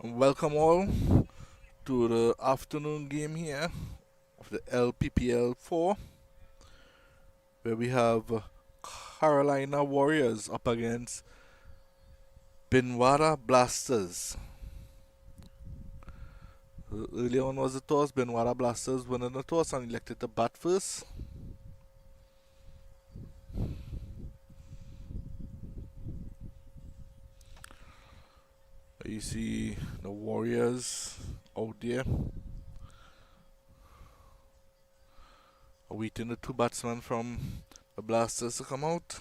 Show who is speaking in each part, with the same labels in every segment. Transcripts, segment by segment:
Speaker 1: And welcome all to the afternoon game here of the LPPL 4, where we have Carolina Warriors up against BINWADA Blasters. Earlier on was the toss. BINWADA Blasters winning the toss and elected to bat first. You see the Warriors out there awaiting the two batsmen from the Blasters to come out.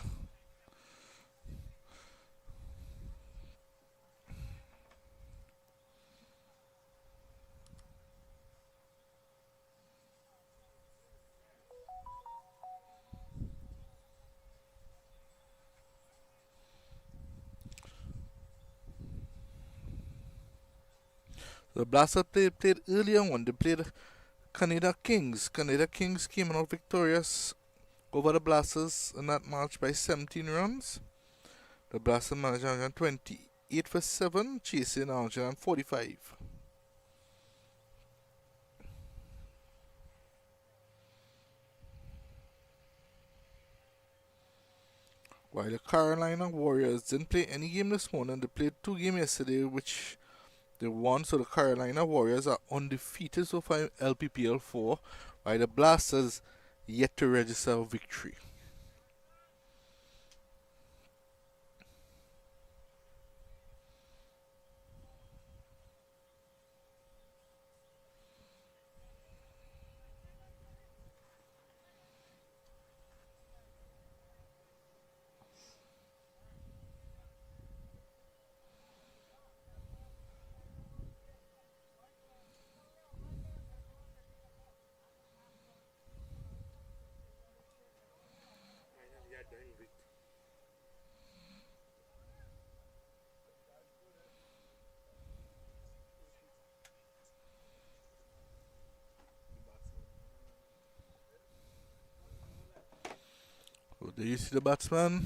Speaker 1: The Blasters played earlier on. They played Canada Kings. Canada Kings came out victorious over the Blasters in that match by 17 runs. The Blasters managed 128 for 7, chasing 145. While the Carolina Warriors didn't play any game this morning, they played two games yesterday, which they won. So the Carolina Warriors are undefeated so far in LPPL 4, while the Blasters yet to register a victory. So there you see the batsman.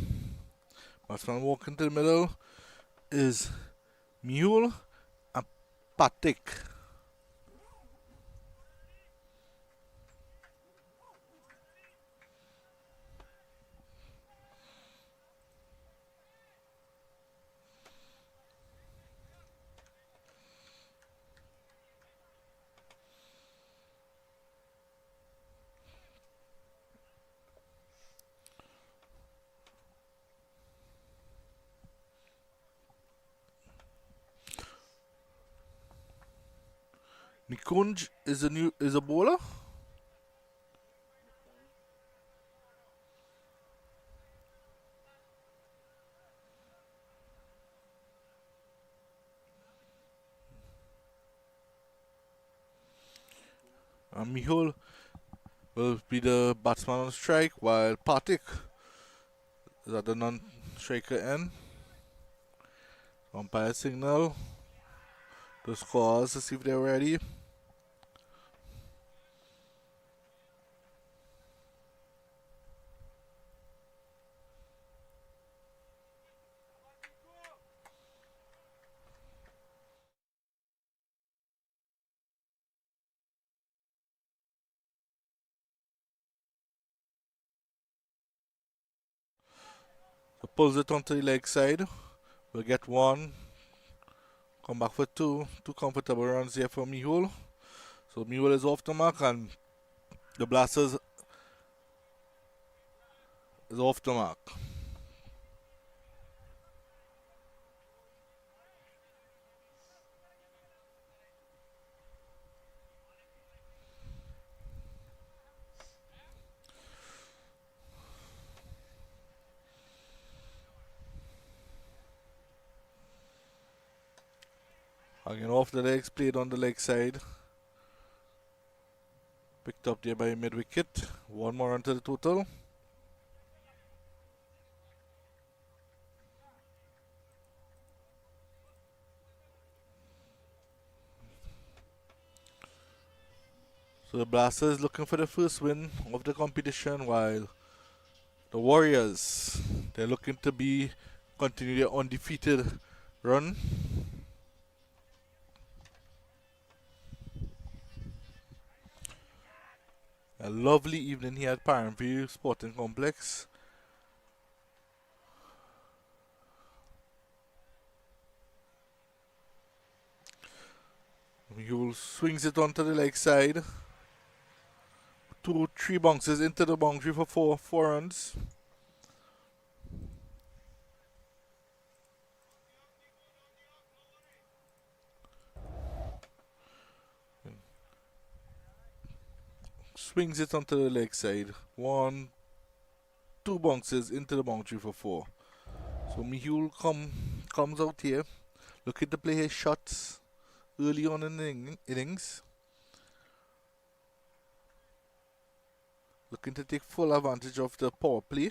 Speaker 1: Batsman walking to the middle is Mule and Patik. Nikunj is a bowler. And Mihul will be the batsman on strike, while Patik is at the non-striker end. Umpire signal the scores to see if they're ready. So pulls it onto the leg side. We'll get one. Come back for two. Two comfortable runs here for Mihul. So Mihul is off the mark and the Blasters is off the mark. Again off the legs, played on the leg side. Picked up there by mid wicket. One more onto the total. So the Blasters looking for the first win of the competition, while the Warriors, they're looking to continue their undefeated run. A lovely evening here at Parent Sporting Complex. Mule swings it onto the leg side. 2-3 bounces into the boundary for four runs. Swings it onto the leg side. 1-2 bounces into the boundary for 4. So Mihul comes out here, looking to play his shots early on in the innings. Looking to take full advantage of the power play.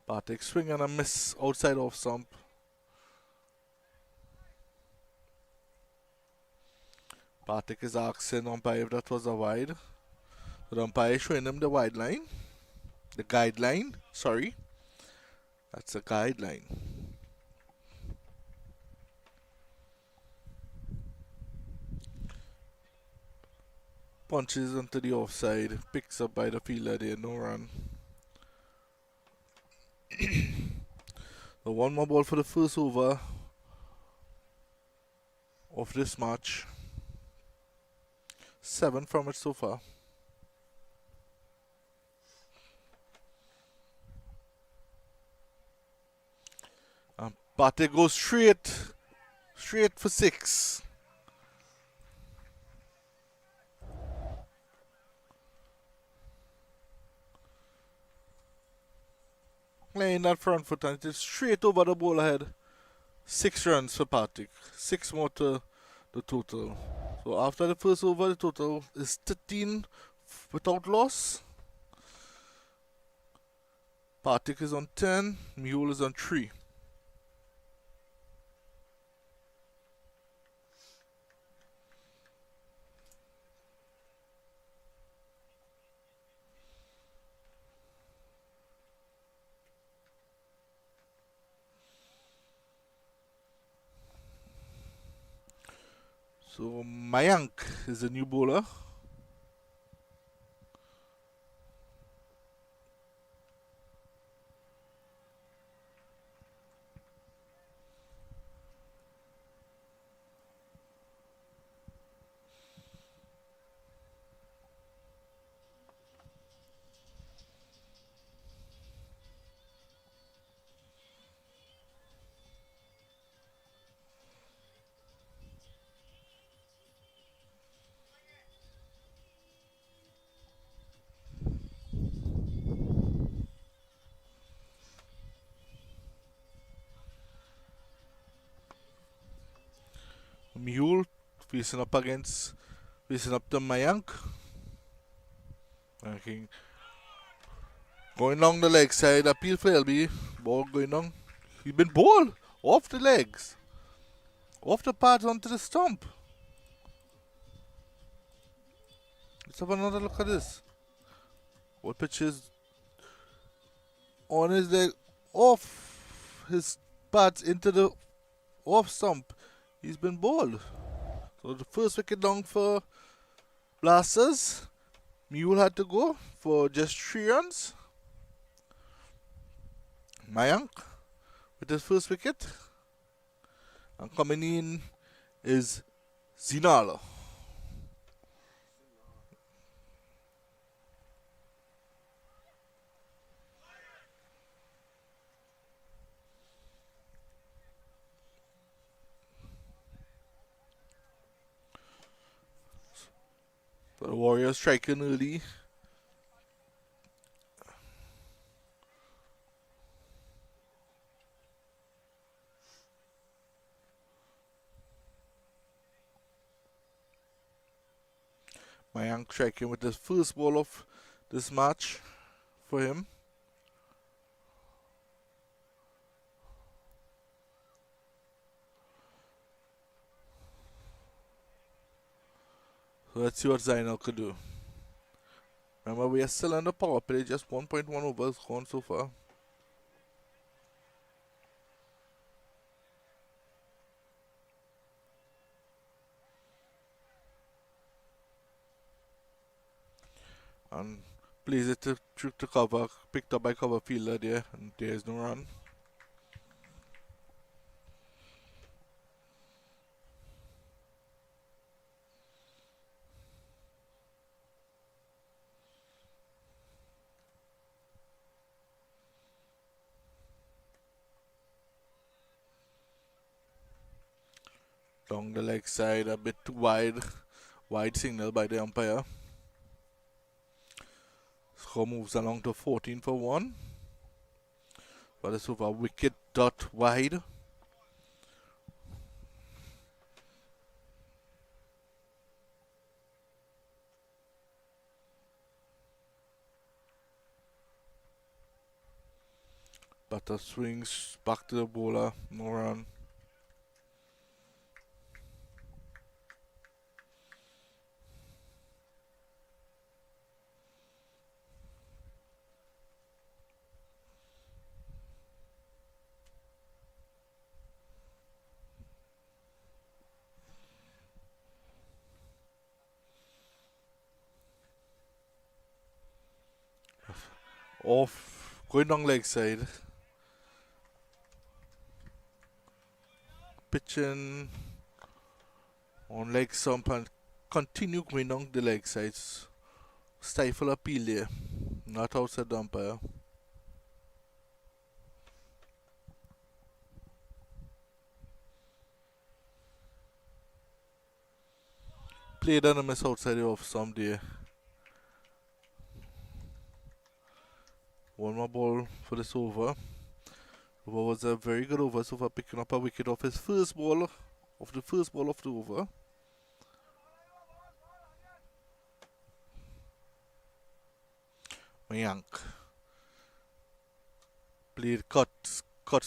Speaker 1: Bartek swing and a miss outside off stump. Bartek is asking umpire if that was a wide. The umpire is showing him the wide line. The guideline, sorry. That's a guideline. Punches onto the offside. Picks up by the fielder there, no run. So one more ball for the first over of this match. 7 from it so far. And Bartek goes straight for 6. Playing that front foot and it's straight over the ball ahead. 6 runs for Bartek. 6 more to the total. So after the first over, the total is 13 without loss. Bartek is on 10, Mule is on 3. So Mayank is the new bowler. Mule facing up to Mayank. Okay. Going down the leg side, appeal for LB. Ball going down. He's been bowled off the legs. Off the pads onto the stump. Let's have another look at this. What pitch is on his leg, off his pads into the off stump. He's been bowled. So the first wicket down for Blasters. Mule had to go for just 3 runs. Mayank with his first wicket. And coming in is Zinala. So the Warriors striking early. Mayank striking with the first ball of this match for him. So let's see what Zainal could do. Remember, we are still on the power play, just 1.1 overs gone so far. and plays it to cover, picked up by cover fielder there, and there's no run. Down the leg side, a bit too wide signal by the umpire. Score moves along to 14 for 1. But it's over wicket dot wide. Batter swings back to the bowler, no run. Off, going down leg side. Pitching on leg stump and continue going down the leg sides. Stifle appeal there. Not outside the umpire. Played on a miss outside the off stump there. One more ball for this over. Over was a very good over so far, picking up a wicket off his first ball of the over. Mayank played cuts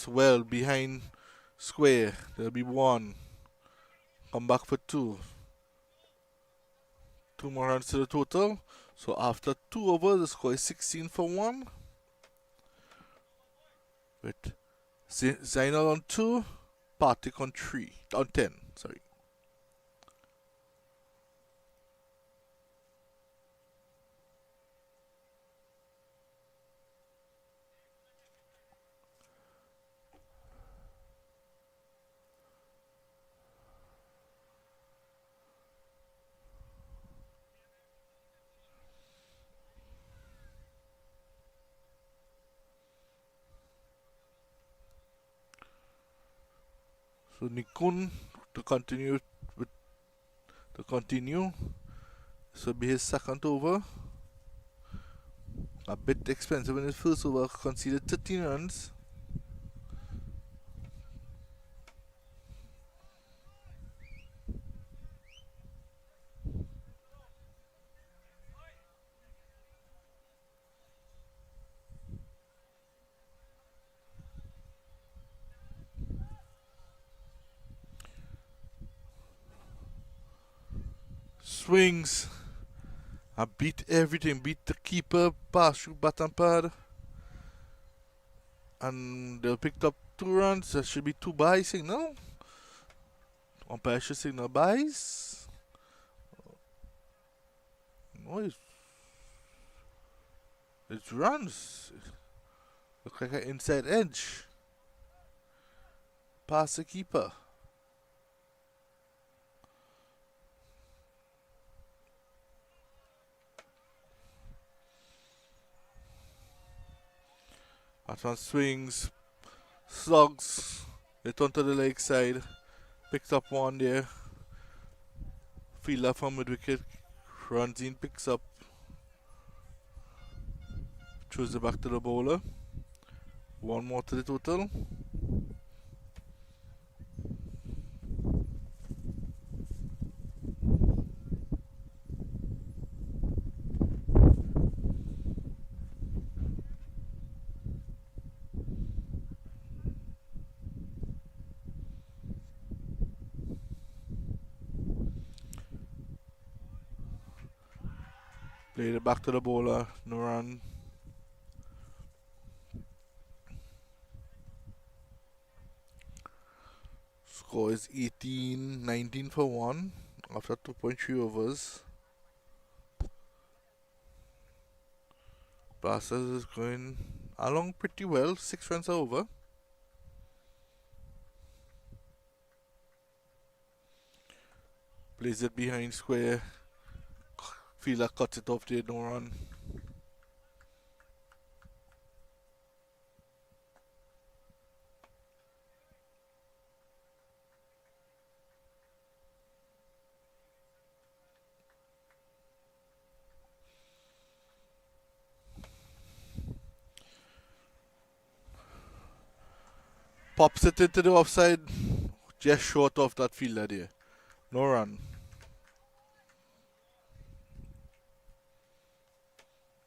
Speaker 1: well behind square. There'll be one. Come back for two. Two more runs to the total. So after 2 overs, the score is 16 for 1. With Zainal on 2, Patik on 10, sorry. So Nikun to continue. This will be his second over. A bit expensive in his first over, conceded 13 runs. Swings. I beat everything, beat the keeper, pass through bat and pad. And they picked up 2 runs. There should be 2 bye signal. Umpire should signal byes. No, it's runs. Look like an inside edge. Pass the keeper. Batsman swings, slugs, it onto the leg side, picks up one there. Fielder from mid wicket, runs in, picks up, throws it back to the bowler. One more to the total. Played it back to the bowler, no run. Score is 19 for 1 after 2.3 overs. Blasters is going along pretty well. 6 runs are over. Plays it behind square. Fielder cuts it off there, no run. Pops it into the offside. Just short of that fielder there. No run.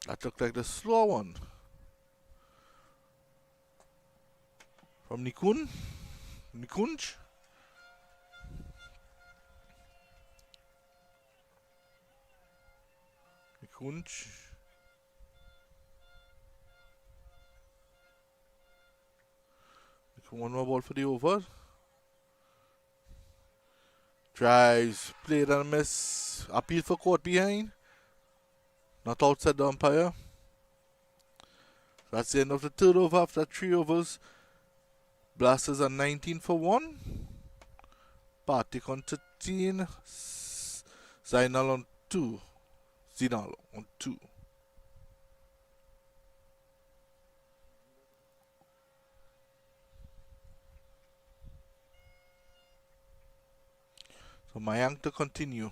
Speaker 1: That looked like the slow one. From Nikunj. Nikunj. One more ball for the over. Drives, played and miss. Appeal for court behind. Not outside the umpire. That's the end of the third over after 3 overs. Blasters are 19 for 1. Partick on 13. Zainal on 2. Zinal on 2. So Mayank to continue.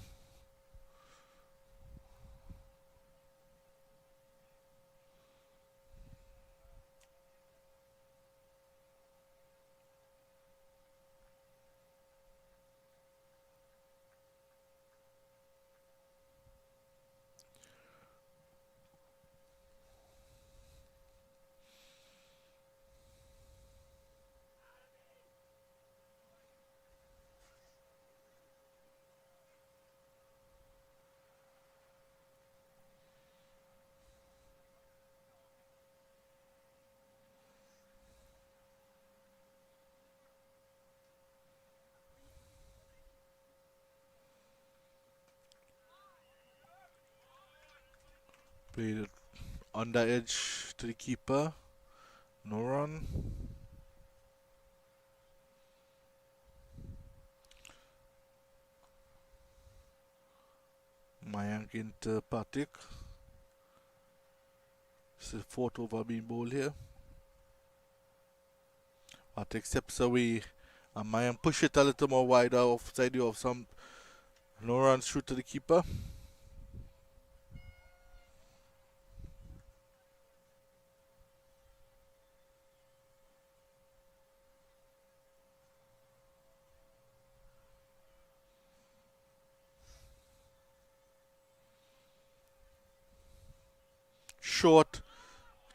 Speaker 1: Played it on the edge to the keeper. No run. Mayank into Partick. This is the 4th over being bowled here. Partick steps away and Mayank push it a little more wider offside you of some. No runs through to the keeper. Short,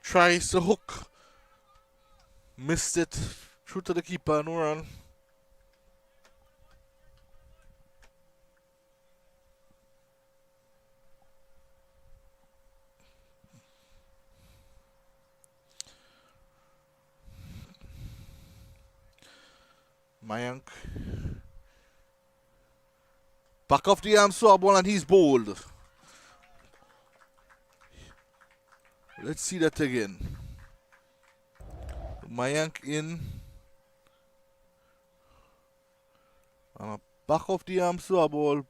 Speaker 1: tries to hook, missed it, through to the keeper, no run. Mayank back off the arm swab ball and he's bowled. Let's see that again. Mayank in. And a back off the arm swab ball.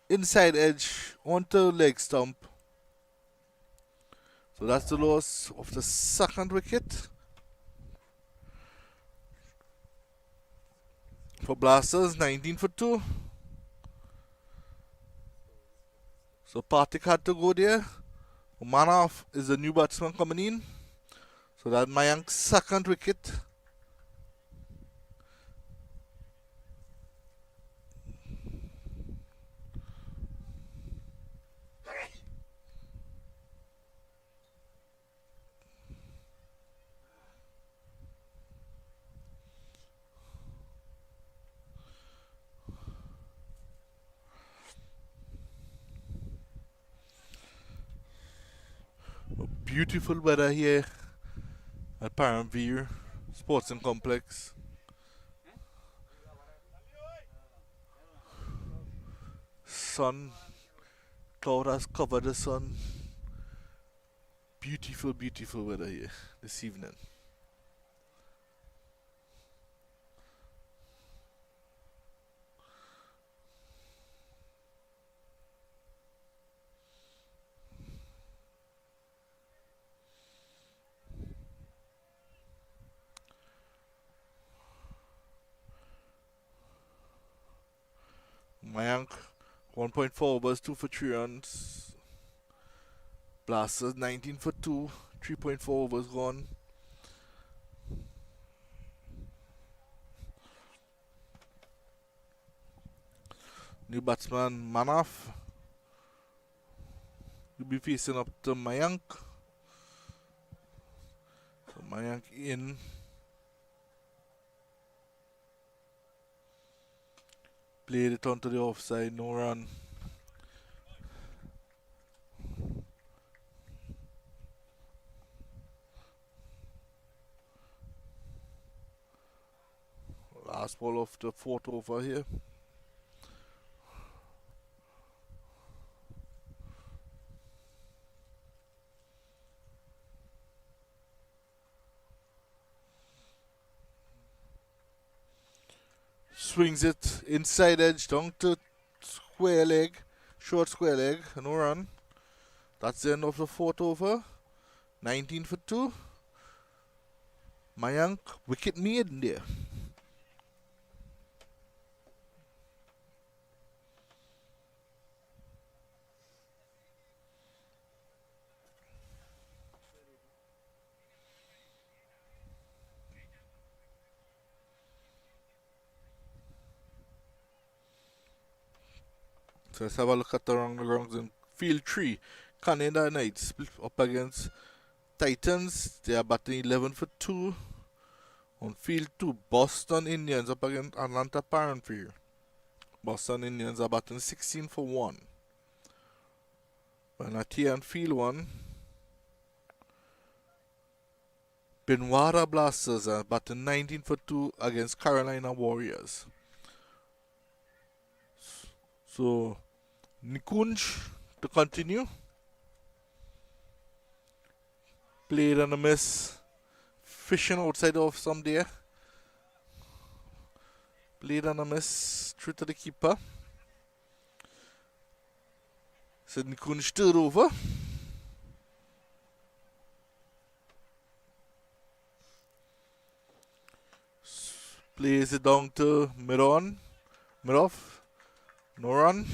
Speaker 1: Inside edge onto leg stump. So that's the loss of the 2nd wicket. For Blasters, 19 for 2. So Partick had to go there. Manaf is the new batsman coming in. So that's Mayank's 2nd wicket. Beautiful weather here at Paramveer Sports and Complex. Sun, cloud has covered the sun. beautiful, beautiful weather here this evening. Mayank, 1.4 overs, 2 for 3 runs. Blasters, 19 for 2, 3.4 overs gone. New batsman Manaf will be facing up to Mayank. So Mayank in. Played it onto the offside, no run. Last ball of the fourth over here. Swings it inside edge down to square leg, short square leg, no run. That's the end of the fourth over. 19 for 2. Mayank, wicket made in there. So let's have a look at the rounds in field 3. Canada Knights up against Titans. They are batting 11 for 2. On field 2, Boston Indians up against Atlanta Parentfield. Boston Indians are batting 16 for 1. And at here on field 1, BINWADA Blasters are batting 19 for 2 against Carolina Warriors. So, Nikunj to continue. Played on a miss. Fishing outside of some there. Played on a miss. Through to the keeper. So Nikunj third over. Plays it down to Mirov. No run.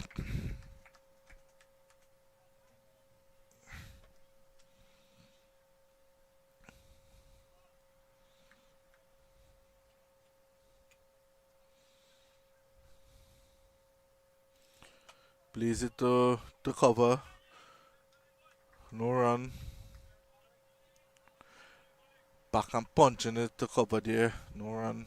Speaker 1: Plays it to cover. No run. Back and punching it to cover there. No run.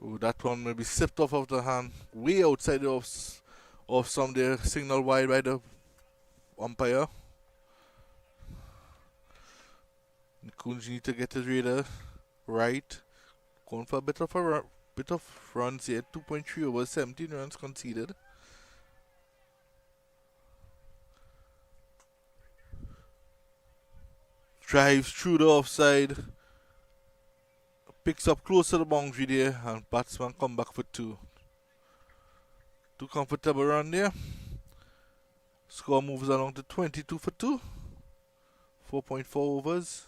Speaker 1: Ooh, that one maybe slipped off of the hand. Way outside of some there. Signal wide by the umpire. Nikunj need to get his radar right. Going for a bit of runs here. 2.3 overs, 17 runs conceded. Drives through the offside. Picks up close to the boundary there, and batsman come back for 2. Too comfortable run there. Score moves along to 22 for 2. 4.4 overs.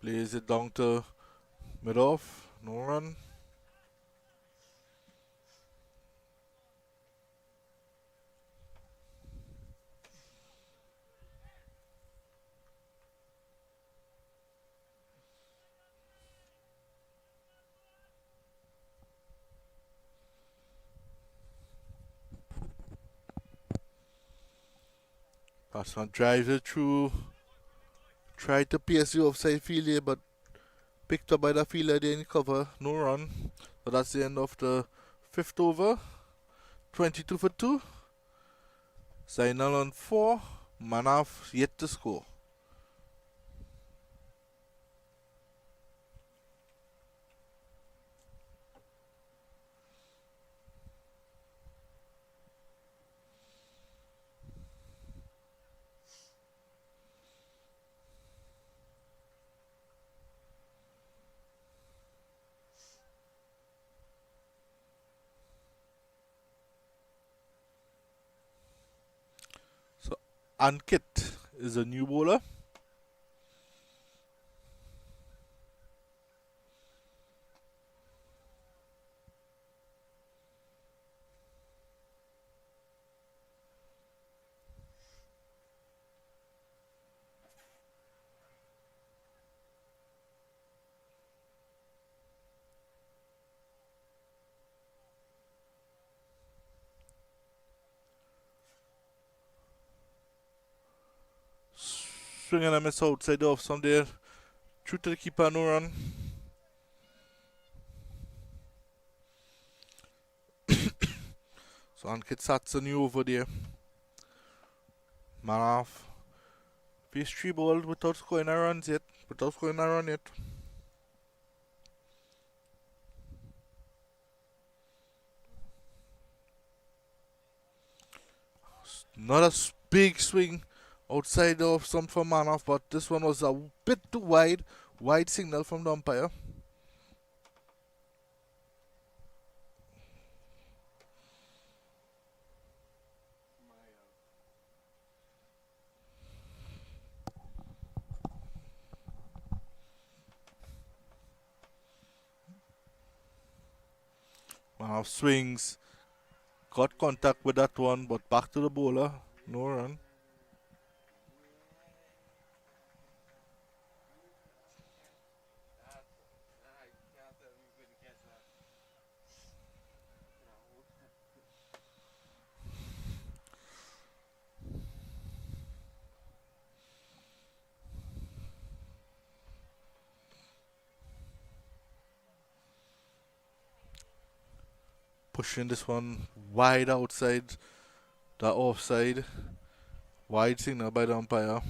Speaker 1: Plays it down to Mirov. No run. Batsman drives it through Tried to pierce the offside field here, but picked up by the fielder there in cover. No run. So that's the end of the fifth over. 22 for 2. Zainal on 4. Manaf yet to score. So Ankit is a new bowler. Swing and a miss outside off some there. Through to the keeper, no run. So Ankit sats a new over there. Manaf faced 3 balls without scoring a run yet. Not a big swing outside of some for Manaf, but this one was a bit too wide. Wide signal from the umpire. Manaf swings. Got contact with that one, but back to the bowler. No run. Pushing this one wide outside the offside. Wide signal by the umpire.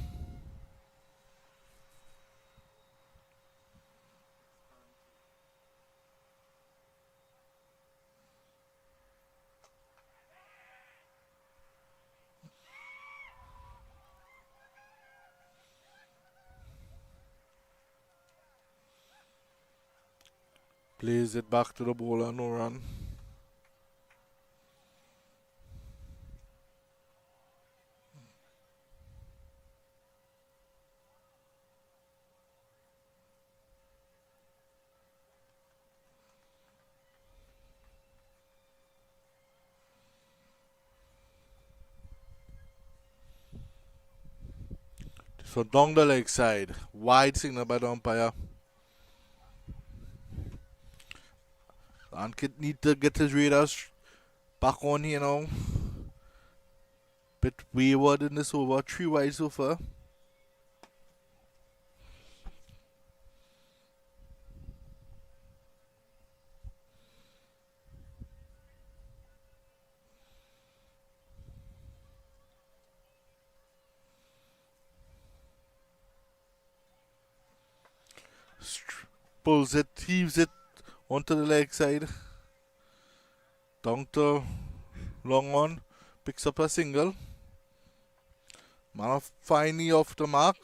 Speaker 1: Plays it back to the bowler, no run. So down the leg side. Wide signal by the umpire. Ankit need to get his radars back on here now. Bit wayward in this over. 3 wide so far. Pulls it, heaves it onto the leg side. Down to long on. Picks up a single. Manaf finally off the mark.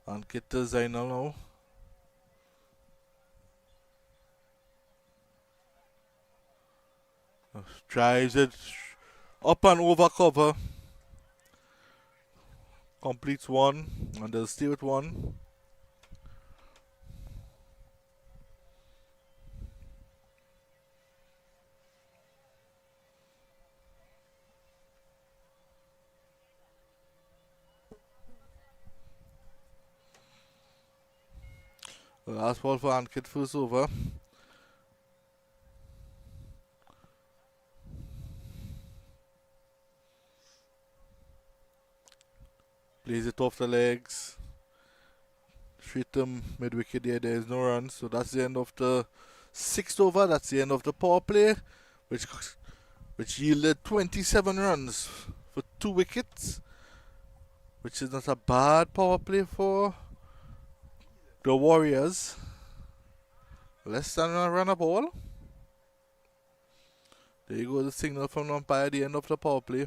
Speaker 1: Ankit to Zainal now. Drives it up and over cover. Completes 1 and they'll stay with 1. The last ball for Ankit first over. Plays it off the legs. Straight to mid wicket there. There is no run. So that's the end of the sixth over. That's the end of the power play, which yielded 27 runs for 2 wickets, which is not a bad power play for the Warriors. Less than a run a ball. There you go, the signal from the umpire at the end of the power play.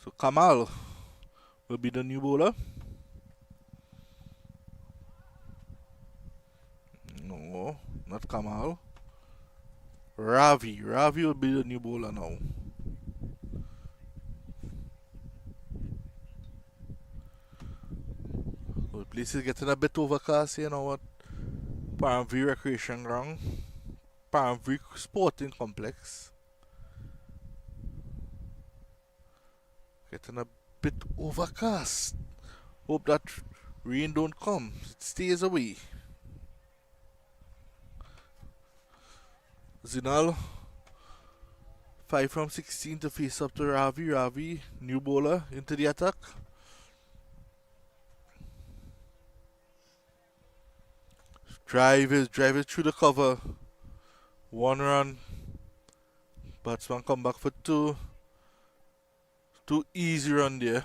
Speaker 1: So Kamal will be the new bowler. No, not Kamal. Ravi. Ravi will be the new bowler now. So the place is getting a bit overcast, you know what? Paramview Recreation Ground. Paramview Sporting Complex. Getting a bit overcast. Hope that rain don't come. It stays away. Zinal, 5 from 16 to face up to Ravi. Ravi, new bowler, into the attack. Drive is through the cover. 1 run. Batsman come back for 2. 2 easy run there.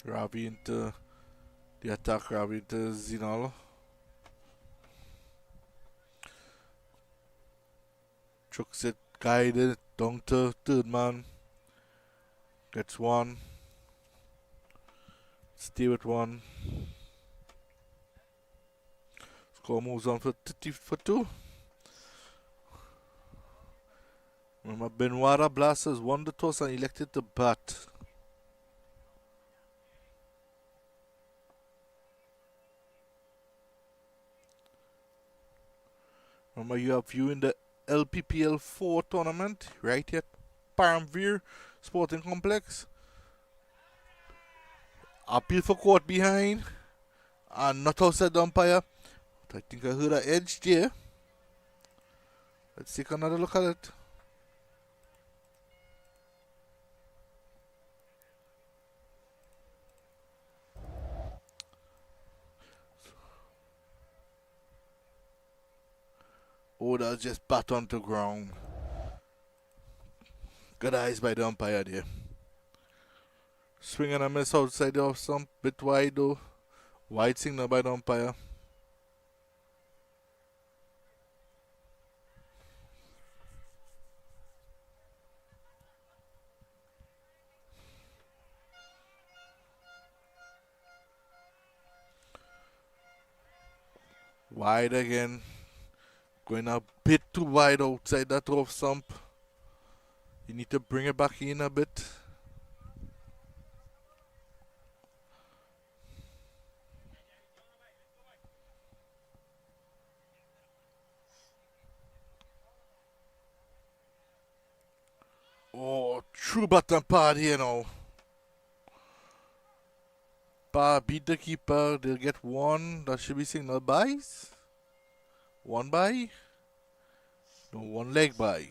Speaker 1: Ravi into the attack. Ravi into Zinal. Chucks it, guided down to third man. Gets 1. Stay with 1. Score moves on for 2. Remember, BINWADA Blasters won the toss and elected to bat. Remember, you are viewing the LPPL 4 tournament right here at Paramview Sporting Complex. Appeal for court behind and not outside the umpire. I think I heard an edge there. Let's take another look at it. Oh, that's just bat onto ground. Good eyes by the umpire there. Swing and a miss outside the off stump. Bit wide though. Wide signal by the umpire. Wide again. Going a bit too wide outside that off stump. You need to bring it back in a bit. Oh, true button pad here now. Beat the keeper. They'll get 1. That should be signal buys. 1 by. No, 1 leg by.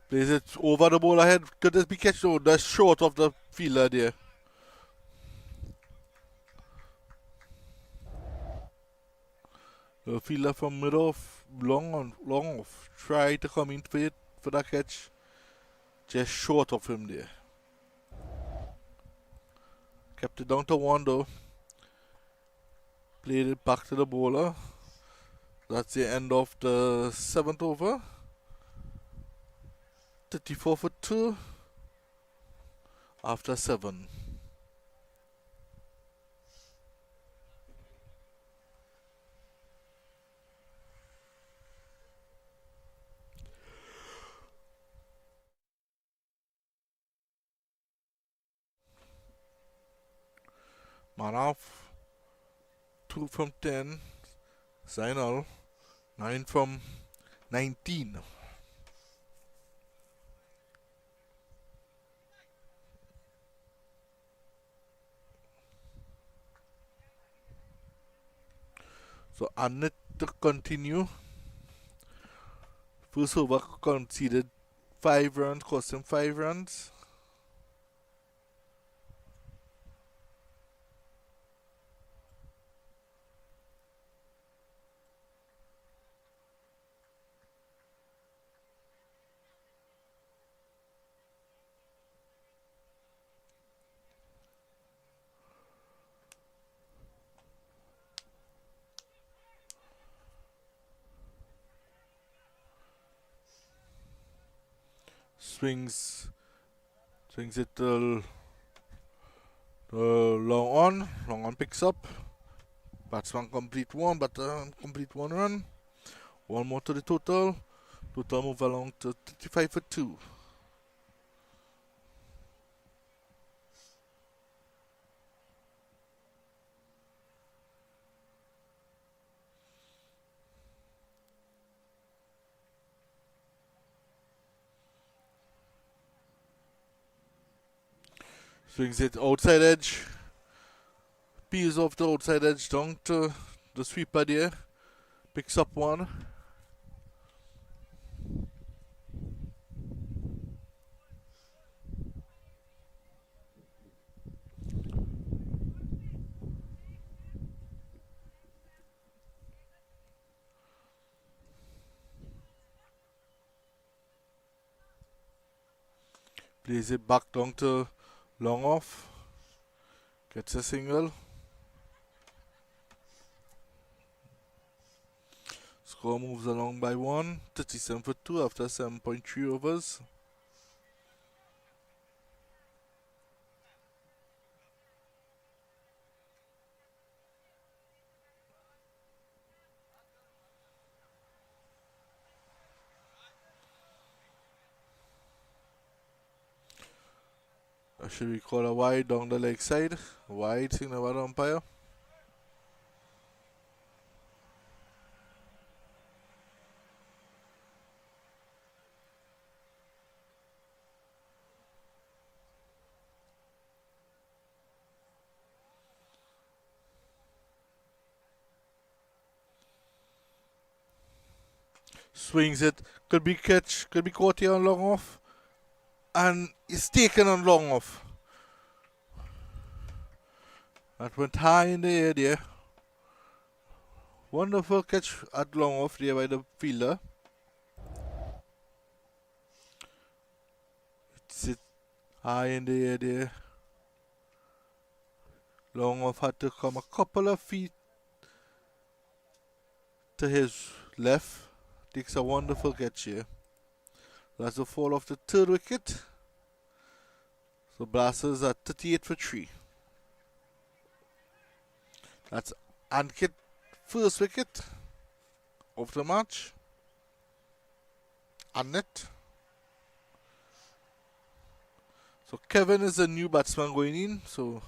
Speaker 1: Plays it over the ball ahead. Could this be catched? Oh, that's short of the fielder there. The fielder from middle off, long off, tried to come in for it for that catch, just short of him there. Kept it down to one though. Played it back to the bowler. That's the end of the 7th over. 34 for 2 after 7. Man off. 2 from 10. Zainal. 9 from 19. So Annette to continue. First over conceded 5 runs, cost him 5 runs. Swings it to long on picks up. Batsman complete 1, but complete 1 run. 1 more to the total. Total move along to 35 for 2. Swings it outside edge. Peels off the outside edge down to the sweeper there. Picks up 1. Plays it back down to long off. Gets a single. Score moves along by 1. 37 for 2 after 7.3 overs. Should we call a wide down the leg side? Wide signal by the umpire. Swings it. Could be catch. Could be caught here on long off. And it's taken on long off. That went high in the air there. Wonderful catch at long off there by the fielder. It's it high in the air there. Long off had to come a couple of feet to his left. Takes a wonderful catch here. That's the fall of the 3rd wicket. So Blasters at 38 for 3. That's Ankit 1st wicket of the match. Annette. So Kevin is the new batsman going in. So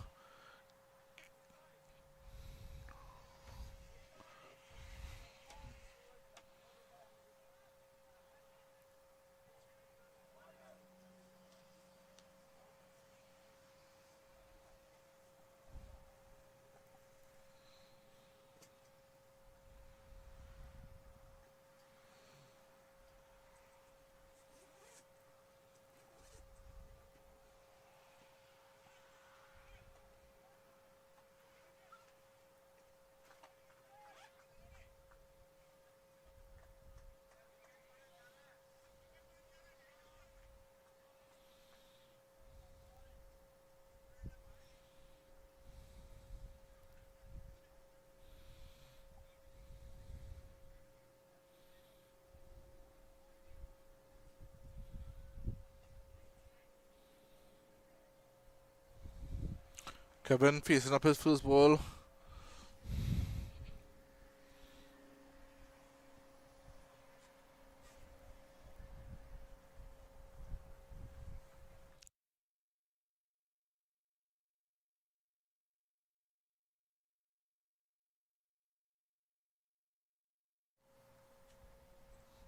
Speaker 1: Kevin facing up his first ball.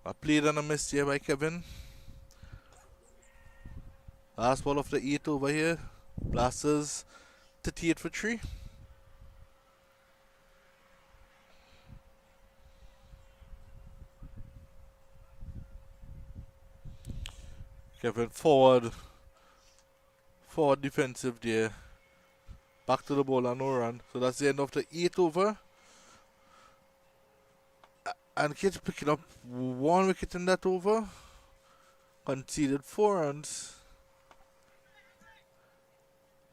Speaker 1: A played and a miss here by Kevin. Last ball of the 8 over here. Blasters 38 for 3. Kevin forward defensive there. Back to the ball and no run. So that's the end of the 8 over. And kids picking up 1 wicket in that over. Conceded 4 runs.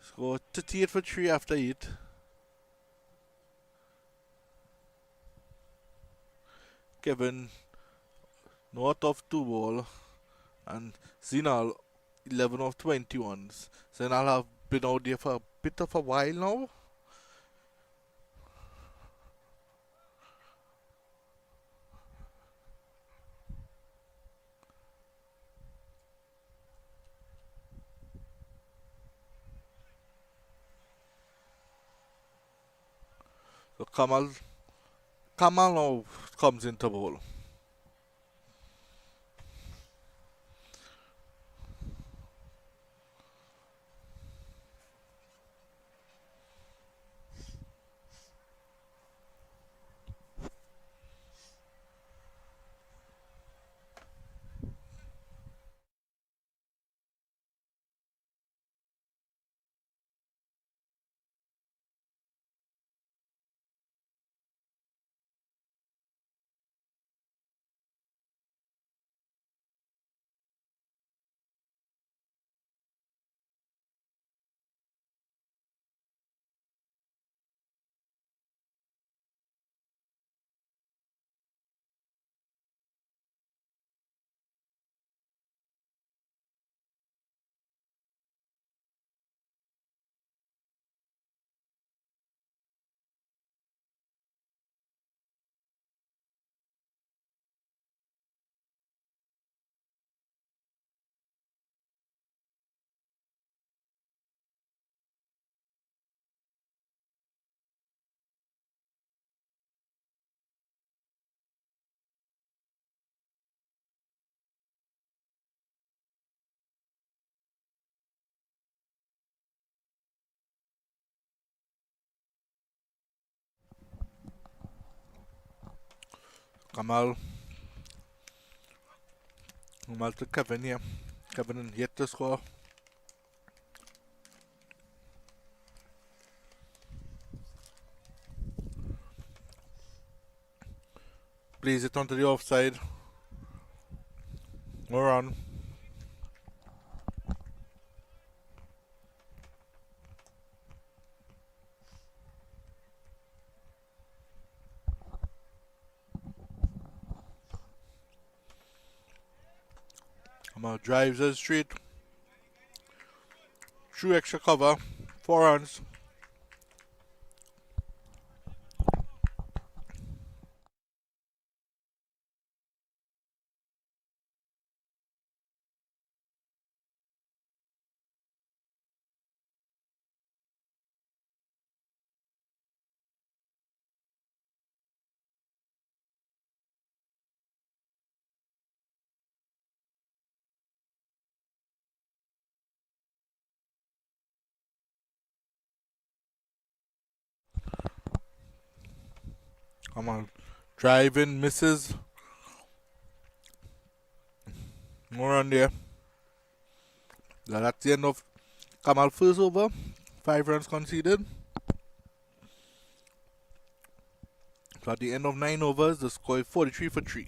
Speaker 1: Score 38 for 3 after 8. Kevin not off 2 ball. And Zinal 11 of 21s. Zinal have been out there for a bit of a while now. So Kamal now comes into bowl. Kamal to Kevin here. Kevin yet to score. Plays it onto the offside. No run. Kamal drives us straight. Through extra cover. 4 runs. Kamal driving, misses. No run there. That's the end of Kamal first over. 5 runs conceded. So at the end of 9 overs, the score is 43 for 3.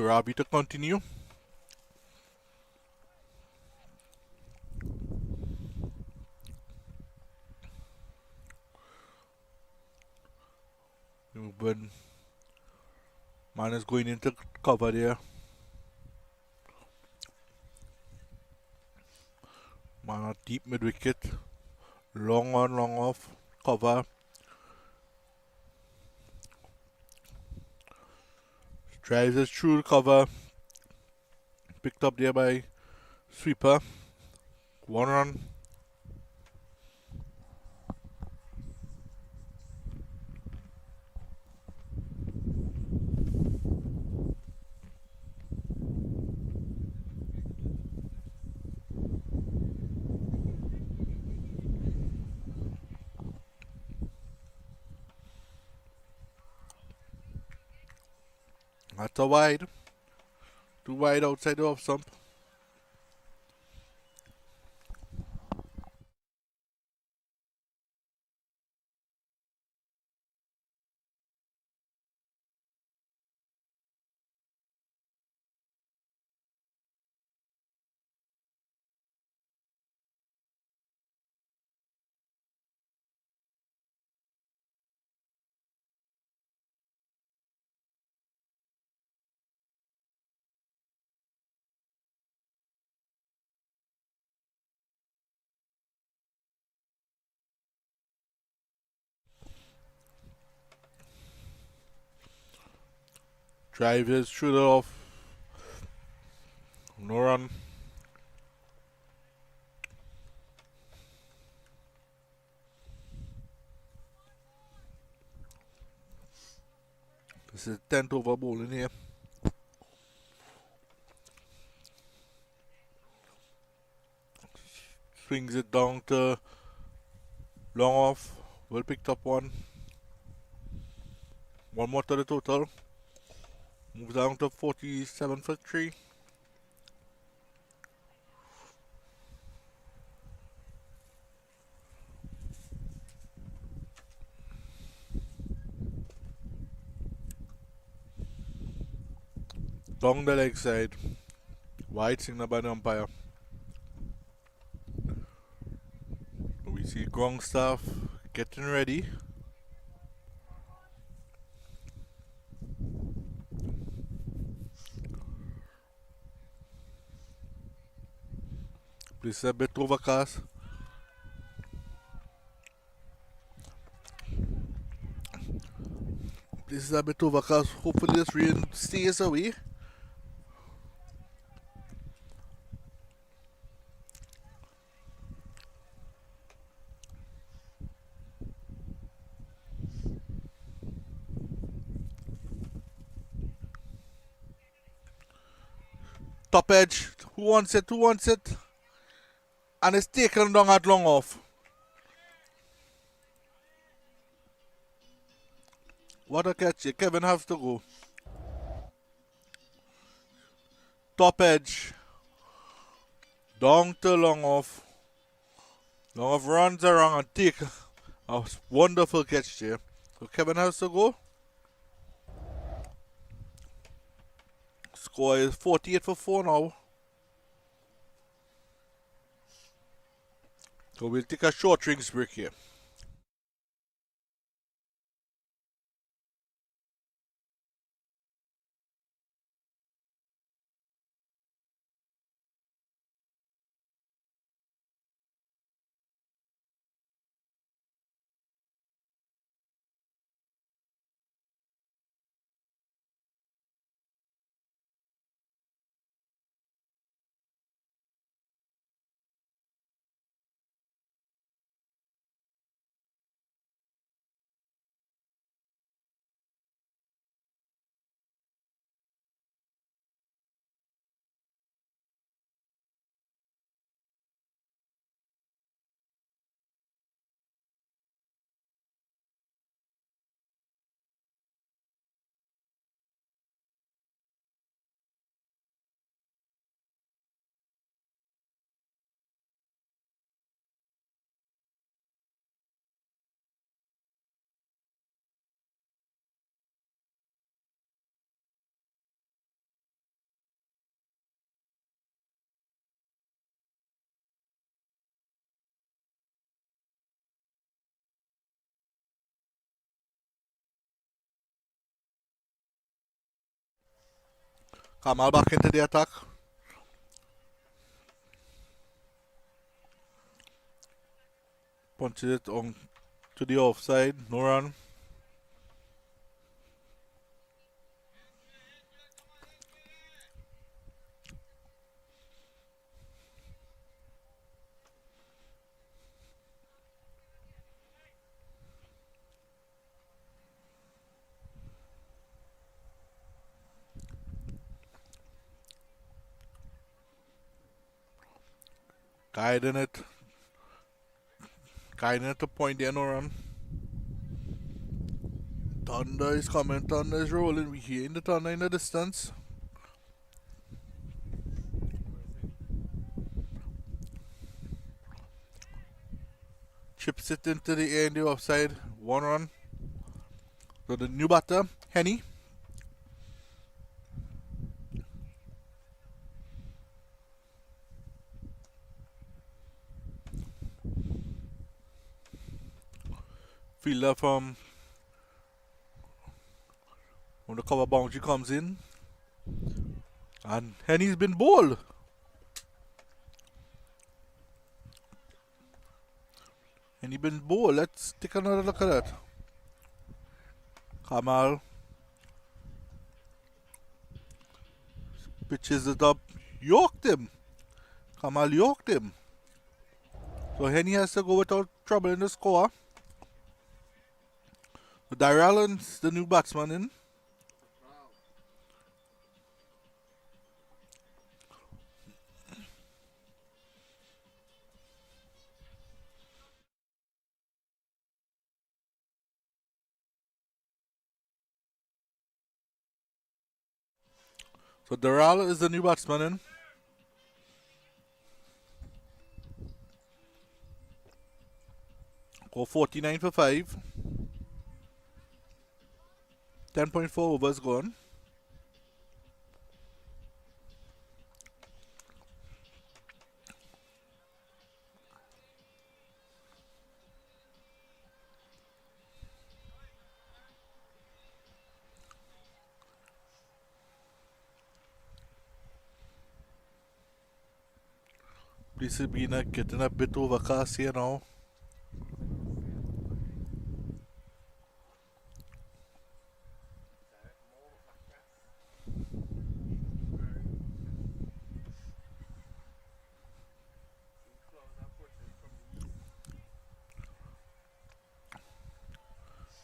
Speaker 1: to Ravi to continue. When man is going into cover there. Man at deep mid wicket. Long on, long off. Cover. Drives us through the cover. Picked up there by sweeper. 1 run. That's a wide. Too wide outside the off stump. Drives through the off. No run. This is 10th over bowling here. Swings it down to long off. Well picked up one. One more to the total. Moves down to 47 for 3. Down the leg side. Wide signal by the umpire. We see ground staff getting ready. This is a bit overcast. This is a bit overcast. Hopefully this rain stays away. Top edge. Who wants it? Who wants it? And it's taken down at long off. What a catch here. Kevin has to go. Top edge. Down to long off. Long off runs around and take a wonderful catch there. So Kevin has to go. Score is 48 for 4 now. So we'll take a short drinks break here. Kamal back into the attack. Punches it on to the offside. No run. Guiding it. Guiding it to point there. No run. Thunder is coming. Thunder is rolling. We hearing the thunder in the distance. Chips it into the air in the offside. One run. So the new batter, Henny. Fielder from when the cover boundary comes in. And Henny's been bowled. Henny been bowled. Let's take another look at that. Kamal pitches it up. Yorked him. Kamal yorked him. So Henny has to go without trouble in the score. Darryl Allen's the new batsman in. So Darryl is the new batsman in. Go 49 for 5. 10.4 overs gone. This is getting a bit overcast here now.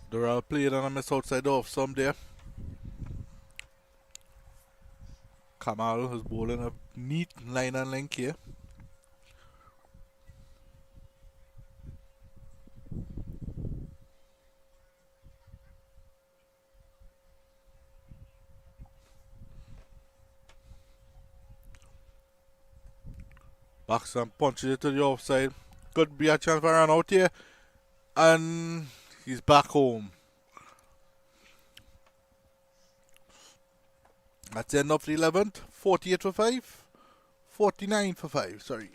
Speaker 1: Darryl played and I miss outside off some there. Kamal is bowling a neat line and length here. Backs and punches it to the offside. Could be a chance for a run out here. And he's back home. That's the end of the 11th. 48 for 5. 49 for 5, sorry.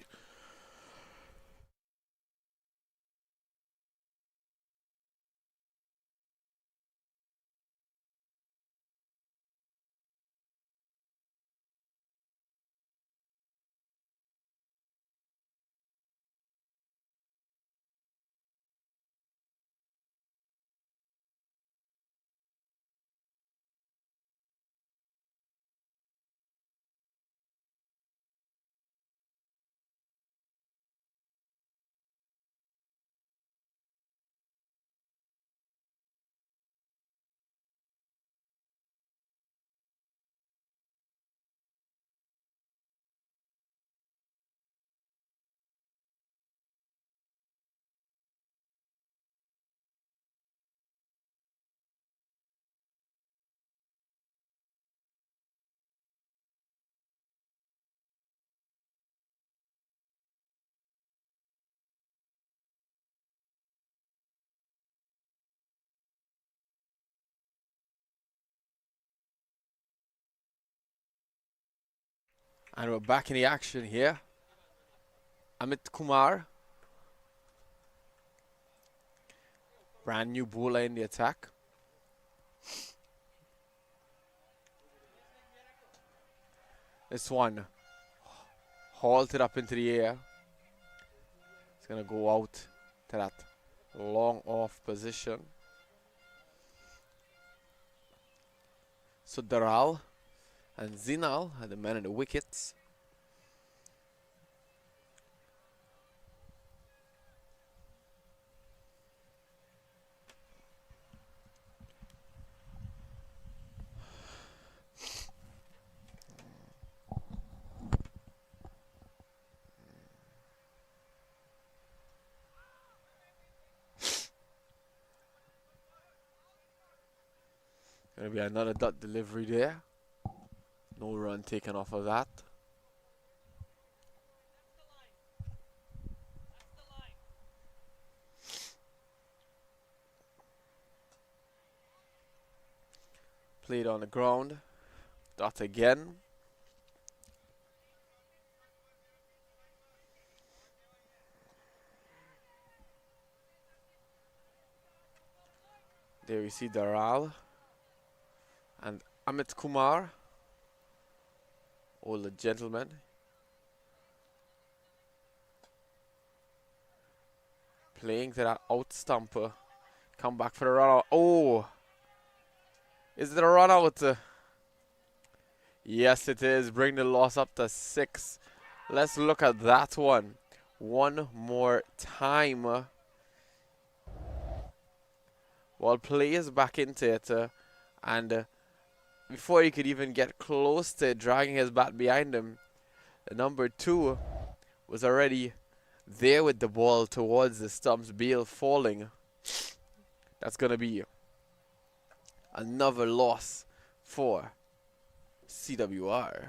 Speaker 2: And we're back in the action here. Amit Kumar. Brand new bowler in the attack. This one halted up into the air. It's going to go out to that long off position. So Daral and Zinal are the men in the wickets. Going to be another dot delivery there. No run taken off of that. Played on the ground. Dot again. There we see Daral and Amit Kumar, older gentleman. Playing to that out stumper. Come back for the run out. Oh! Is it a run out? Yes, it is. Bring the loss up to 6. Let's look at that one one more time. Well, play is back into it. And before he could even get close to dragging his bat behind him, the number 2 was already there with the ball towards the stumps. Bale falling. That's going to be another loss for CWR.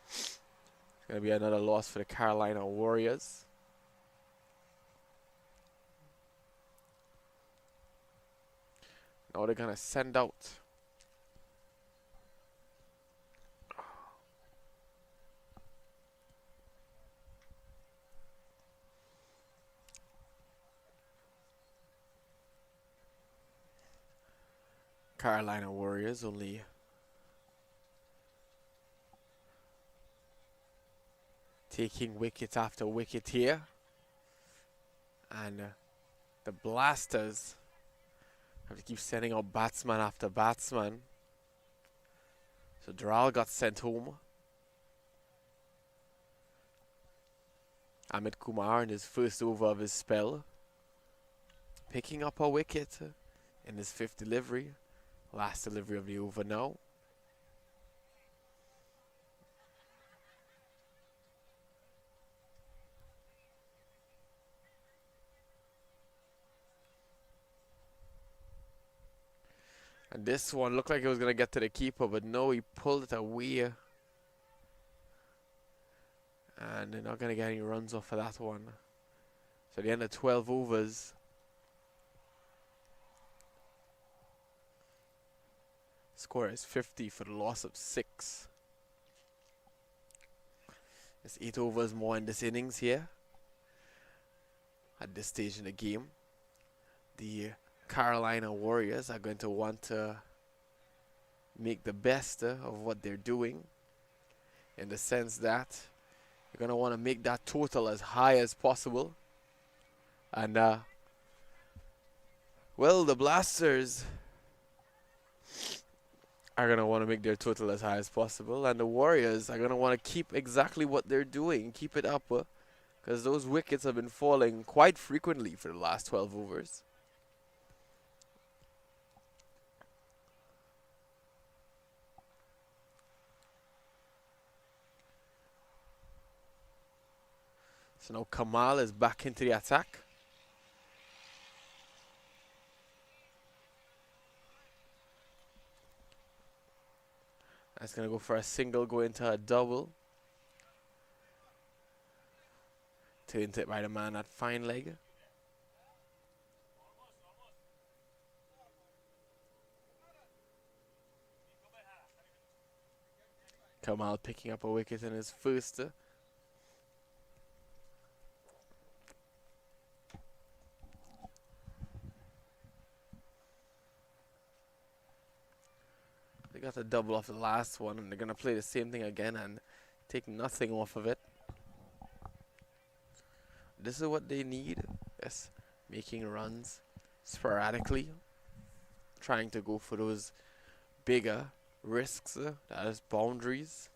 Speaker 2: It's going to be another loss for the Carolina Warriors. Now they're going to send out Carolina Warriors only taking wicket after wicket here. And the Blasters have to keep sending out batsman after batsman. So Daral got sent home. Amit Kumar in his first over of his spell, picking up a wicket in his 5th delivery. Last delivery of the over now. And this one looked like it was going to get to the keeper, but no, he pulled it away. And they're not going to get any runs off of that one. So the end of 12 overs. Score is 50 for the loss of 6. There's 8 overs more in this innings here. At this stage in the game, the Carolina Warriors are going to want to make the best of what they're doing, in the sense that they're going to want to make that total as high as possible. And well, the Blasters are going to want to make their total as high as possible, and the Warriors are going to want to keep exactly what they're doing, keep it up, because those wickets have been falling quite frequently for the last 12 overs. So now Kamal is back into the attack. That's going to go for a single, go into a double. Turned it by the man at fine leg. Kamal picking up a wicket in his first. got the double off the last one, and they're going to play the same thing again and take nothing off of it. This is what they need. Yes, making runs sporadically, trying to go for those bigger risks, that is boundaries.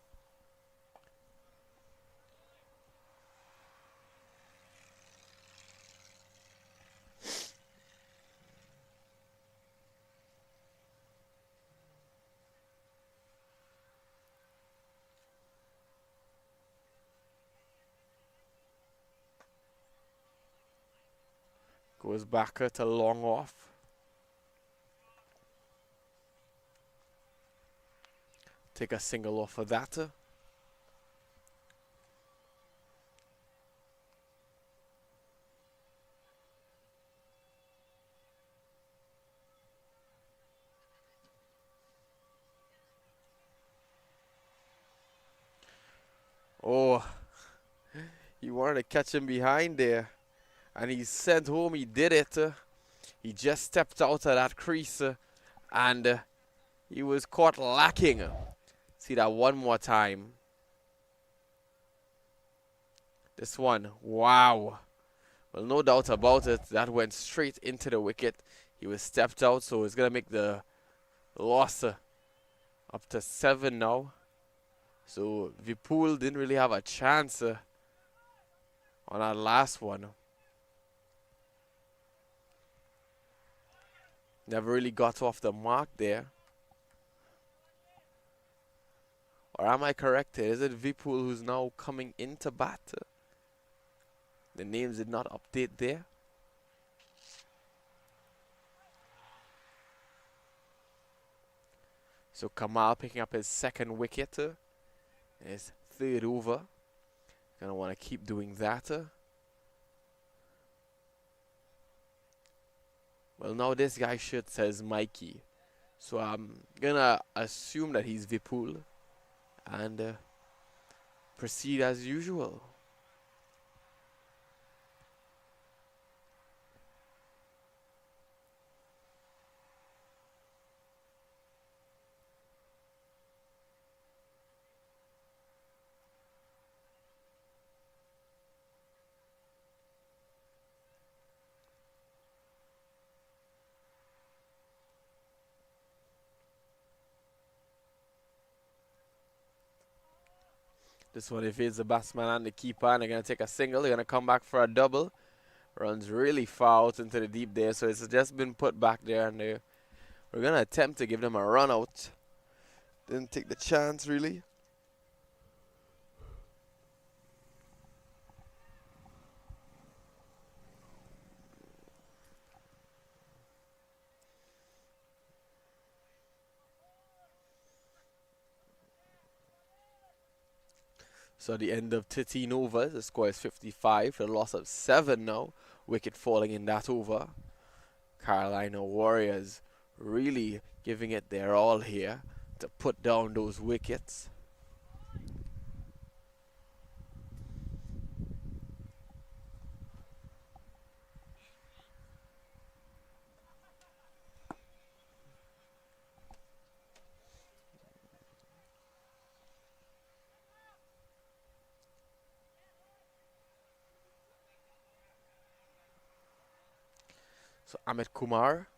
Speaker 2: Goes back to long off. Take a single off of that. Oh, he wanted to catch him behind there. And he sent home, he did it. He just stepped out of that crease and he was caught lacking. See that one more time. This one, wow. Well, no doubt about it, that went straight into the wicket. He was stepped out, so it's going to make the loss up to 7 now. So Vipul didn't really have a chance on that last one. Never really got off the mark there. Or am I correct here? Is it Vipul who's now coming into bat? The names did not update there. So Kamal picking up his second wicket. His third over. Gonna want to keep doing that. Well, now this guy's shirt says Mikey. So I'm gonna assume that he's Vipul. And proceed as usual. This one evades the batsman and the keeper, and they're going to take a single. They're going to come back for a double. Runs really far out into the deep there, so it's just been put back there, and we're going to attempt to give them a run out. Didn't take the chance, really. So at the end of 13 overs, the score is 55, for a loss of 7 now. Wicket falling in that over. Carolina Warriors really giving it their all here to put down those wickets. So Amit Kumar,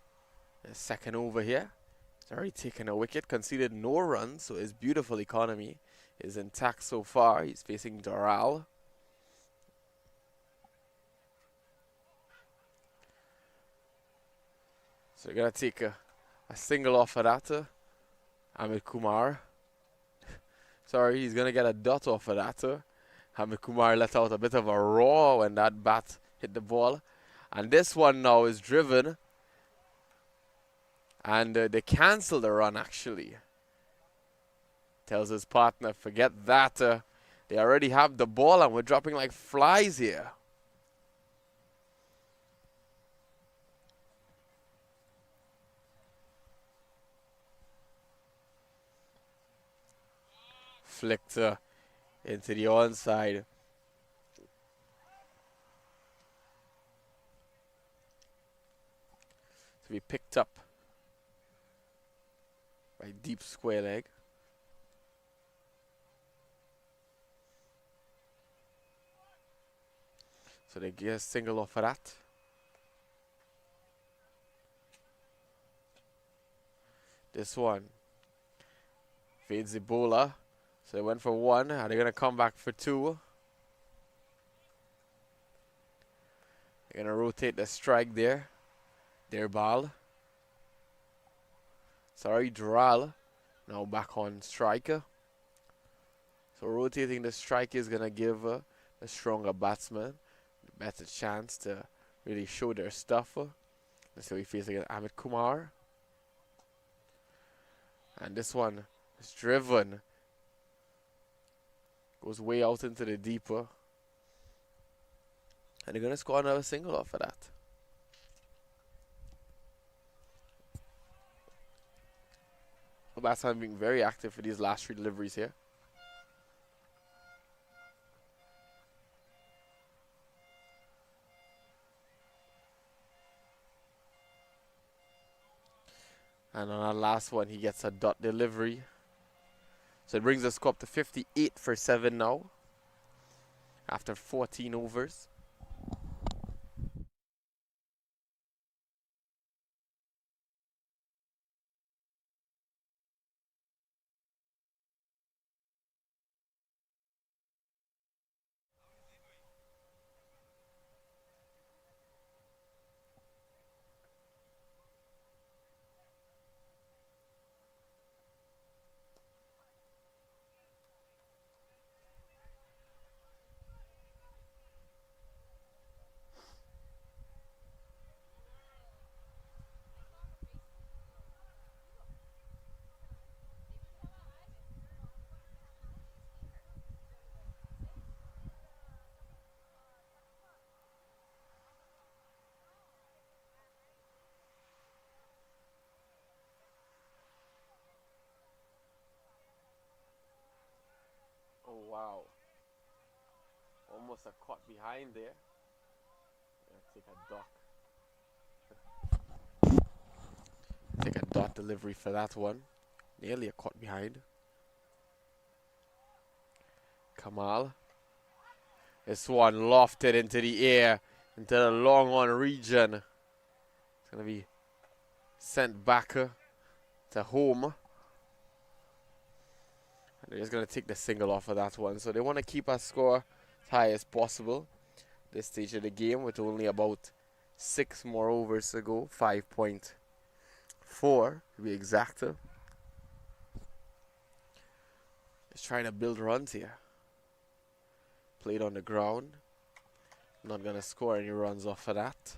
Speaker 2: his second over here. He's already taken a wicket, conceded no runs, so his beautiful economy is intact so far. He's facing Doral. So we're going to take a single off of that. Amit Kumar. Sorry, he's going to get a dot off of that. Amit Kumar let out a bit of a roar when that bat hit the ball. And this one now is driven. And they cancel the run, actually. Tells his partner, forget that. They already have the ball and we're dropping like flies here. Flicked into the onside. To be picked up by deep square leg. So they get a single off of that. This one fades the bowler. So they went for one, and they're going to come back for two. They're going to rotate the strike there. Their ball. Sorry, Dral. Now back on striker. So rotating the strike is going to give the stronger batsman a better chance to really show their stuff. Let's see what he faces against Amit Kumar. And this one is driven. Goes way out into the deeper. And they're going to score another single off of that. The batsman being very active for these last three deliveries here. And on our last one, he gets a dot delivery. So it brings the score up to 58 for 7 now. After 14 overs. Oh, wow. Almost a cut behind there. Take a dot. Take a dot delivery for that one. Nearly a cut behind. Kamal. This one lofted into the air, into the long on region. It's going to be sent back to home. And they're just going to take the single off of that one. So they want to keep a score as high as possible. This stage of the game with only about 6 more overs to go. 5.4 to be exact. Just trying to build runs here. Played on the ground. Not going to score any runs off of that.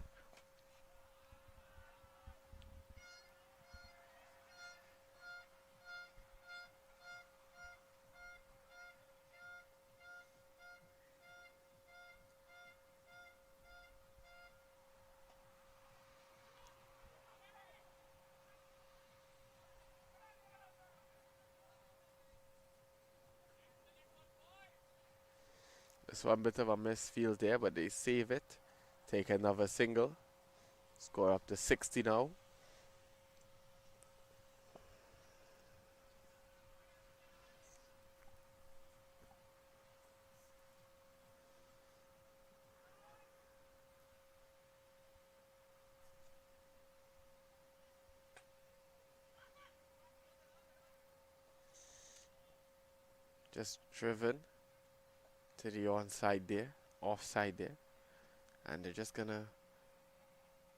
Speaker 2: This one bit of a misfield there, but they save it. Take another single. Score up to 60 now. Just driven to the onside there, offside there. And they're just going to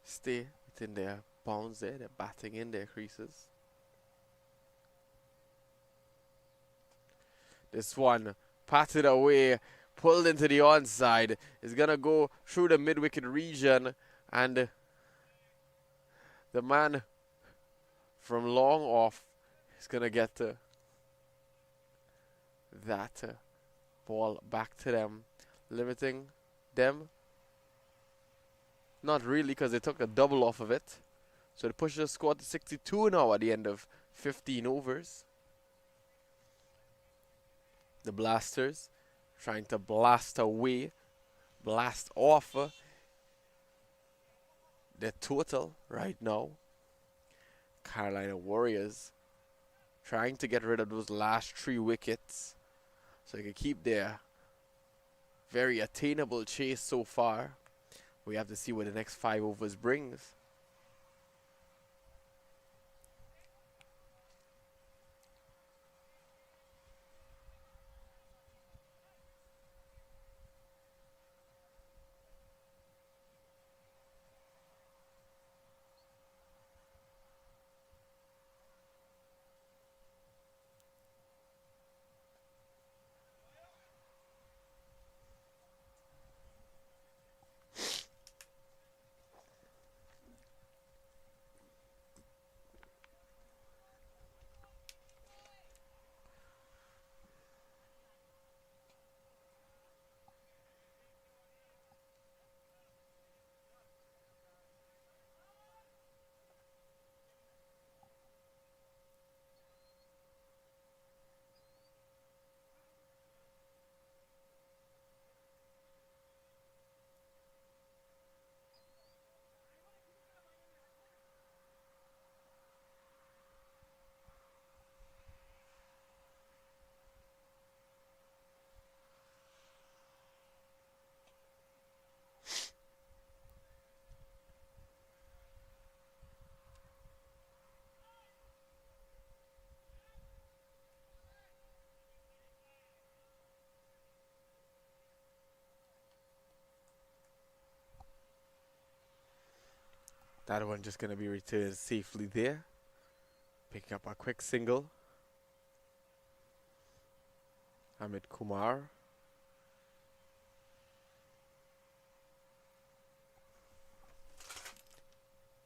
Speaker 2: stay within their bounds there. They're batting in their creases. This one patted away, pulled into the onside. Is going to go through the mid-wicket region. And the man from long off is going to get that ball back to them, limiting them. Not really, because they took a double off of it. So they push the score to 62 now at the end of 15 overs. The Blasters trying to blast away, blast off the total right now. Carolina Warriors trying to get rid of those last 3 wickets so they can keep their very attainable chase so far. We have to see what the next 5 overs brings. That one just going to be returned safely there. Picking up a quick single. Amit Kumar.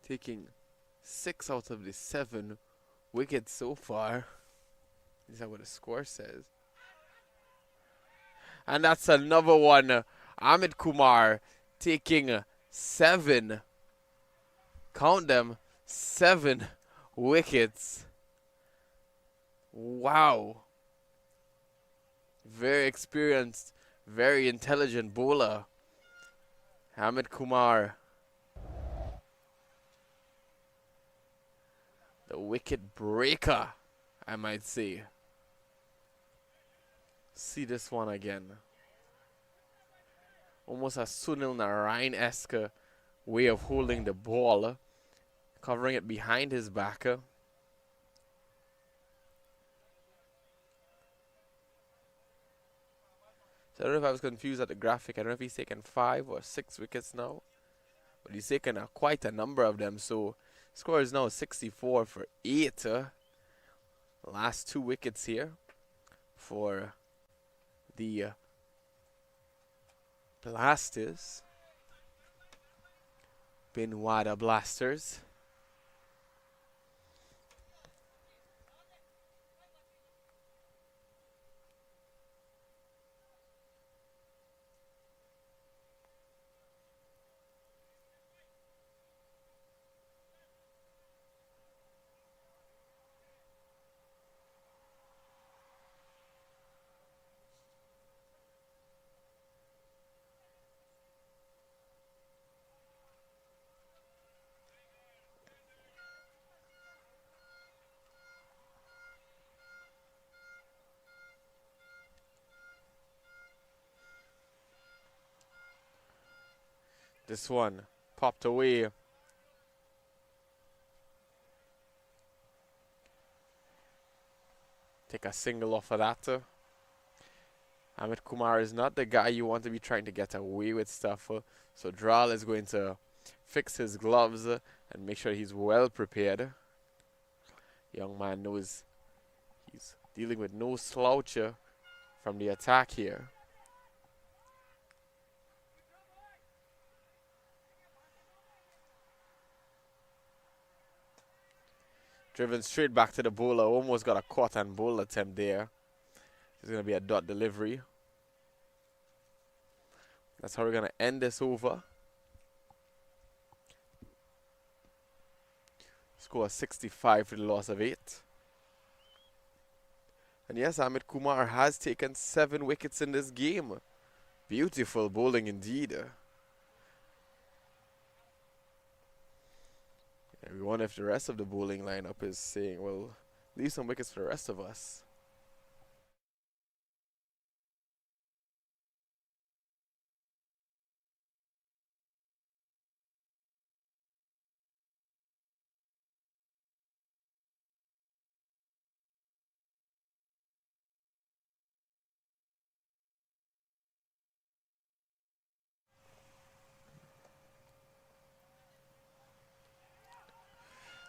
Speaker 2: Taking 6 out of the 7 wickets so far. Is that what the score says? And that's another one. Amit Kumar taking 7. Count them, 7 wickets. Wow. Very experienced, very intelligent bowler. Amit Kumar. The wicket breaker, I might say. See this one again. Almost a Sunil Narine-esque way of holding the ball, covering it behind his back. So I don't know if I was confused at the graphic. I don't know if he's taken 5 or 6 wickets now, but he's taken quite a number of them. So score is now 64 for 8. Last 2 wickets here for the Blasters. BINWADA Blasters. This one popped away. Take a single off of that. Amit Kumar is not the guy you want to be trying to get away with stuff. So Dral is going to fix his gloves and make sure he's well prepared. Young man knows he's dealing with no slouch from the attack here. Driven straight back to the bowler. Almost got a caught and bowl attempt there. It's going to be a dot delivery. That's how we're going to end this over. Score 65 for the loss of 8. And yes, Amit Kumar has taken 7 wickets in this game. Beautiful bowling indeed. We wonder if the rest of the bowling lineup is saying, well, Leave some wickets for the rest of us.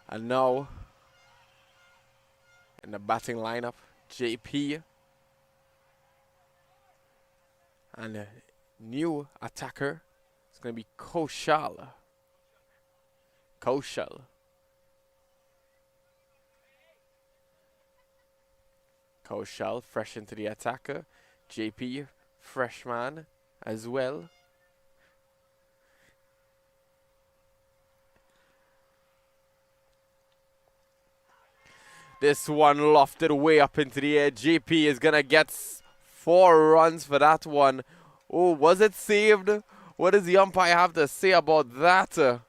Speaker 2: And now, in the batting lineup, JP and a new attacker. It's going to be Kaushal. Kaushal, fresh into the attacker. JP, freshman as well. This one lofted way up into the air. JP is going to get 4 runs for that one. Oh, was it saved? What does the umpire have to say about that?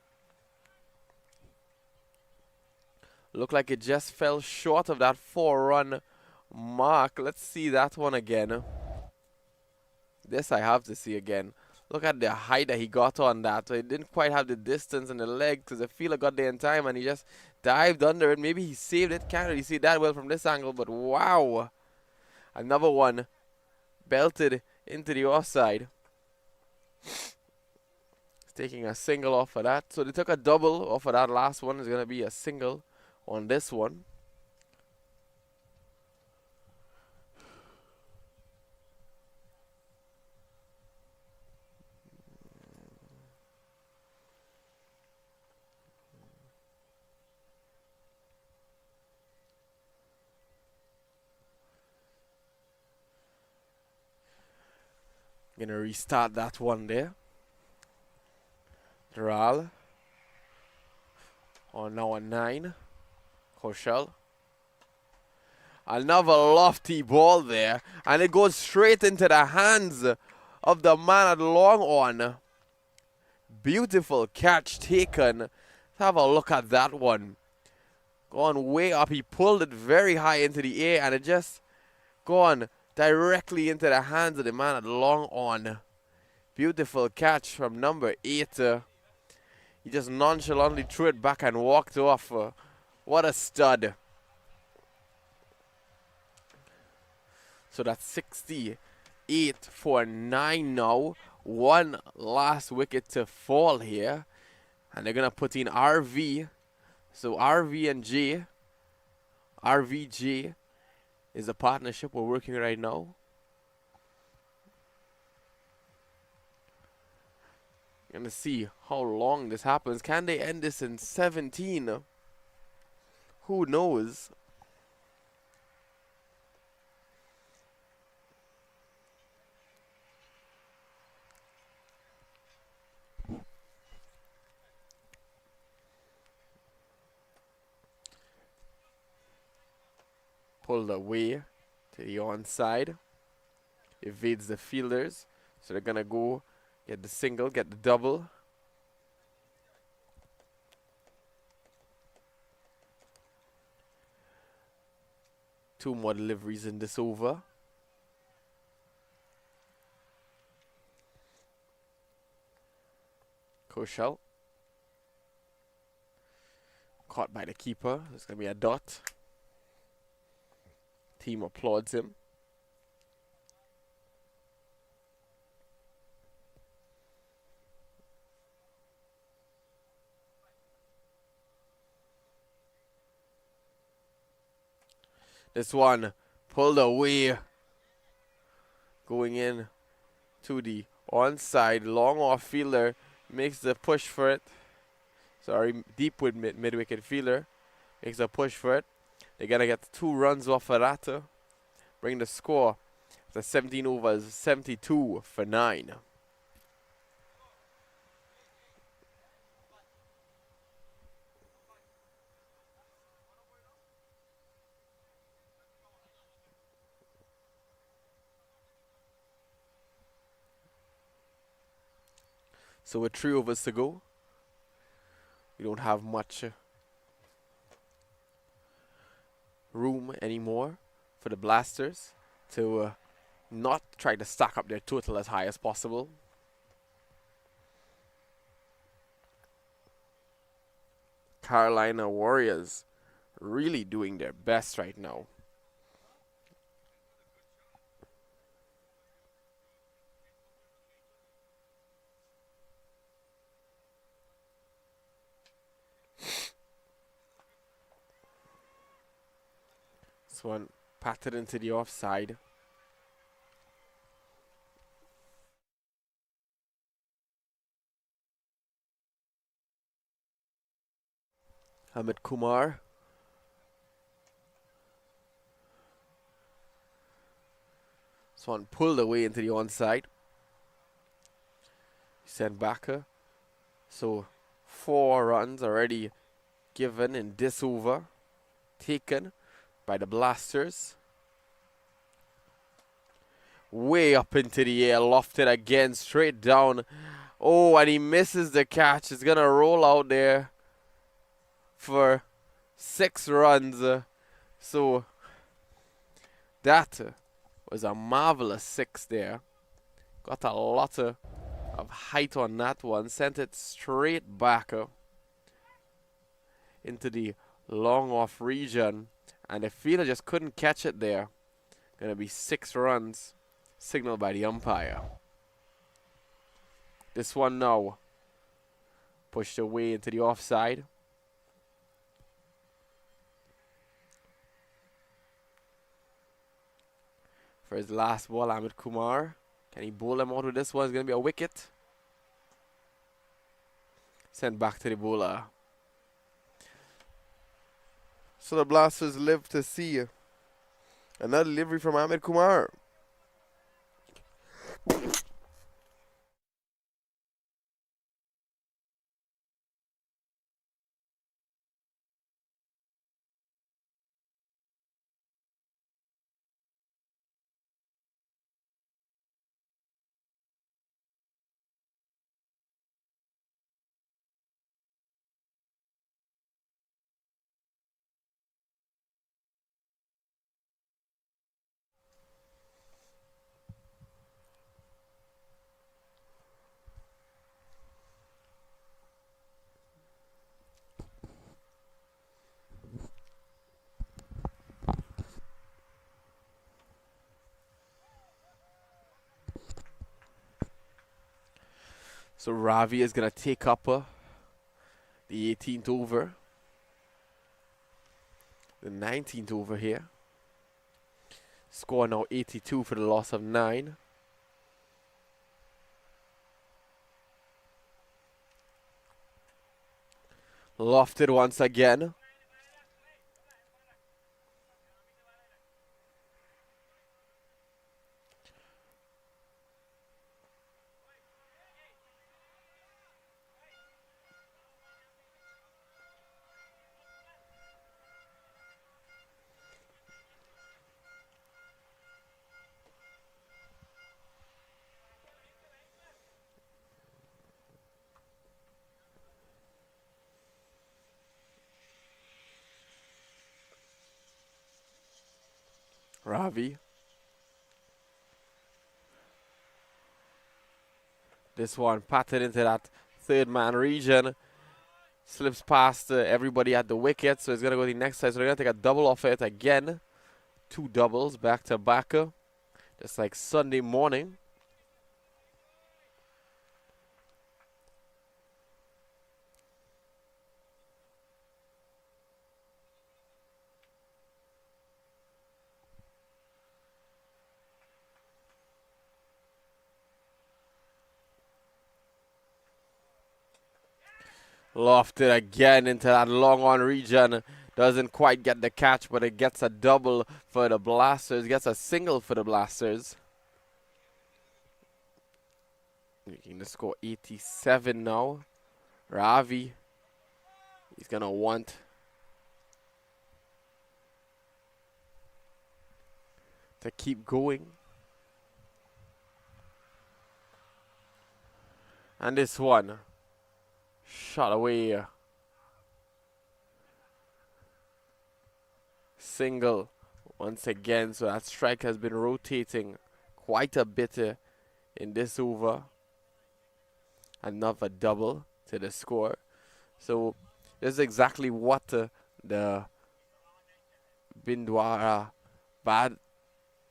Speaker 2: Looked like it just fell short of that 4-run mark. Let's see that one again. This I have to see again. Look at the height that he got on that. So he didn't quite have the distance and the leg because the fielder got there in time and he just dived under it. Maybe he saved it. Can't really see that well from this angle, but wow. Another one belted into the offside. Taking a single off of that. So they took a double off of that last one. It's going to be a single on this one. Going to restart that one there. Dural. On now a 9. Kaushal. Another lofty ball there. And it goes straight into the hands of the man at long on. Beautiful catch taken. Let's have a look at that one. Gone way up. He pulled it very high into the air and it just gone directly into the hands of the man at long on. Beautiful catch from number 8. He just nonchalantly threw it back and walked off. What a stud. So that's 68 for 9 now. One last wicket to fall here. And they're going to put in RV. So RV and J. RVJ is a partnership we're working right now. Gonna see how long this happens. Can they end this in 17? Who knows? Pulled away to the onside. Evades the fielders. So they're gonna go get the single, get the double. Two more deliveries in this over. Kaushal. Caught by the keeper. It's going to be a dot. Team applauds him. This one pulled away. Going in to the onside. Long off fielder makes the push for it. Sorry, deep with mid-wicket fielder. Makes a push for it. They're going to get 2 runs off of that. Bring the score to 17 overs, 72 for 9. So with 3 overs to go, we don't have much room anymore for the Blasters to not try to stack up their total as high as possible. Carolina Warriors really doing their best right now. This one patted into the offside. Hamid Kumar. This one pulled away into the onside. Sent back. So 4 runs already given in this over. Taken by the Blasters. Way up into the air. Lofted again. Straight down. Oh, and he misses the catch. It's going to roll out there for 6 runs. So that was a marvelous 6 there. Got a lot of height on that one. Sent it straight back into the long off region. And the fielder just couldn't catch it there. Going to be 6 runs. Signaled by the umpire. This one now pushed away into the offside. For his last ball, Ahmed Kumar. Can he bowl him out with this one? It's going to be a wicket. Sent back to the bowler.
Speaker 3: So the Blasters live to see another delivery from Ahmed Kumar.
Speaker 2: So Ravi is going to take up the 18th over. The 19th over here. Score now 82 for the loss of 9. Lofted once again. Ravi. This one patted into that 3rd man region. Slips past everybody at the wicket. So it's going to go to the next side. So they're going to take a double off it again. 2 doubles back to back. Just like Sunday morning. Lofted again into that long on region. Doesn't quite get the catch, but it gets a double for the Blasters. Gets a single for the Blasters. Making the score 87 now. Ravi. He's going to want to keep going. And this one. Shot away. single once again. So that strike has been rotating quite a bit in this over. Another double to the score. So this is exactly what the BINWADA bad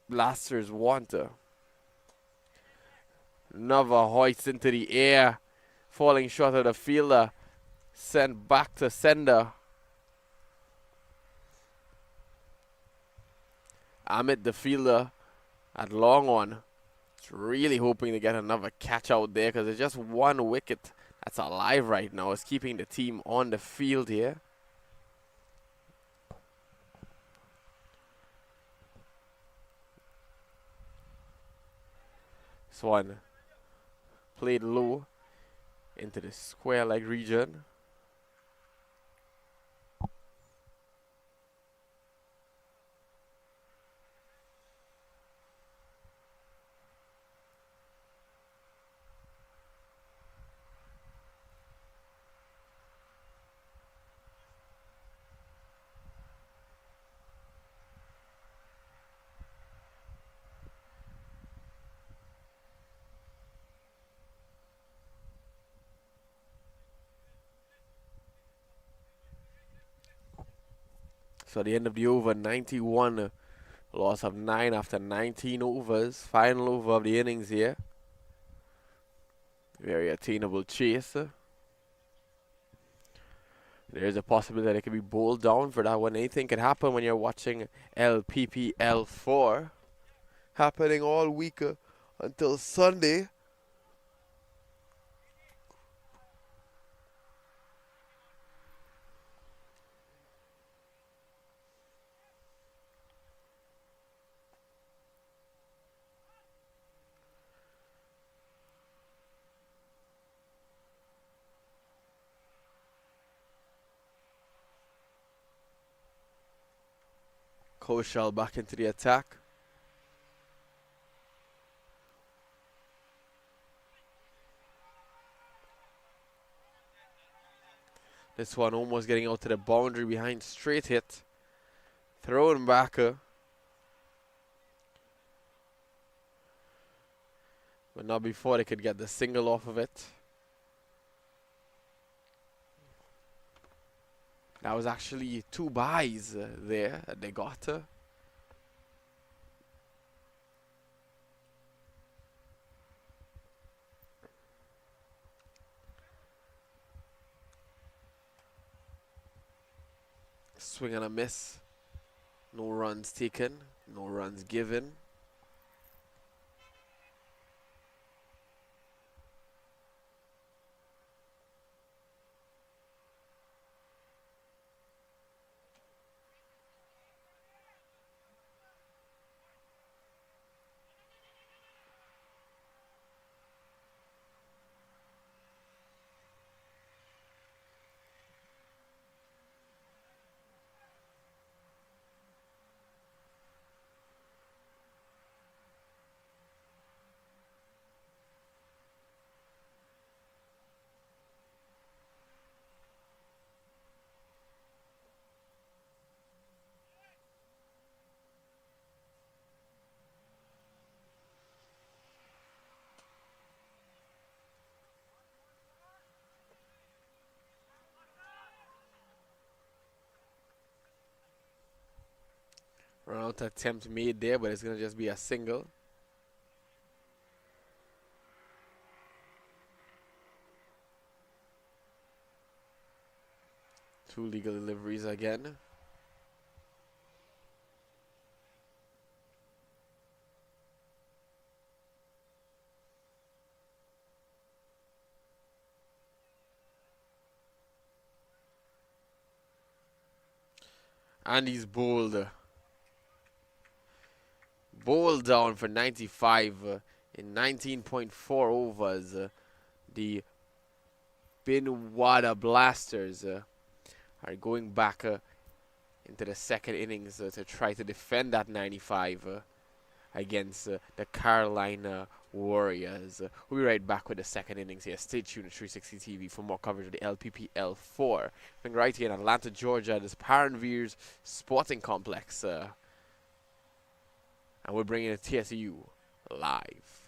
Speaker 2: blasters want. Another hoist into the air, falling short of the fielder, sent back to sender. Amit, the fielder, at long on, is really hoping to get another catch out there because there's just one wicket that's alive right now. It's keeping the team on the field here. This one played low into the square leg region. So at the end of the over, 91, loss of 9 after 19 overs. Final over of the innings here. Very attainable chase. There's a possibility that it could be bowled down for that one. Anything can happen when you're watching LPPL 4.
Speaker 3: Happening all week until Sunday.
Speaker 2: Koshal back into the attack. This one almost getting out to the boundary behind, straight hit. Thrown back. But not before they could get the single off of it. That was actually 2 byes there that they got. Swing and a miss. No runs taken, no runs given. Run out attempt made there, but it's going to just be a single. Two legal deliveries again. And he's bowled. Bowled down for 95 in 19.4 overs. The BINWADA Blasters are going back into the second innings to try to defend that 95 against the Carolina Warriors. We'll be right back with the second innings here. Stay tuned to 360 TV for more coverage of the LPPL 4. Being right here in Atlanta, Georgia, this Paranveers Sporting Complex. And we're bringing it to TSU live.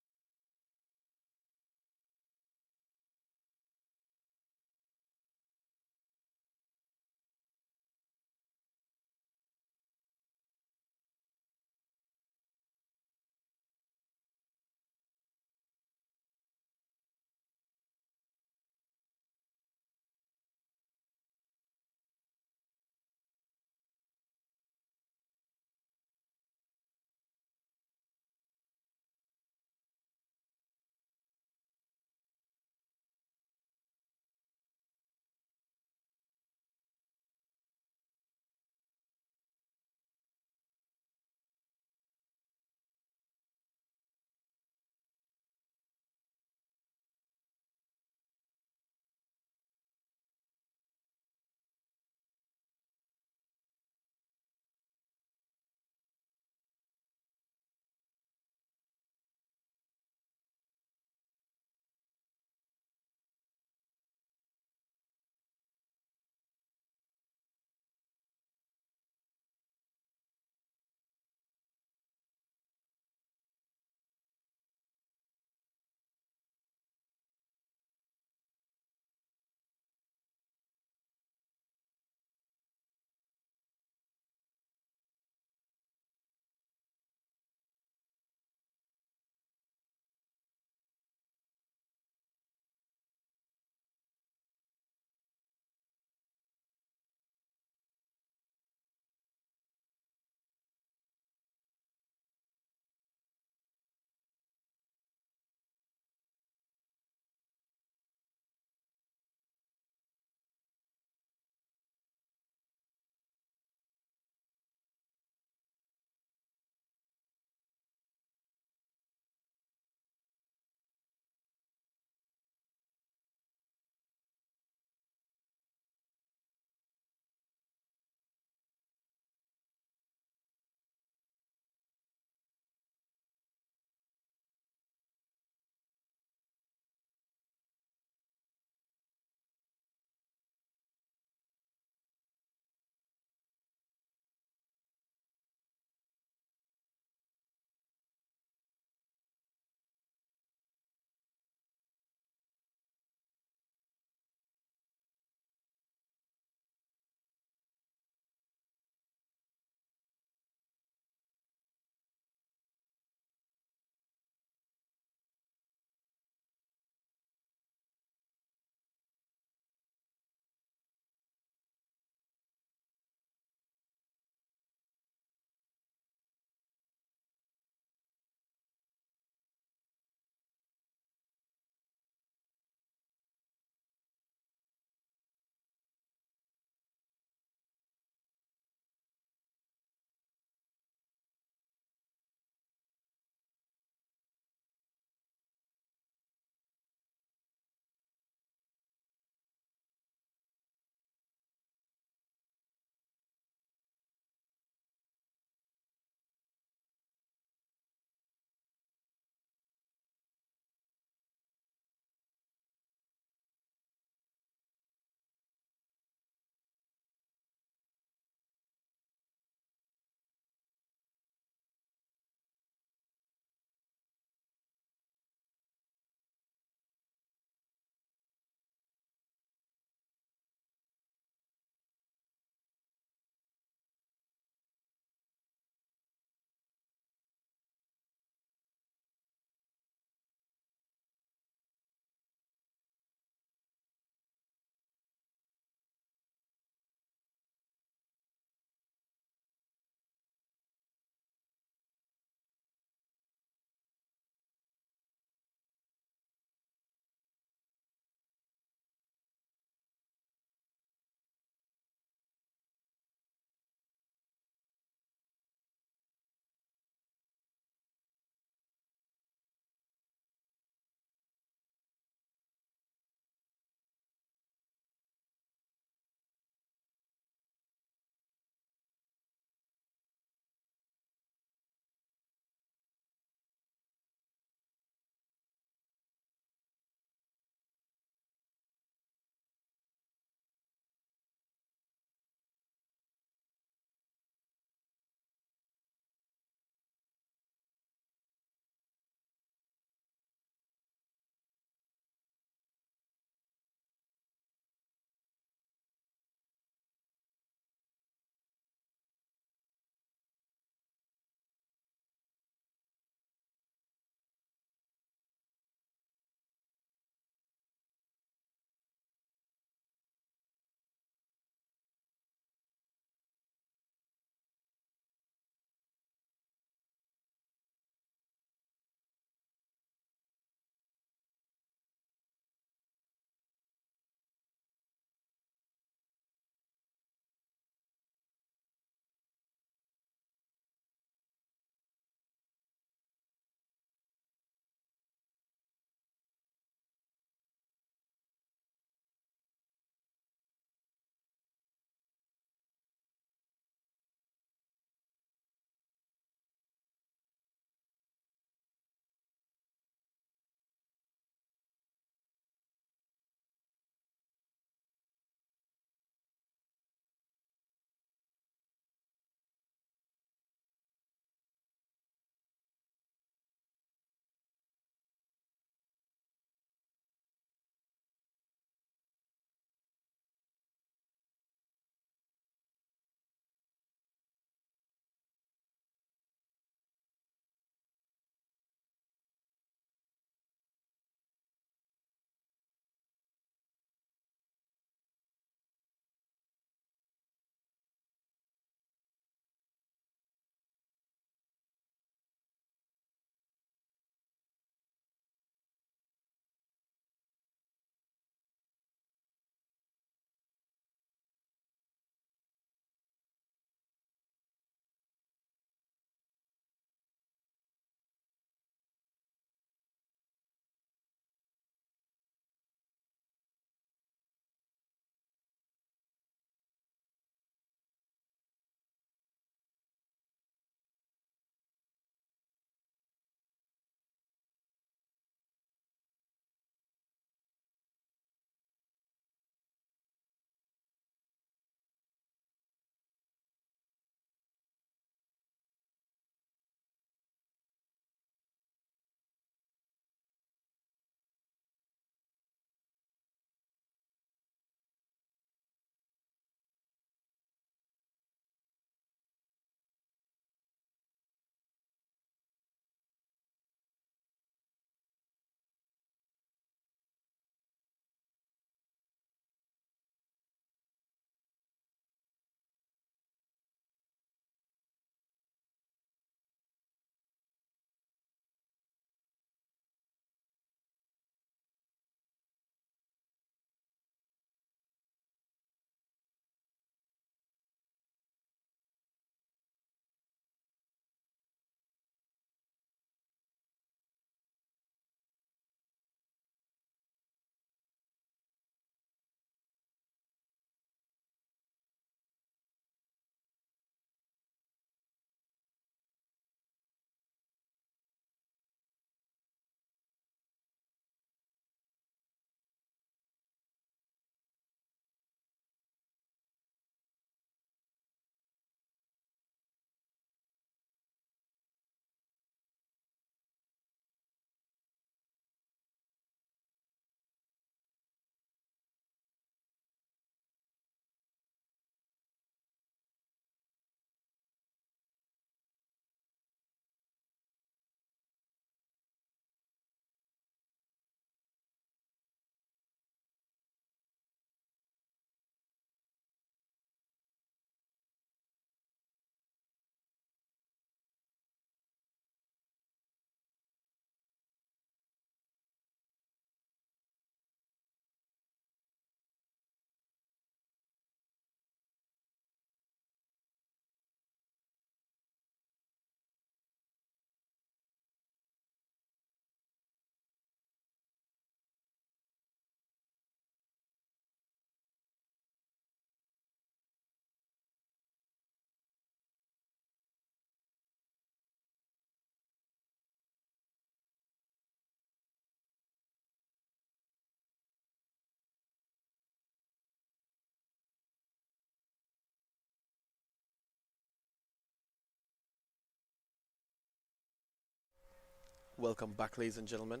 Speaker 2: Welcome back, ladies and gentlemen,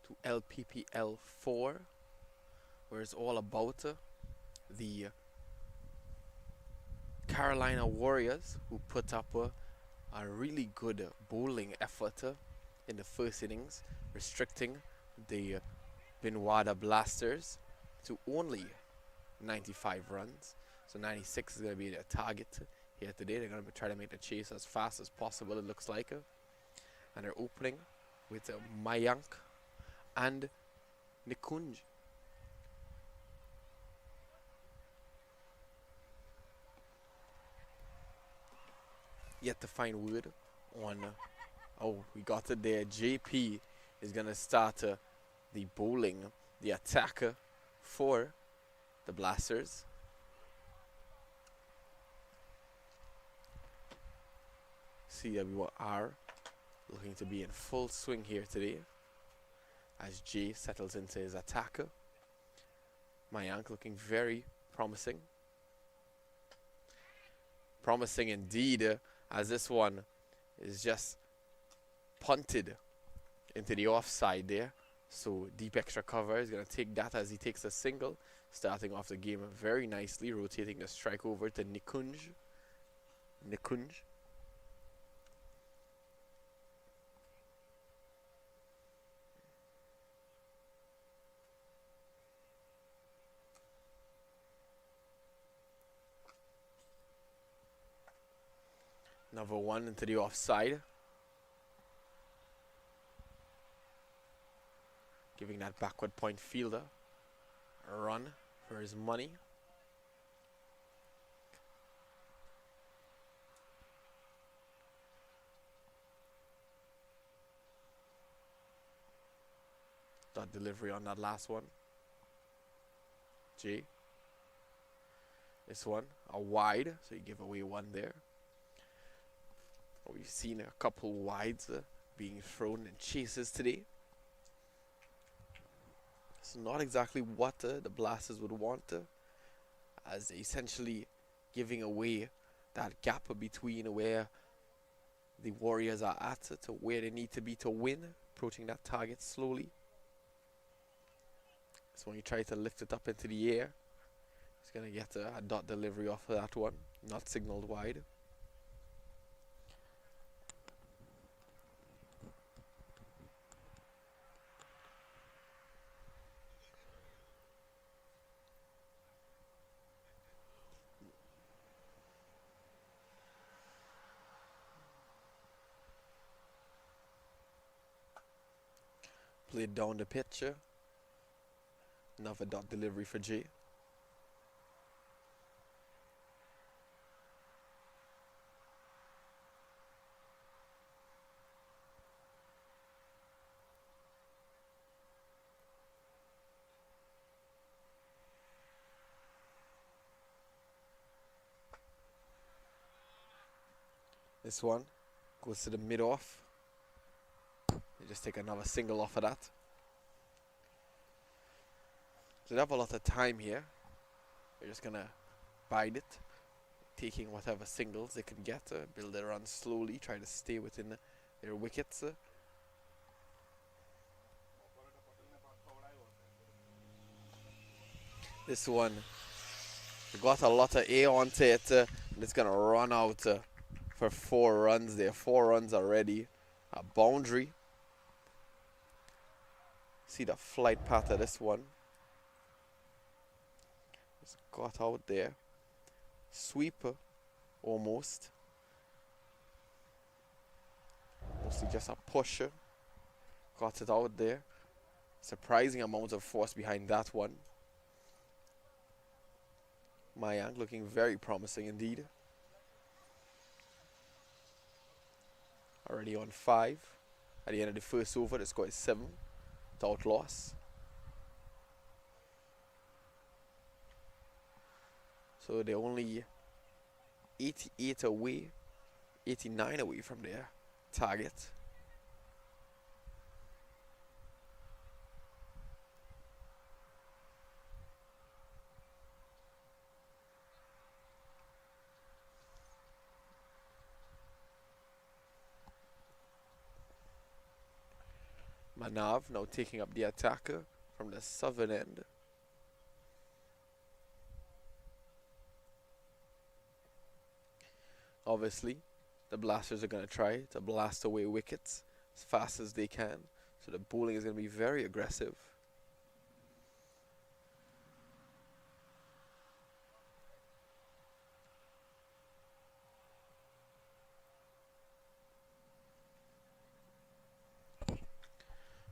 Speaker 2: to LPPL 4, where it's all about the Carolina Warriors, who put up a really good bowling effort in the first innings, restricting the BINWADA Blasters to only 95 runs. So 96 is going to be their target here today. They're going to try to make the chase as fast as possible, it looks like. And they're opening with Mayank and Nikunj. Yet to find word on, oh, we got it there. JP is going to start the bowling, the attacker for the Blasters. CWR looking to be in full swing here today as Jay settles into his attacker. Mayank looking very promising. Promising indeed, as this one is just punted into the offside there. So deep extra cover is going to take that as he takes a single, starting off the game very nicely, rotating the strike over to Nikunj. Number one into the offside. Giving that backward point fielder a run for his money. Dot delivery on that last one. J. This one, a wide, so you give away one there. We've seen a couple wides being thrown in chases today. It's not exactly what the Blasters would want, as they're essentially giving away that gap between where the Warriors are at to where they need to be to win, approaching that target slowly. So when you try to lift it up into the air, it's going to get a dot delivery off of that one, not signaled wide. Played down the pitch. Another dot delivery for Jay. This one goes to the mid-off. They just take another single off of that. So they have a lot of time here. They're just going to bide it, taking whatever singles they can get, build their run slowly, try to stay within their wickets. This one got a lot of air onto it, and it's going to run out for 4 runs there. 4 runs already. A boundary. See the flight path of this one. Just got out there. Sweeper, almost. Mostly just a pusher. Got it out there. Surprising amount of force behind that one. Mayank looking very promising indeed. Already on 5. At the end of the first over, the score is 7 without loss. So they're only 88 away, 89 away from their target. Manav now taking up the attacker from the southern end. Obviously, the Blasters are going to try to blast away wickets as fast as they can. So the bowling is going to be very aggressive.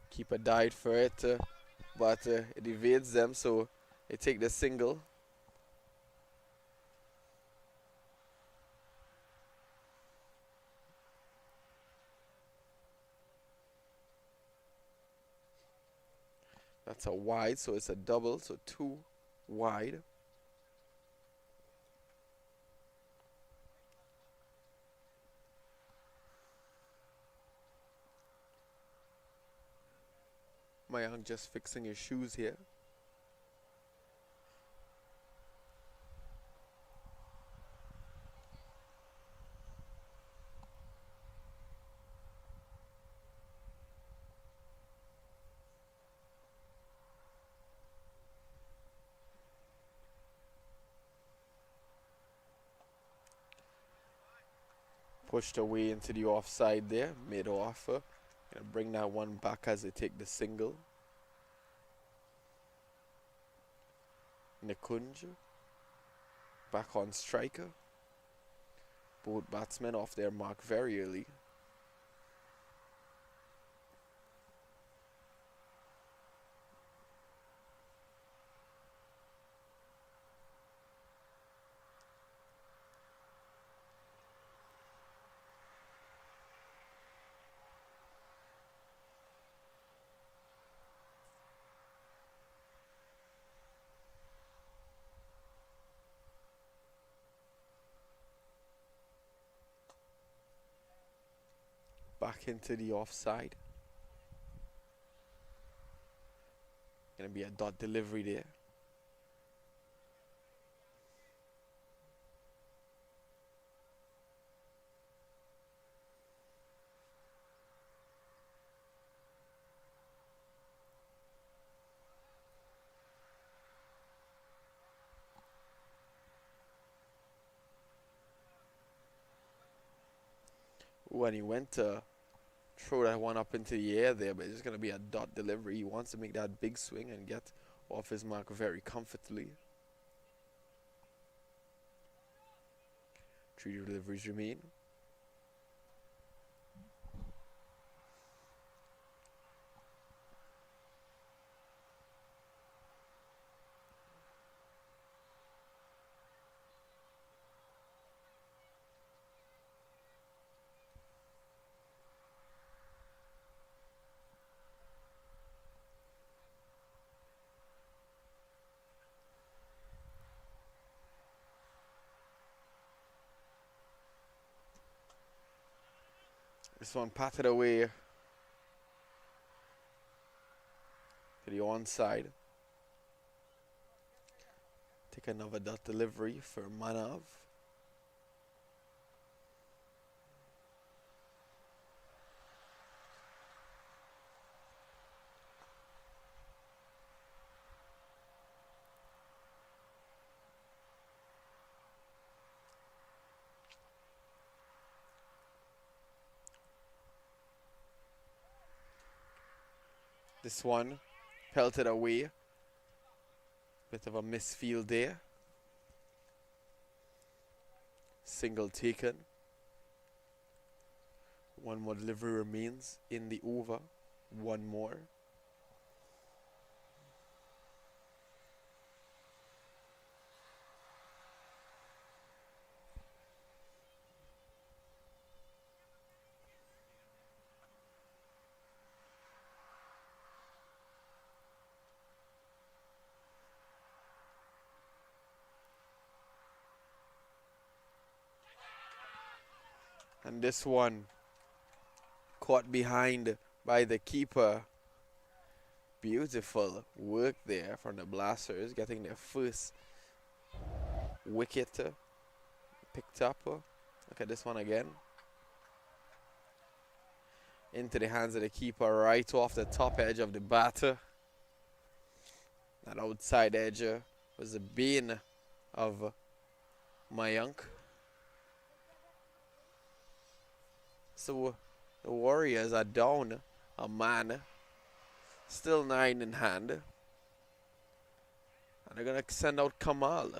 Speaker 2: Keeper died for it, but it evades them, so they take the single. That's a wide, so it's a double, so 2 wide. Mayank just fixing his shoes here. Pushed away into the offside there, mid off. Gonna bring that one back as they take the single. Nikunj back on striker. Both batsmen off their mark very early. Back into the offside. Gonna be a dot delivery there. When he went to throw that one up into the air there, but it's just going to be a dot delivery. He wants to make that big swing and get off his mark very comfortably. 3 deliveries remain. This one patted away to the onside. Take another dot delivery for Manav. This one pelted away. Bit of a misfield there. Single taken. One more delivery remains in the over. One more. And this one caught behind by the keeper. Beautiful work there from the Blasters, getting their first wicket picked up. Look at this one again. into the hands of the keeper right off the top edge of the batter. That outside edge was the bane of Mayank. So the Warriors are down a man. Still 9 in hand. And they're going to send out Kamal.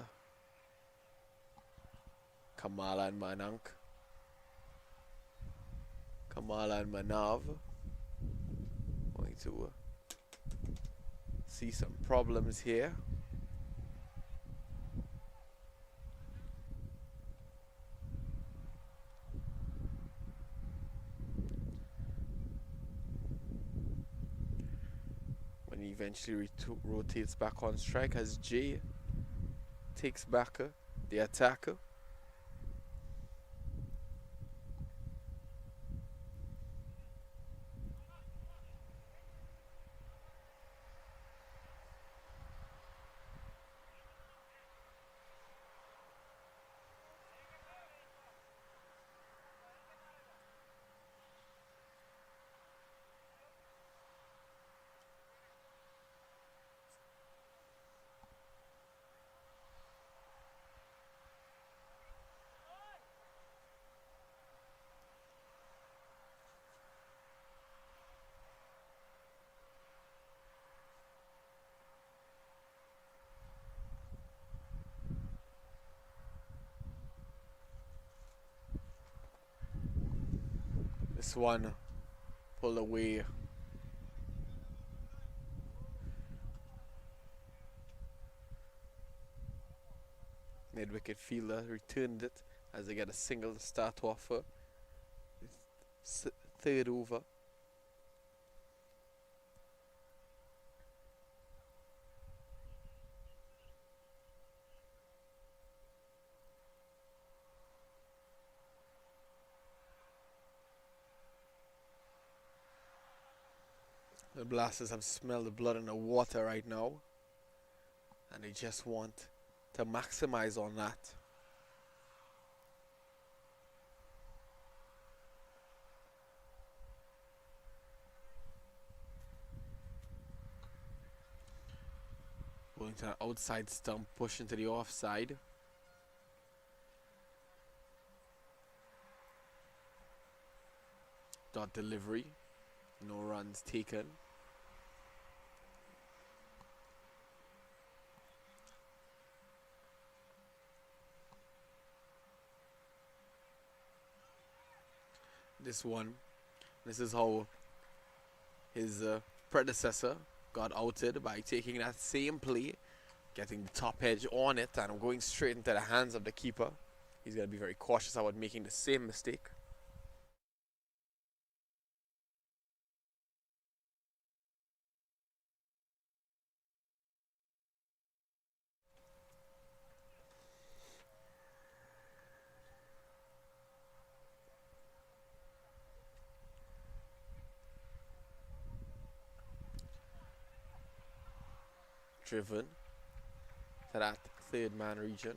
Speaker 2: Kamal and Mayank. Kamal and Manav. Going to see some problems here. When he eventually rotates back on strike as Jay takes back the attacker. This one pulled away. Mid-wicket fielder returned it as they get a single to start off third over. The Blasters have smelled the blood in the water right now, and they just want to maximize on that. Going to the outside stump, push into the offside. Dot delivery, no runs taken. This is how his predecessor got outed, by taking that same play, getting the top edge on it and going straight into the hands of the keeper. He's going to be very cautious about making the same mistake. Driven to that third man region.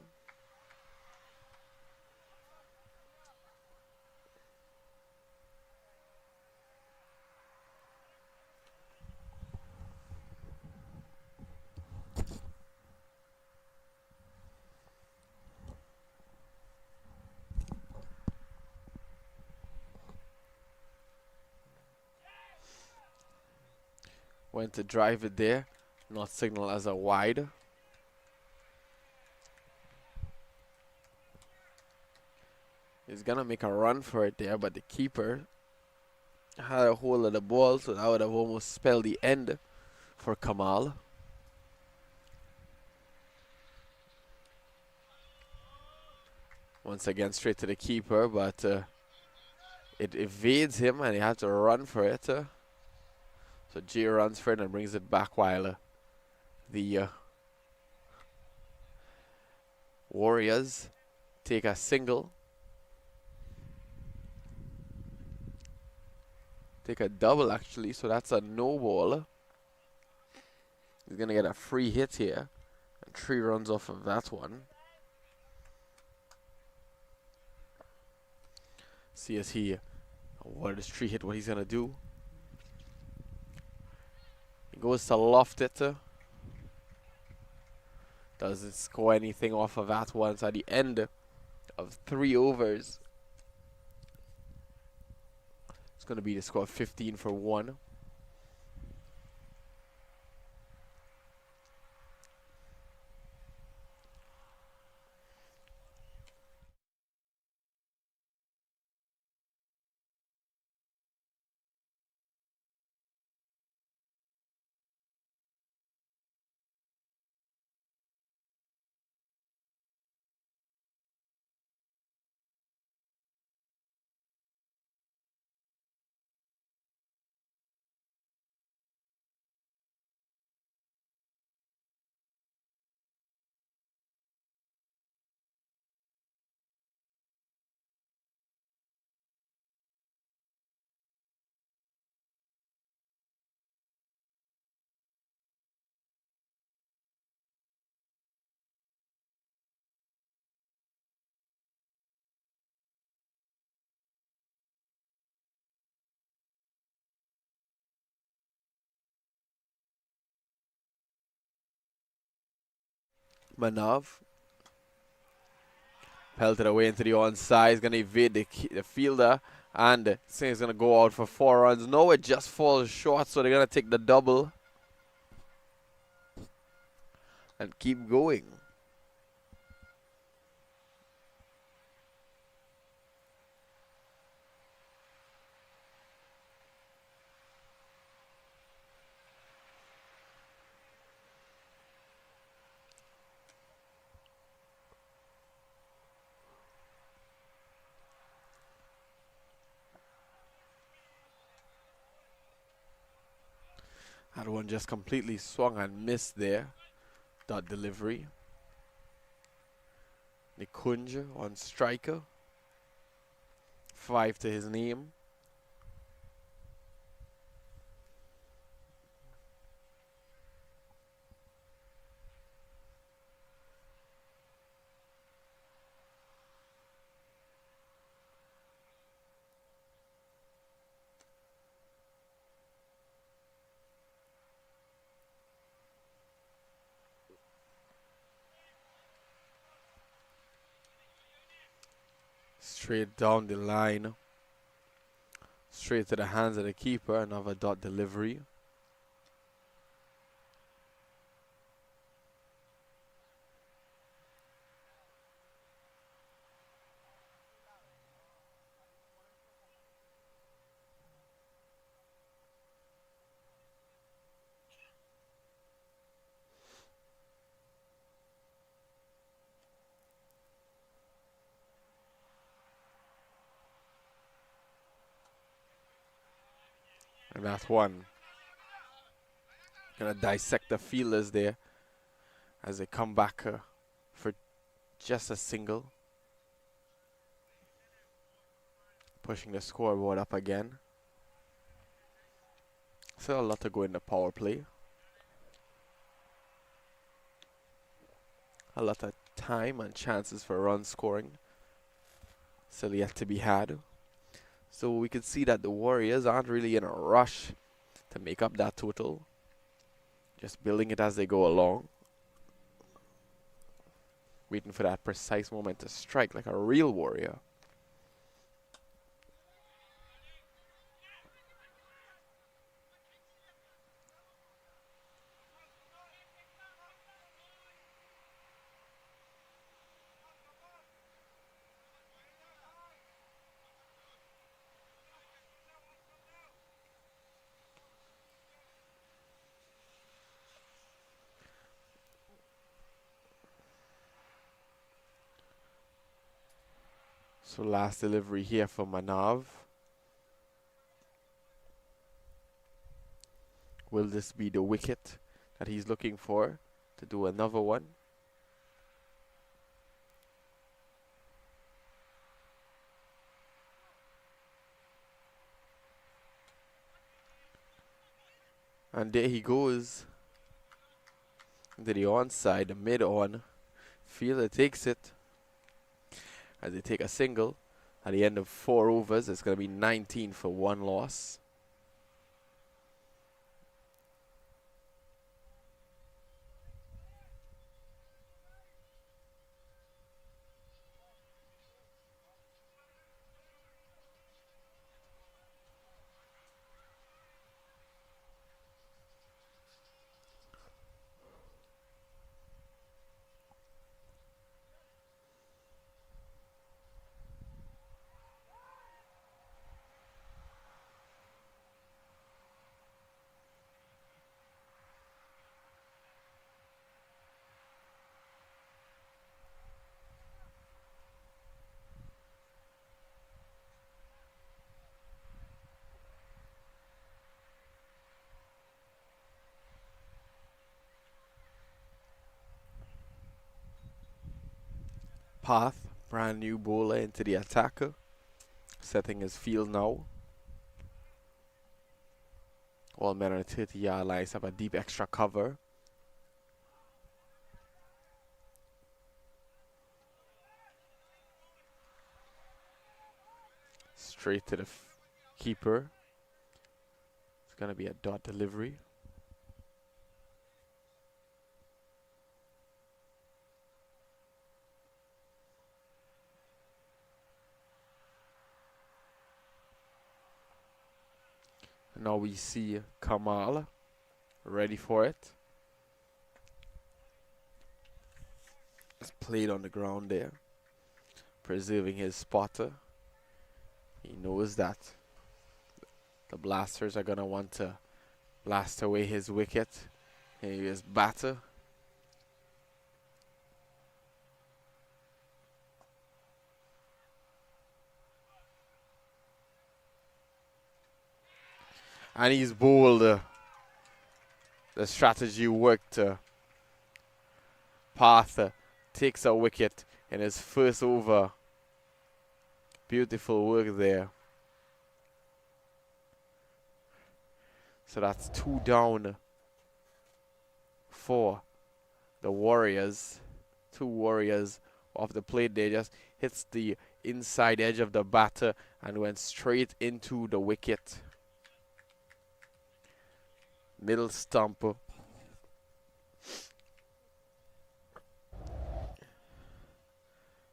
Speaker 2: Went to drive it there. Not signal as a wide. He's gonna make a run for it there, but the keeper had a hold of the ball, so that would have almost spelled the end for Kamal. Once again, straight to the keeper, but it evades him and he had to run for it. So Jay runs for it and brings it back, while the Warriors take a single. Take a double, actually, so that's a no ball. He's going to get a free hit here. And 3 runs off of that one. See as he What is 3 hit? What he's gonna do? He goes to loft it. Doesn't score anything off of that one. So at the end of 3 overs, it's gonna be the score of 15 for 1. Manav pelted away into the onside. He's going to evade the fielder. And saying he's going to go out for 4 runs. No, it just falls short. So they're going to take the double. And keep going. That one just completely swung and missed there. Dot delivery. Nikunj on striker. 5 to his name. Straight down the line. Straight to the hands of the keeper. Another dot delivery. And that one. Gonna dissect the fielders there as they come back for just a single. Pushing the scoreboard up again. Still a lot to go in the power play. A lot of time and chances for run scoring still yet to be had. So we can see that the Warriors aren't really in a rush to make up that total. Just building it as they go along. Waiting for that precise moment to strike like a real Warrior. So last delivery here for Manav. Will this be the wicket that he's looking for to do another one? And there he goes. Into the onside, the mid on. Fielder takes it. As they take a single. At the end of 4 overs, it's going to be 19 for 1 loss. Path, brand new bowler into the attacker, setting his field now. All men on the 30-yard line have a deep extra cover. Straight to the keeper. It's going to be a dot delivery. Now we see Kamal ready for it. It's played on the ground there, preserving his spotter. He knows that the blasters are going to want to blast away his wicket. Here is batter. And he's bowled. The strategy worked. Path takes a wicket in his first over. Beautiful work there. So that's 2 down for the Warriors. 2 Warriors off the plate. They just hits the inside edge of the batter and went straight into the wicket. Middle stump.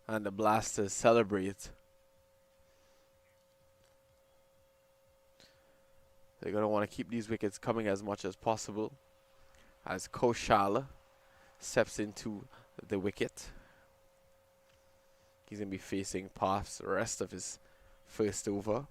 Speaker 2: And the Blasters celebrate. They're going to want to keep these wickets coming as much as possible as Koshal steps into the wicket. He's going to be facing Path's the rest of his first over.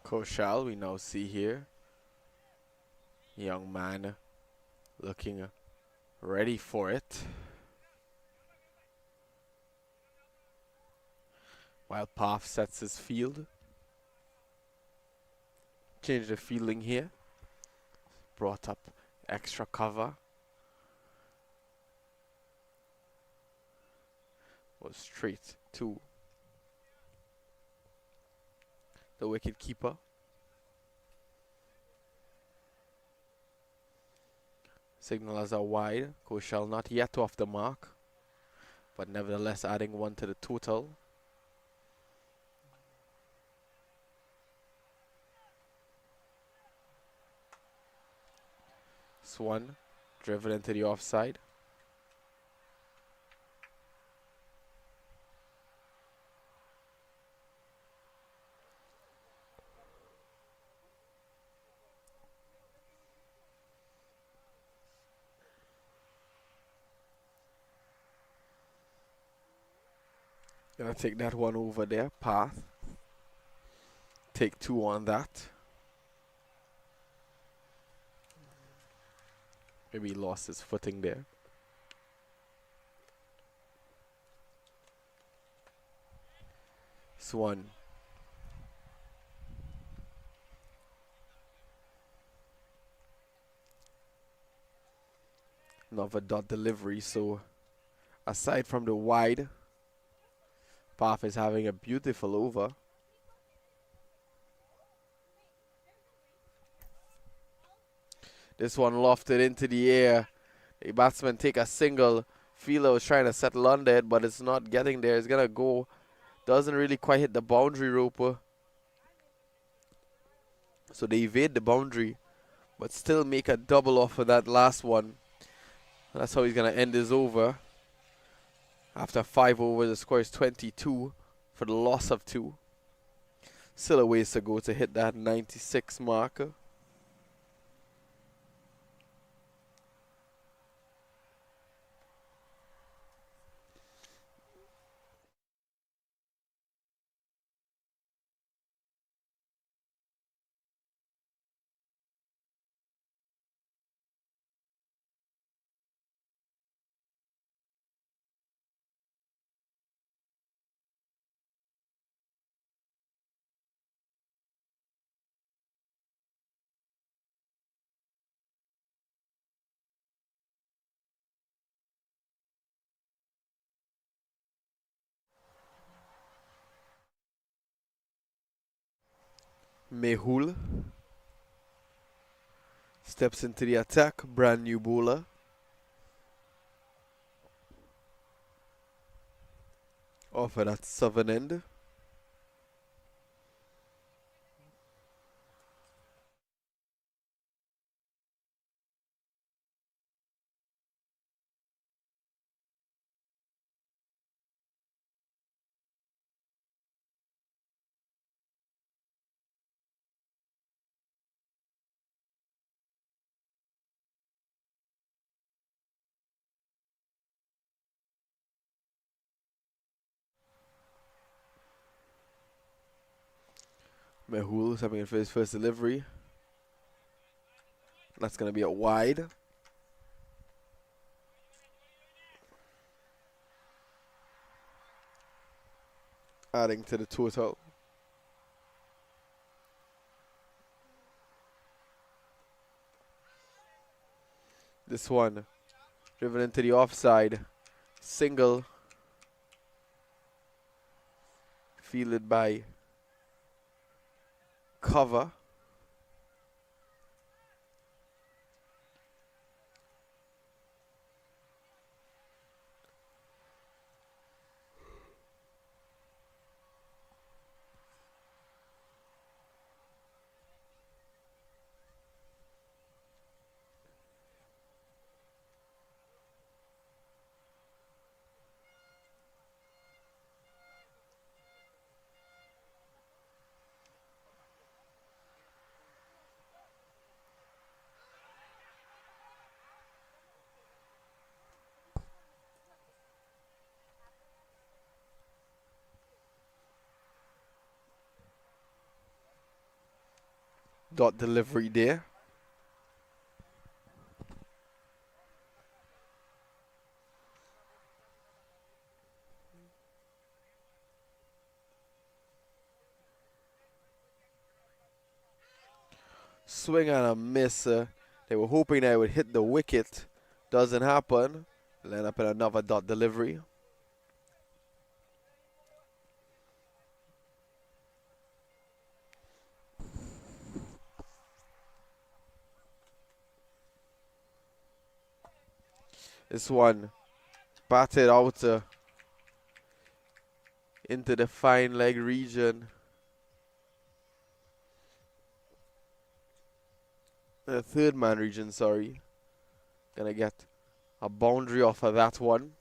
Speaker 2: Koshal, we now see here. Young man looking ready for it. While Path sets his field. Change the fielding here. Brought up extra cover. Was straight to the wicket keeper. Signal as a wide. Koshal not yet off the mark, but nevertheless adding 1 to the total. Swan driven into the offside. Gonna take that one over there. Path. Take 2 on that. Maybe he lost his footing there. This one. Another dot delivery. So aside from the wide, Path is having a beautiful over. This one lofted into the air. The batsman take a single. Fielder was trying to settle under it, but it's not getting there. It's gonna go. Doesn't really quite hit the boundary rope. So they evade the boundary, but still make a double off of that last one. That's how he's gonna end his over. After 5 overs, the score is 22 for the loss of 2. Still a ways to go to hit that 96 marker. Mehul steps into the attack. Brand new bowler. Off at that southern end. Mehul is having it for his first delivery. That's going to be a wide. Adding to the total. This one driven into the offside. Single. Fielded by Cover. Dot delivery there. Swing and a miss. They were hoping that it would hit the wicket. Doesn't happen. Land up in another dot delivery. This one batted out into the fine leg region. The third man region, sorry. Gonna get a boundary off of that one.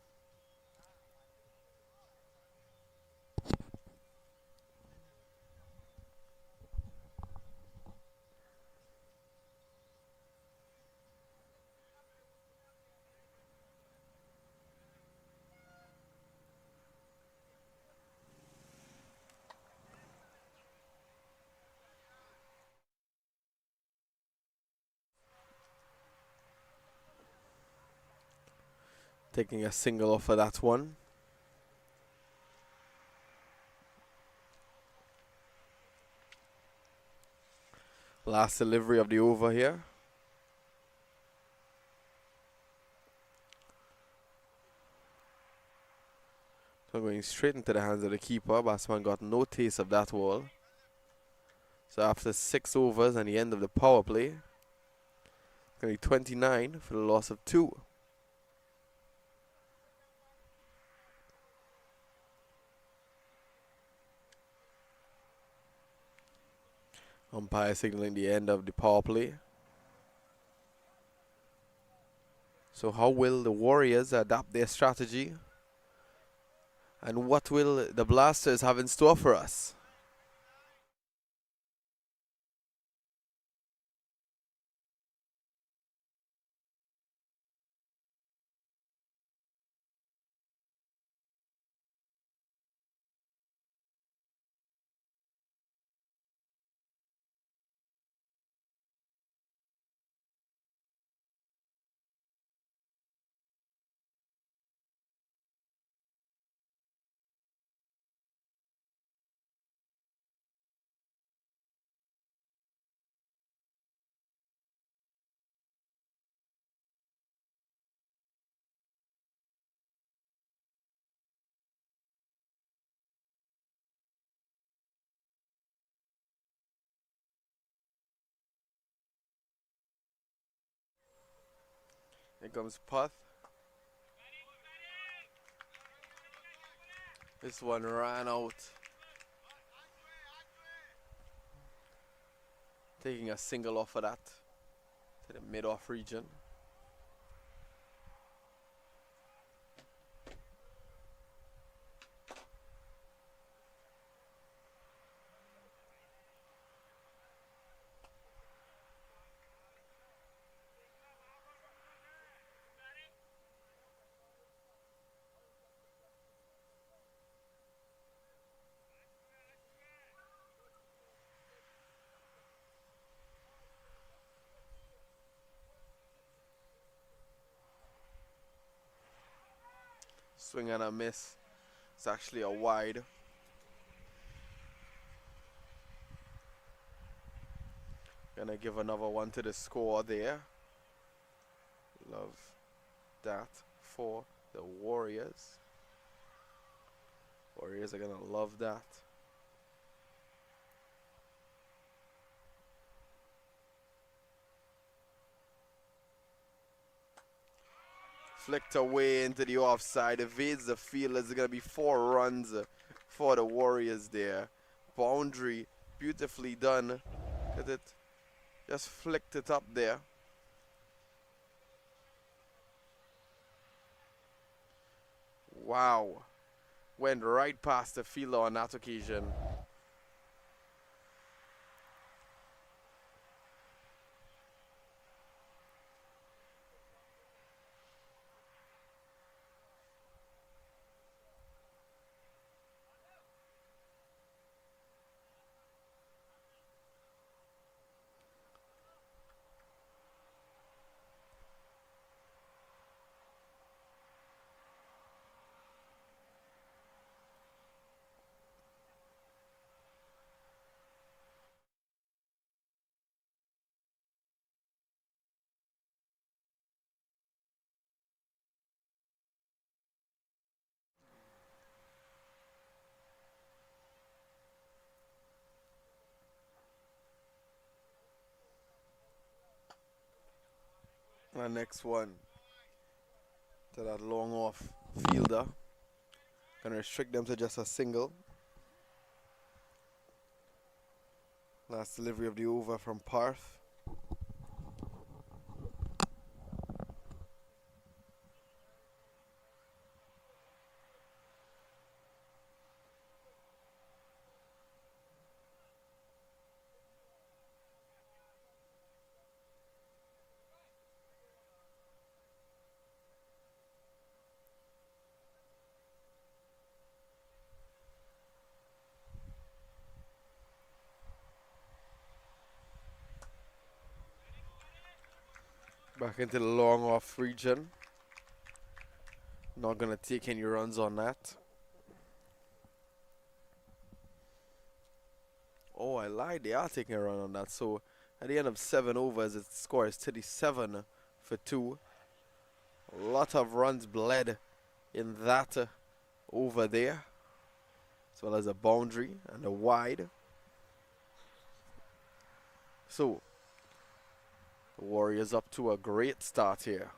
Speaker 3: Taking a single off of that one. Last delivery of the over here. So going straight into the hands of the keeper. Batsman got no taste of that ball. So after 6 overs and the end of the power play, going to be 29 for the loss of 2. Umpire signaling the end of the power play. So how will the Warriors adapt their strategy? And what will the Blasters have in store for us? Here comes Puth. This one ran out. Taking a single off of that to the mid-off region. Swing and a miss. It's actually a wide. Gonna give another one to the score there. Love that for the Warriors. Warriors are gonna love that. Flicked away into the offside, evades the field. There's going to be 4 runs for the Warriors there. Boundary, beautifully done. Look at it. Just flicked it up there. Wow. Went right past the fielder on that occasion. The next one to that long off fielder. Gonna restrict them to just a single. Last delivery of the over from Parth. Back into the long off region. Not gonna take any runs on that. Oh, I lied. They are taking a run on that. So at the end of 7 overs, its score is 37 for 2. A lot of runs bled in that over there, as well as a boundary and a wide. So the Warriors up to a great start here.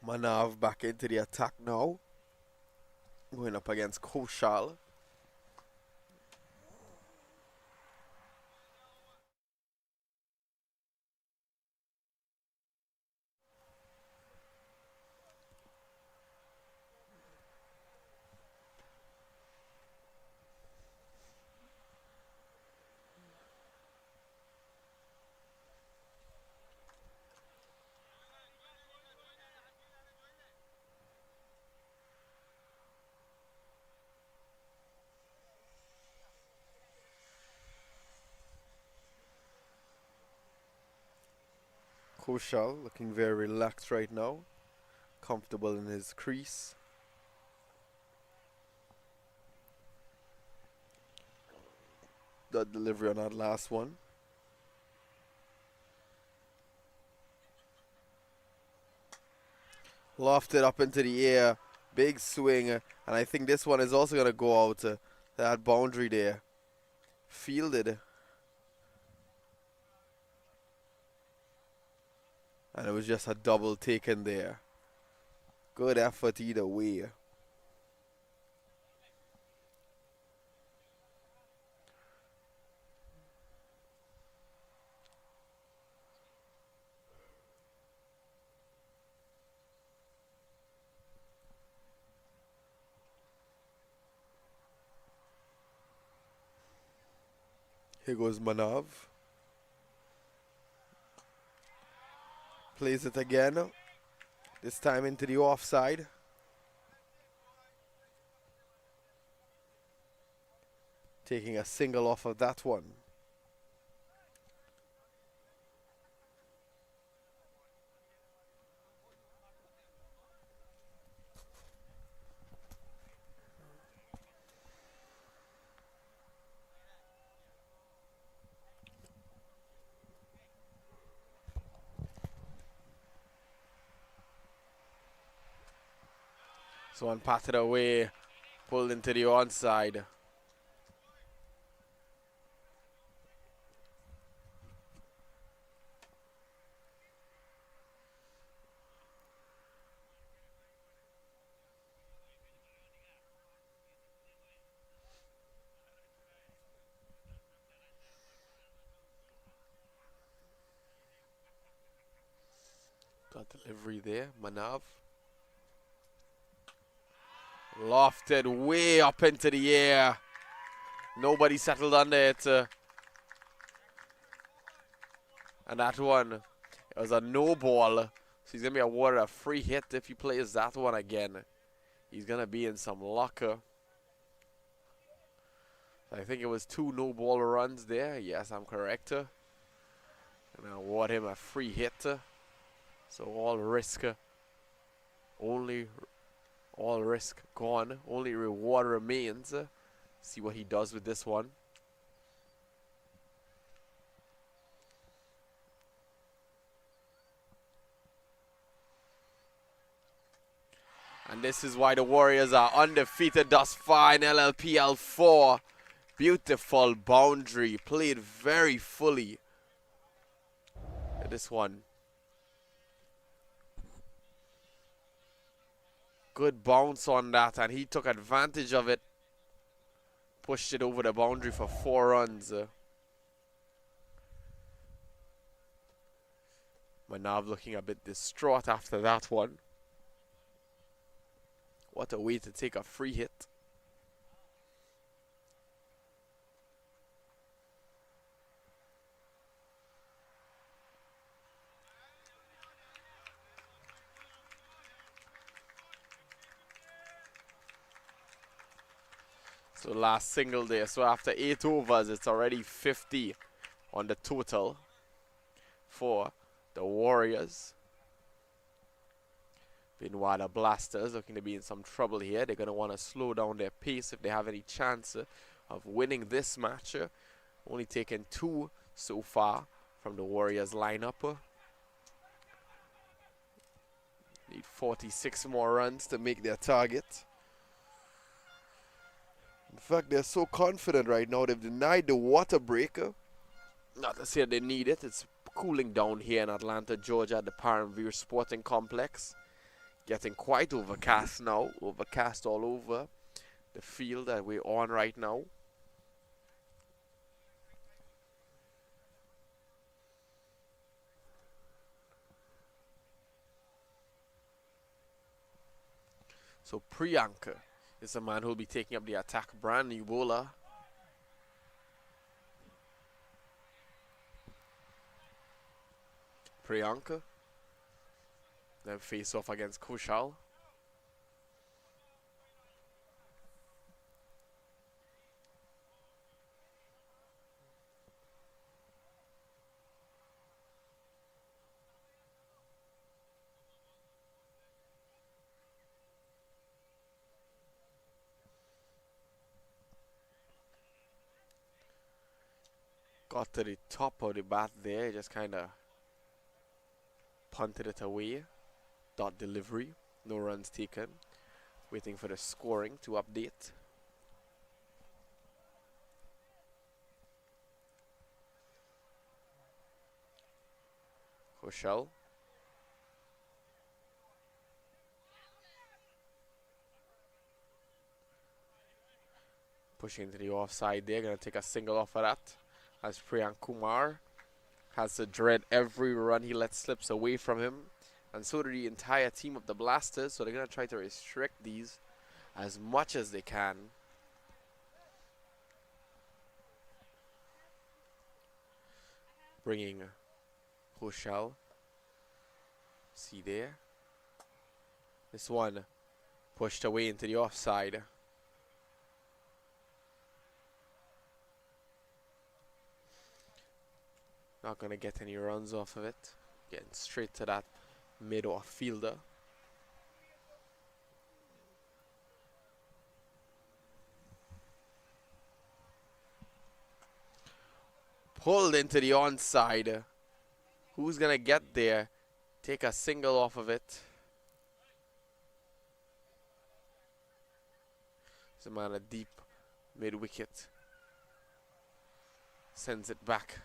Speaker 3: Manav back into the attack now, going up against Koshal. Koshal looking very relaxed right now, comfortable in his crease. The delivery on that last one. Lofted up into the air, big swing, and I think this one is also going to go out that boundary there. Fielded. And it was just a double taken there. Good effort either way. Here goes Manav. Plays it again. This time into the offside. Taking a single off of that one.
Speaker 2: So one patted away, pulled into the onside. Got delivery there, Manav. Lofted way up into the air. Nobody settled under it. And that one, it was a no ball. So he's going to be awarded a free hit if he plays that one again. He's going to be in some luck. I think it was 2 no ball runs there. Yes, I'm correct. And I award him a free hit. So all risk gone. Only reward remains. See what he does with this one. And this is why the Warriors are undefeated thus far in LLPL 4. Beautiful boundary. Played very fully. This one. Good bounce on that, and he took advantage of it. Pushed it over the boundary for 4 runs. Manav looking a bit distraught after that one. What a way to take a free hit. So last single there. So after 8 overs, it's already 50 on the total for the Warriors. BINWADA Blasters looking to be in some trouble here. They're going to want to slow down their pace if they have any chance of winning this match. Only taken 2 so far from the Warriors lineup. Need 46 more runs to make their target. In fact, they're so confident right now. They've denied the water breaker. Not to say they need it. It's cooling down here in Atlanta, Georgia at the Paramount Sporting Complex. Getting quite overcast now. Overcast all over the field that we're on right now. So Priyanka is the man who will be taking up the attack. Brand new bowler. Priyanka. Then face off against Kushal. Got to the top of the bat there, just kind of punted it away. Dot delivery, no runs taken. Waiting for the scoring to update. Kushal. Pushing into the offside there, gonna take a single off of that. As Priyank Kumar has to dread every run he lets slips away from him. And so do the entire team of the Blasters, so they're gonna try to restrict these as much as they can. Bringing Kushal. See there. This one pushed away into the offside. Not going to get any runs off of it. Getting straight to that mid-off fielder. Pulled into the onside. Who's going to get there? Take a single off of it. It's a man a deep mid-wicket. Sends it back.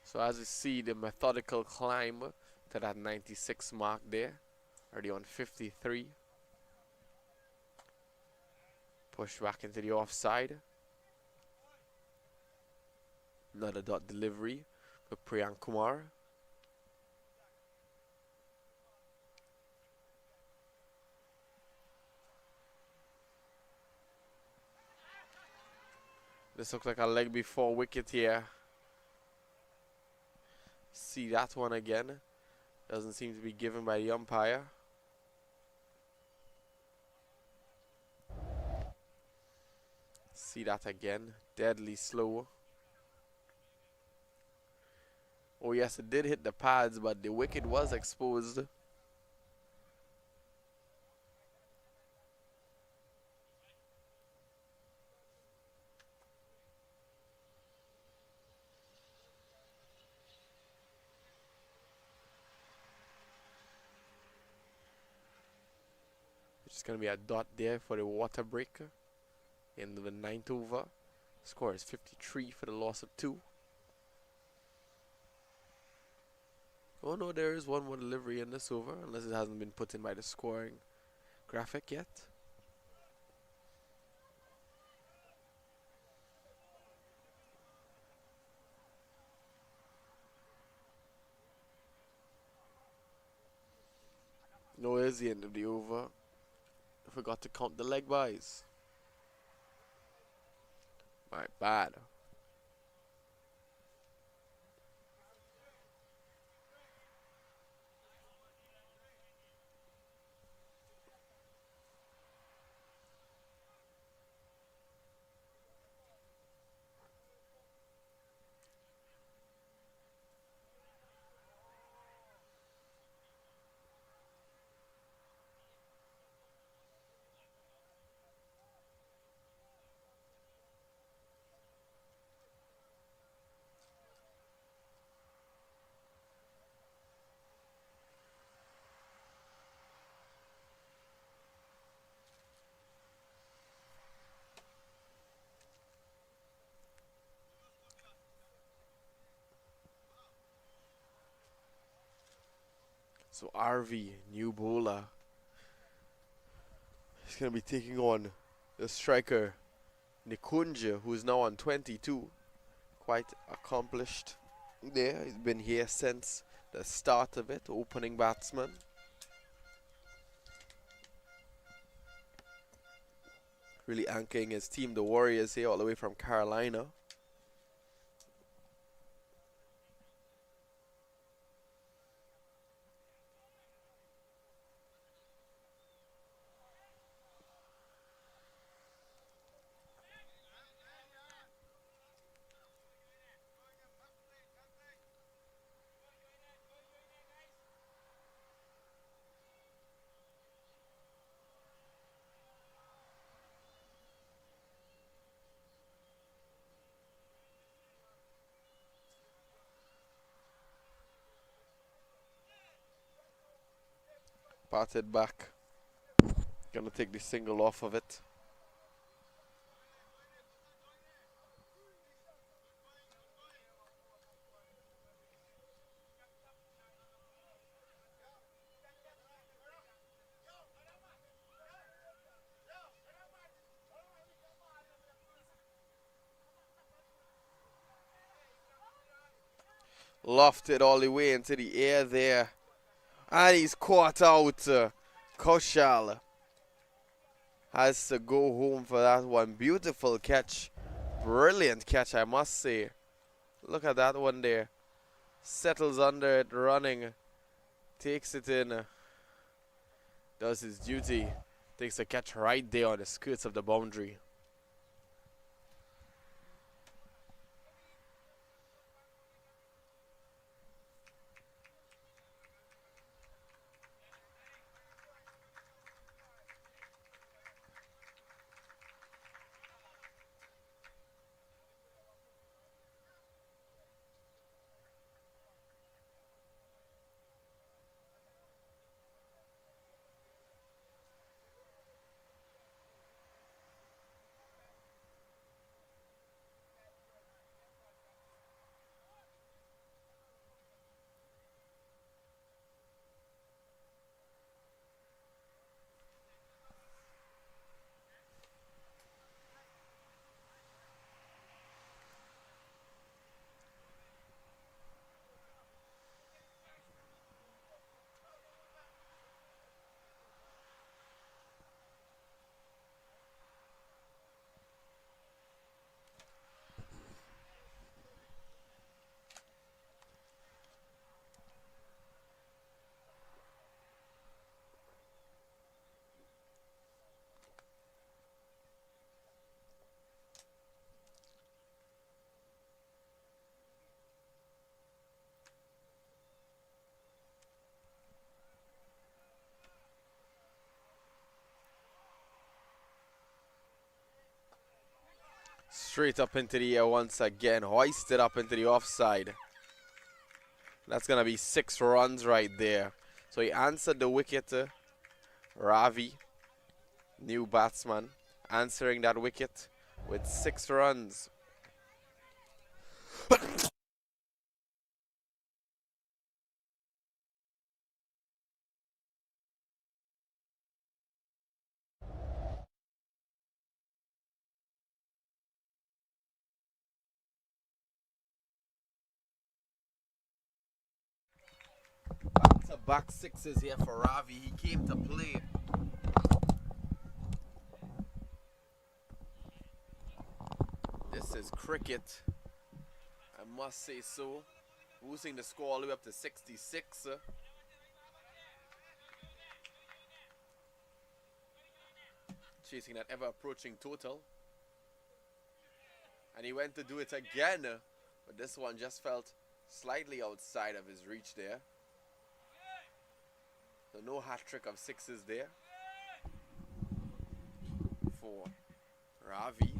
Speaker 2: So as you see, the methodical climb to that 96 mark there. Already on 53. Push back into the offside. Another dot delivery for Priyank Kumar. This looks like a leg before wicket here. See that one again. Doesn't seem to be given by the umpire. See that again. Deadly slow. Oh yes, it did hit the pads, but the wicket was exposed. It's going to be a dot there for the water breaker in the 9th over. Score is 53 for the loss of 2. Oh no, there is one more delivery in this over, unless it hasn't been put in by the scoring graphic yet.
Speaker 3: No, it's the end of the over. I forgot to count the leg buys. My bad. So RV, new bowler. He's going to be taking on the striker, Nikunja, who is now on 22. Quite accomplished there. He's been here since the start of it, opening batsman. Really anchoring his team, the Warriors, here all the way from Carolina. Batted back. Gonna take the single off of it. Lofted all the way into the air there. And he's caught out. Kaushal has to go home for that one. Beautiful catch. Brilliant catch, I must say. Look at that one there. Settles under it, running. Takes it in. Does his duty. Takes a catch right there on the skirts of the boundary. Straight up into the air once again. Hoisted up into the offside. That's going to be 6 runs right there. So he answered the wicket. Ravi, new batsman, answering that wicket with 6 runs. Back to back sixes here for Ravi. He came to play. This is cricket, I must say so. Boosting the score all the way up to 66. Chasing that ever approaching total. And he went to do it again, but this one just felt slightly outside of his reach there. So no hat trick of sixes there for Ravi.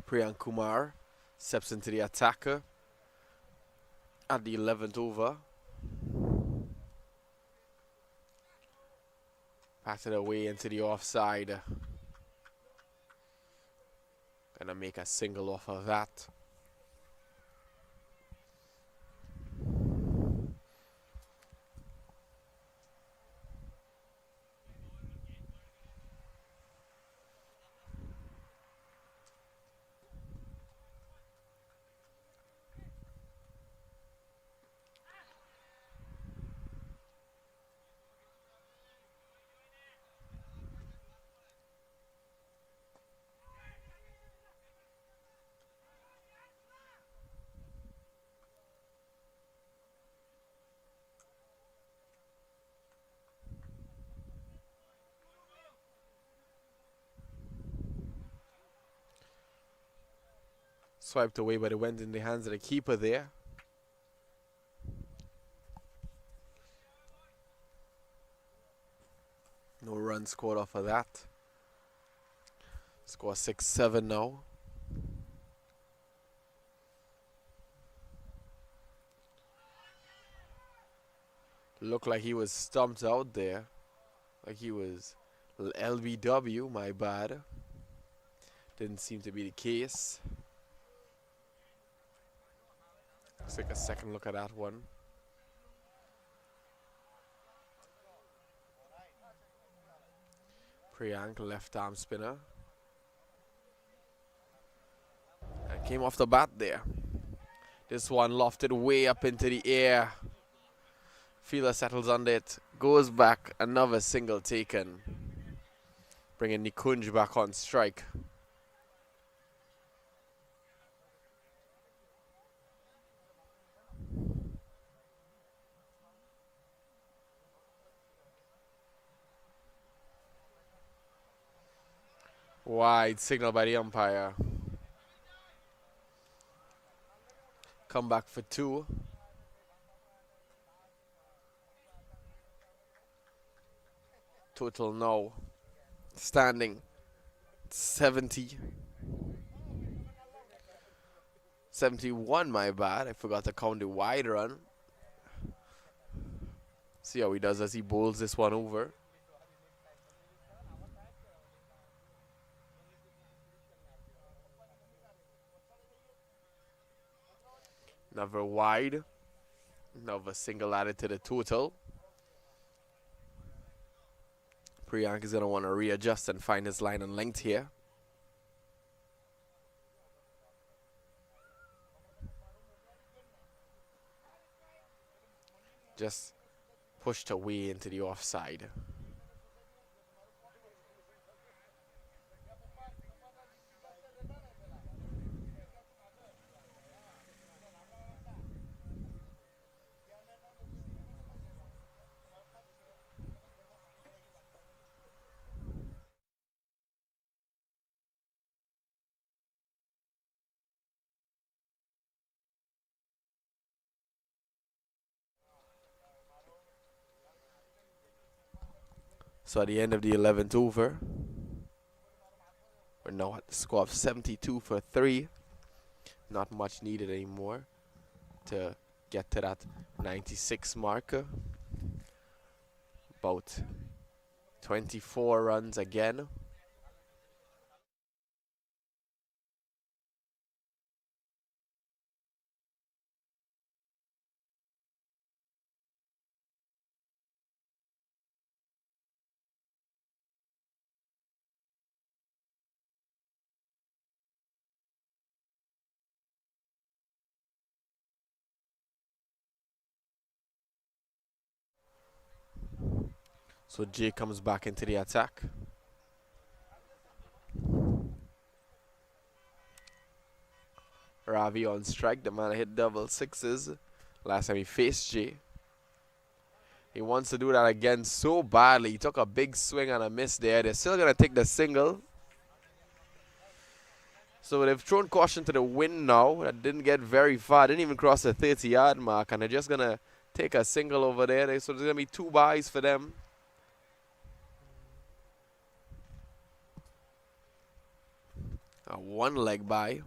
Speaker 3: Priyank Kumar steps into the attacker at the 11th over. Patted away into the offside. Gonna make a single off of that. Swiped away, but it went in the hands of the keeper there. No run scored off of that. Score 6-7 now. Looked like he was stumped out there. Like he was LBW, my bad. Didn't seem to be the case. Let's take a second look at that one. Priyank, left arm spinner. And came off the bat there. This one lofted way up into the air. Fielder settles on it. Goes back. Another single taken. Bringing Nikunj back on strike. Wide signal by the umpire. Come back for two. Total now standing 70. 71, my bad. I forgot to count the wide run. See how he does as he bowls this one over. Another wide. Another single added to the total. Priyank is going to want to readjust and find his line and length here. Just pushed away into the offside.
Speaker 2: So at the end of the 11th over, we're now at the score of 72 for 3. Not much needed anymore to get to that 96 marker. About 24 runs again. So Jay comes back into the attack. Ravi on strike. The man hit double sixes last time he faced Jay. He wants to do that again so badly. He took a big swing and a miss there. They're still going to take the single. So they've thrown caution to the wind now. That didn't get very far. Didn't even cross the 30-yard mark. And they're just going to take a single over there. So there's going to be 2 byes for them. A 1-leg bye.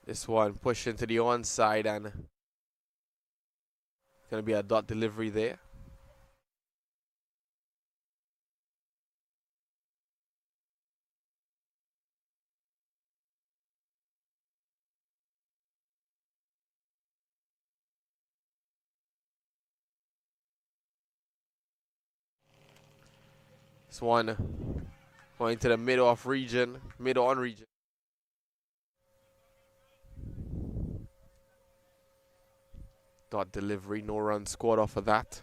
Speaker 2: This one pushed into the onside and going to be a dot delivery there. This one going to the mid-off region, mid-on region. Dot delivery, no run scored off of that.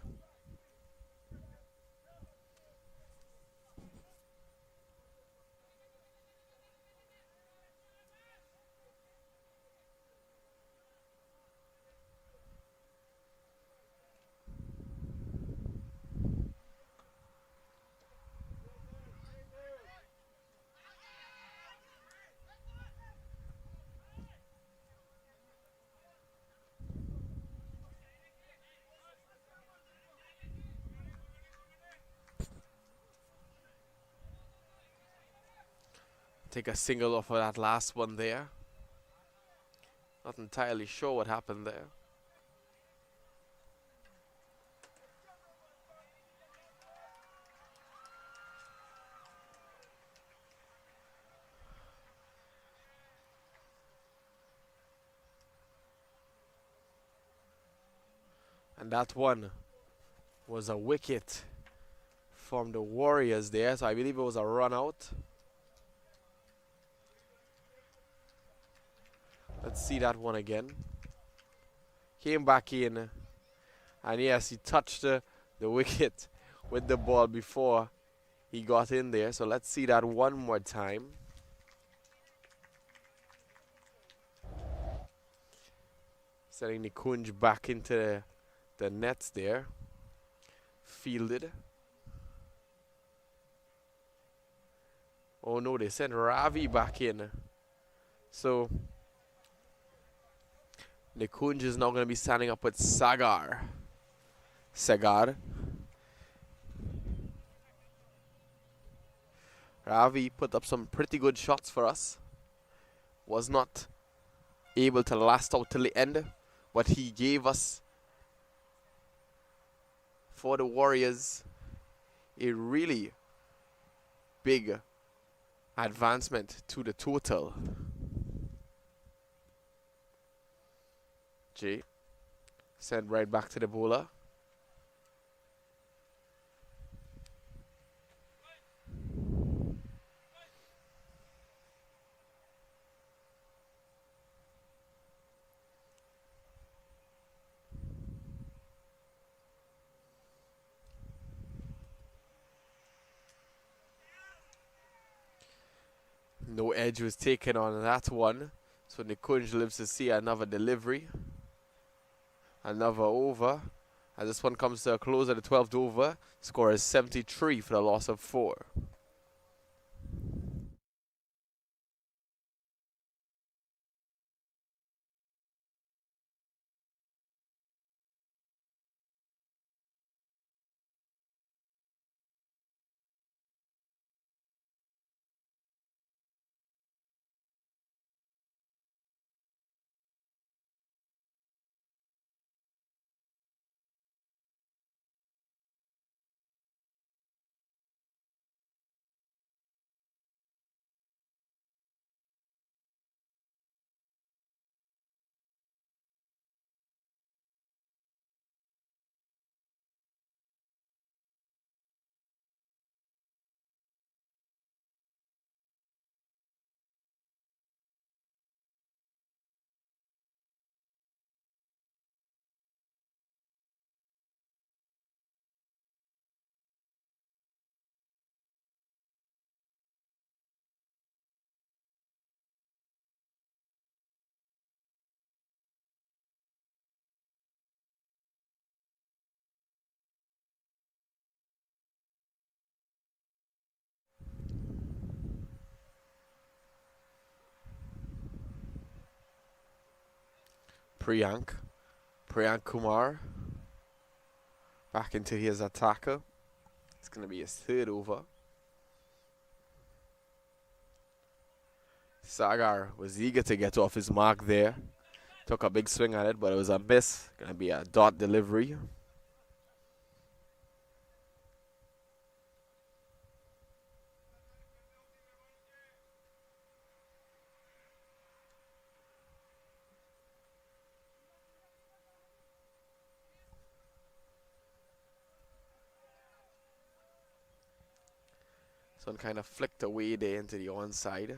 Speaker 2: Take a single off of that last one there. Not entirely sure what happened there. And that one was a wicket from the Warriors there. So I believe it was a run out. Let's see that one again. Came back in. And yes, he touched the wicket with the ball before he got in there. So let's see that one more time. Sending the Kunj back into the nets there. Fielded. Oh no, they sent Ravi back in. So Nikunj is now going to be standing up with Sagar. Ravi put up some pretty good shots for us. Was not able to last out till the end, but he gave us, for the Warriors, a really big advancement to the total. Jay sent right back to the bowler. No edge was taken on that one. So Nikunj lives to see another delivery. Another over. As this one comes to a close at the 12th over. Score is 73 for the loss of 4. Priyank Kumar back into his attacker. It's going to be his third over. Sagar was eager to get off his mark there. Took a big swing at it, but it was a miss. Going to be a dot delivery. This one kind of flicked away there into the onside.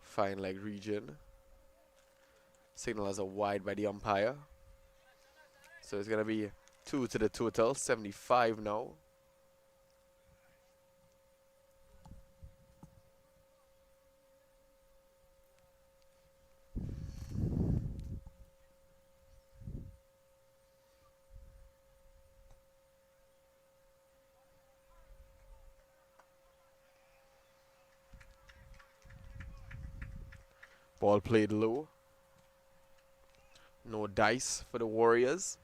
Speaker 2: Fine leg region. Signal as a wide by the umpire. So it's going to be 2 to the total, 75 now. Ball played low. No dice for the Warriors.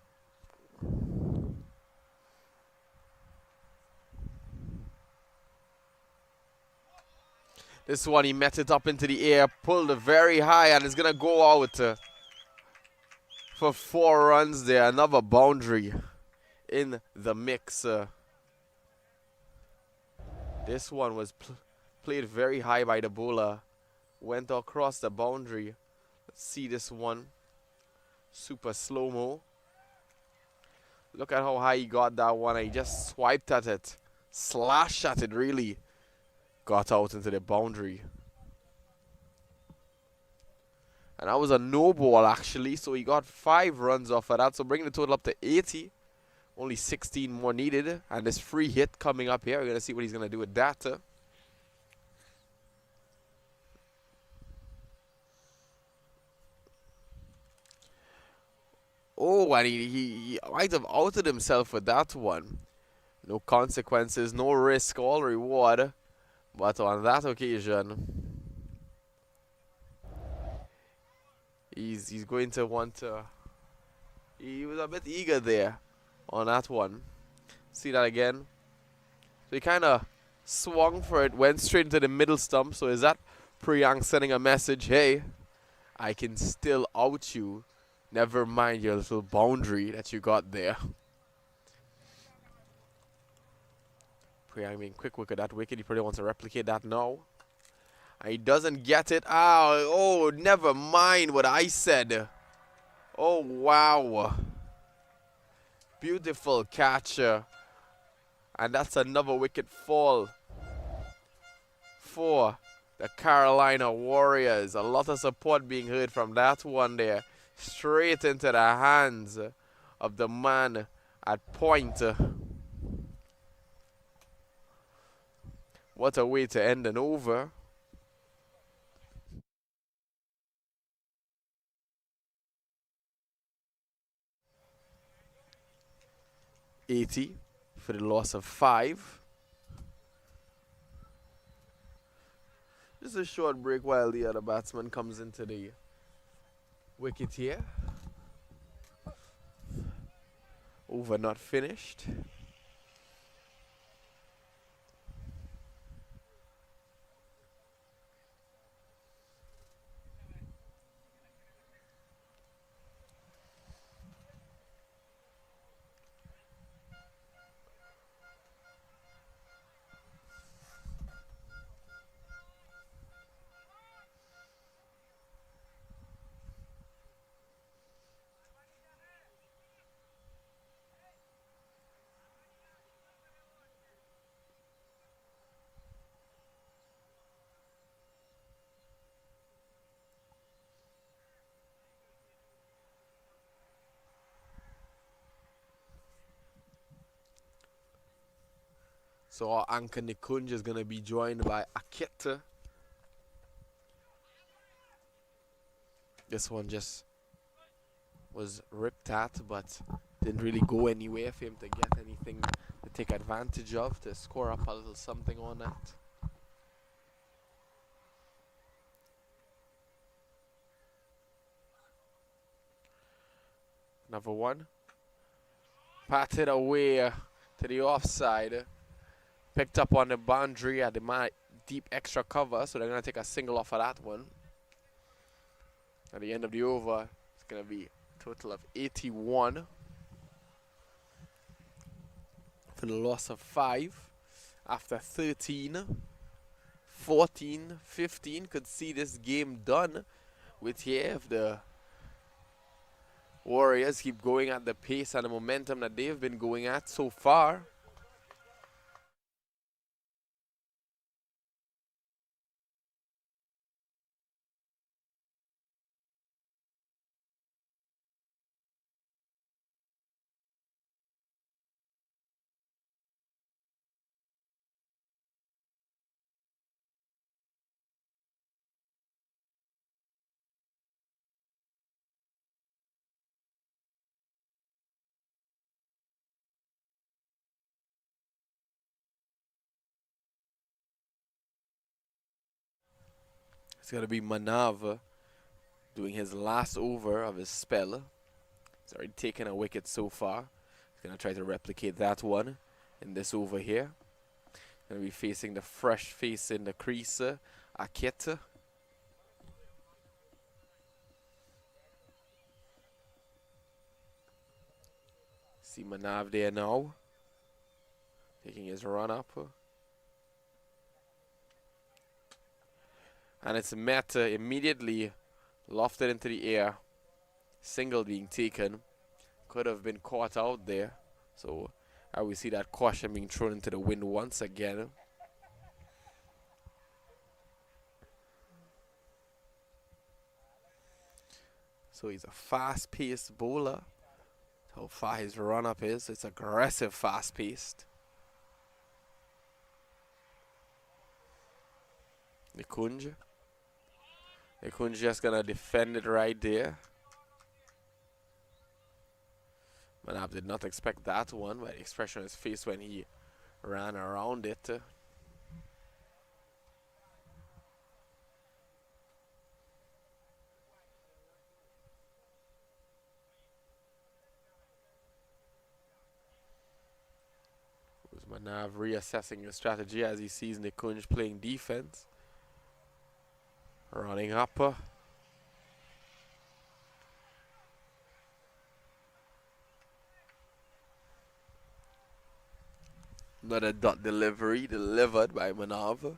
Speaker 2: This one, he met it up into the air, pulled it very high, and it's going to go out for 4 runs there. Another boundary in the mix. This one was played very high by the bowler. Went across the boundary. Let's see this one. Super slow-mo. Look at how high he got that one. He just swiped at it. Slashed at it, really. Got out into the boundary. And that was a no ball, actually. So he got 5 runs off of that. So bringing the total up to 80. Only 16 more needed. And this free hit coming up here. We're going to see what he's going to do with that. Oh, and he might have outed himself with that one. No consequences, no risk, all reward. But on that occasion, he's going to want to... He was a bit eager there on that one. See that again? So he kind of swung for it, went straight into the middle stump. So is that Priyank sending a message? Hey, I can still out you. Never mind your little boundary that you got there. Priyank being quick at that wicket. He probably wants to replicate that now. And he doesn't get it. Oh, never mind what I said. Oh, wow. Beautiful catch. And that's another wicket fall for the Carolina Warriors. A lot of support being heard from that one there. Straight into the hands of the man at point. What a way to end an over. $80 for the loss of 5. Just a short break while the other batsman comes into the wicket here. Over not finished. So our anchor Nikunj is going to be joined by Akita. This one just was ripped at, but didn't really go anywhere for him to get anything to take advantage of, to score up a little something on that. Another one. Patted away to the offside. Picked up on the boundary at the deep extra cover, so they're going to take a single off of that one. At the end of the over, it's going to be a total of 81 for the loss of 5 after 13. 14, 15 could see this game done with here if the Warriors keep going at the pace and the momentum that they've been going at so far. It's going to be Manav doing his last over of his spell. He's already taken a wicket so far. He's going to try to replicate that one in this over here. Going to be facing the fresh face in the crease, Akit. See Manav there now, taking his run up. And it's met immediately lofted into the air. Single being taken. Could have been caught out there. So I will see that caution being thrown into the wind once again. So he's a fast-paced bowler. How far his run-up is. It's aggressive, fast-paced. Nikunj just gonna defend it right there. Manab did not expect that one, but the expression on his face when he ran around it. Manav reassessing his strategy as he sees Nikunj playing defense. Running up. Another dot delivery delivered by Manav.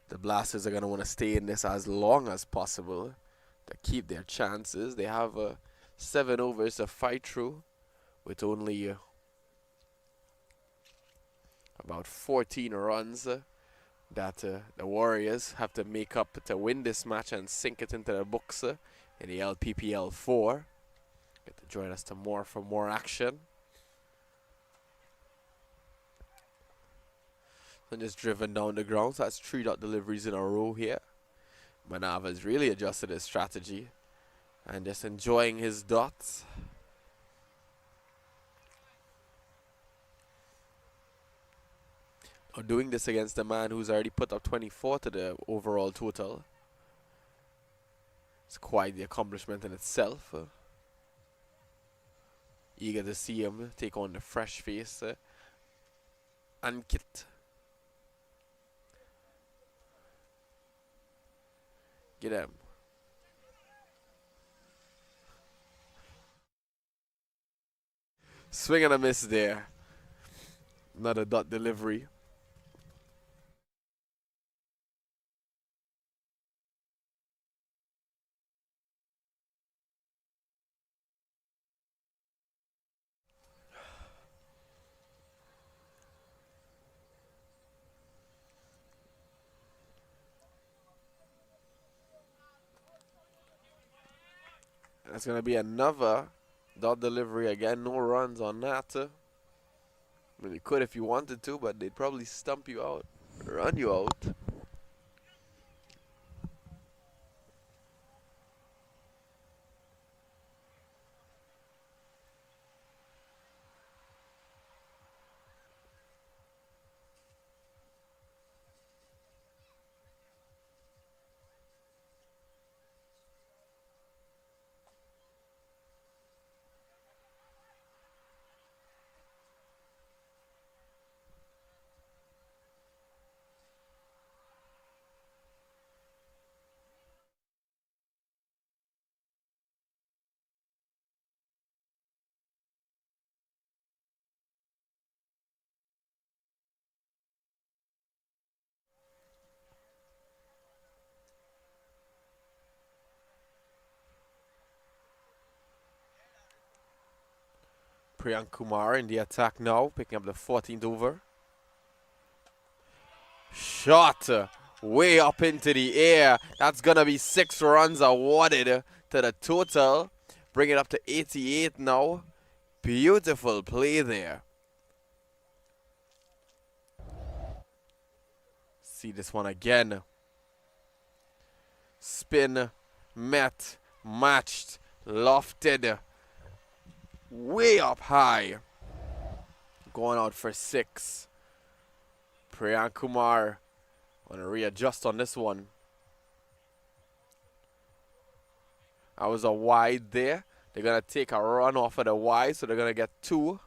Speaker 2: The Blasters are going to want to stay in this as long as possible to keep their chances. They have 7 overs to fight through with only about 14 runs that the Warriors have to make up to win this match and sink it into the books in the LPPL 4. Get to join us tomorrow for more action. And just driven down the ground, so that's 3 dot deliveries in a row here. Manav has really adjusted his strategy and just enjoying his dots. Doing this against a man who's already put up 24 to the overall total. It's quite the accomplishment in itself. Eager to see him take on the fresh face. Ankit. Get him. Swing and a miss there. Another dot delivery. That's going to be another dot delivery again. No runs on that. I mean, you could if you wanted to, but they'd probably stump you out, run you out. Priyank Kumar in the attack now, picking up the 14th over. Shot way up into the air. That's going to be 6 runs awarded to the total. Bring it up to 88 now. Beautiful play there. See this one again. Spin, met, matched, lofted. Way up high. Going out for 6. Priyank Kumar want to readjust on this one. That was a wide there. They're going to take a run off of the wide, so they're going to get 2.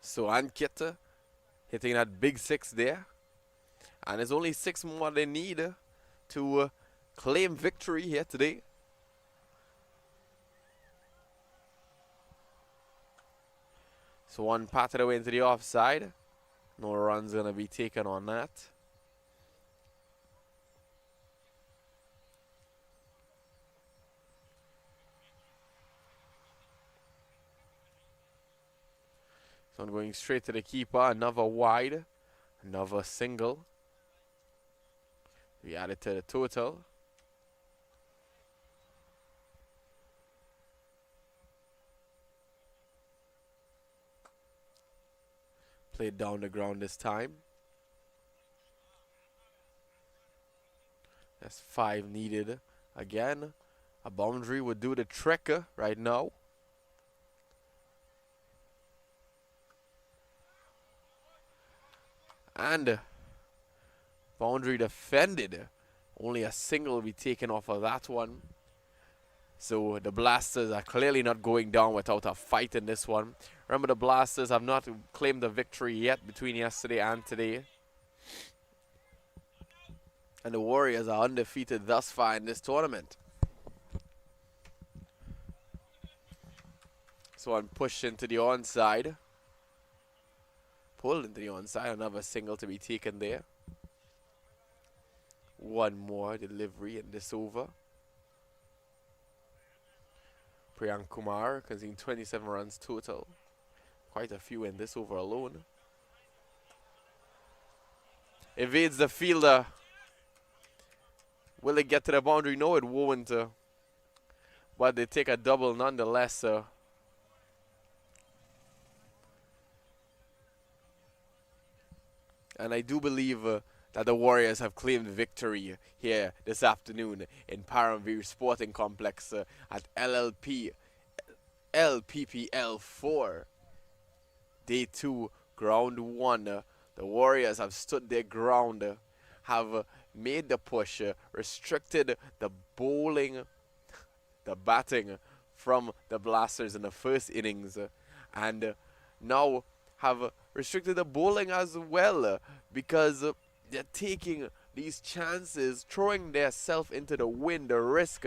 Speaker 2: So Ankit hitting that big 6 there. And there's only 6 more they need to claim victory here today. So one patted away into the offside. No runs going to be taken on that. So I'm going straight to the keeper. Another wide. Another single. We add it to the total. Played down the ground this time. That's 5 needed. Again, a boundary would do the trick right now. And boundary defended. Only a single will be taken off of that one. So the Blasters are clearly not going down without a fight in this one. Remember, the Blasters have not claimed a victory yet between yesterday and today. And the Warriors are undefeated thus far in this tournament. So one pushed into the onside. Pulled into the onside. Another single to be taken there. One more delivery in this over. Priyank Kumar conceding 27 runs total. Quite a few in this over alone. Evades the fielder. Will it get to the boundary? No, it won't. But they take a double nonetheless. And I do believe that the Warriors have claimed victory here this afternoon in Paramveer Sporting Complex at LPPL 4. Day 2, ground 1. The Warriors have stood their ground, have made the push, restricted the bowling, the batting from the Blasters in the first innings, and now have restricted the bowling as well, because they're taking these chances, throwing their self into the wind, the risk,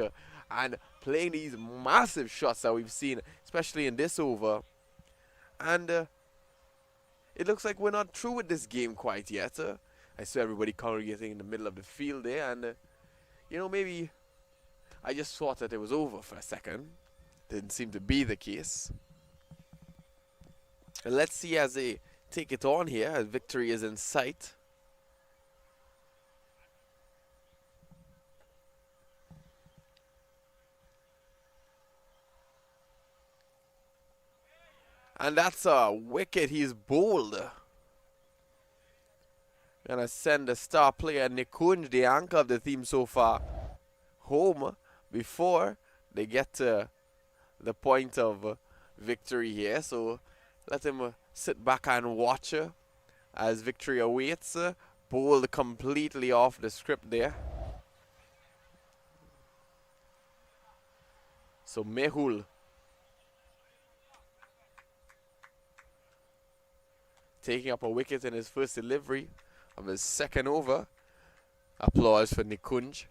Speaker 2: and playing these massive shots that we've seen, especially in this over. And it looks like we're not through with this game quite yet. I saw everybody congregating in the middle of the field there, and maybe I just thought that it was over for a second. Didn't seem to be the case. And let's see as they take it on here, as victory is in sight. And that's a wicket. He's bowled. Gonna send the star player Nikunj, the anchor of the team so far, home before they get to the point of victory here. So let him sit back and watch as victory awaits. Bowled completely off the script there. So Mehul taking up a wicket in his first delivery of his second over. Applause for Nikunj.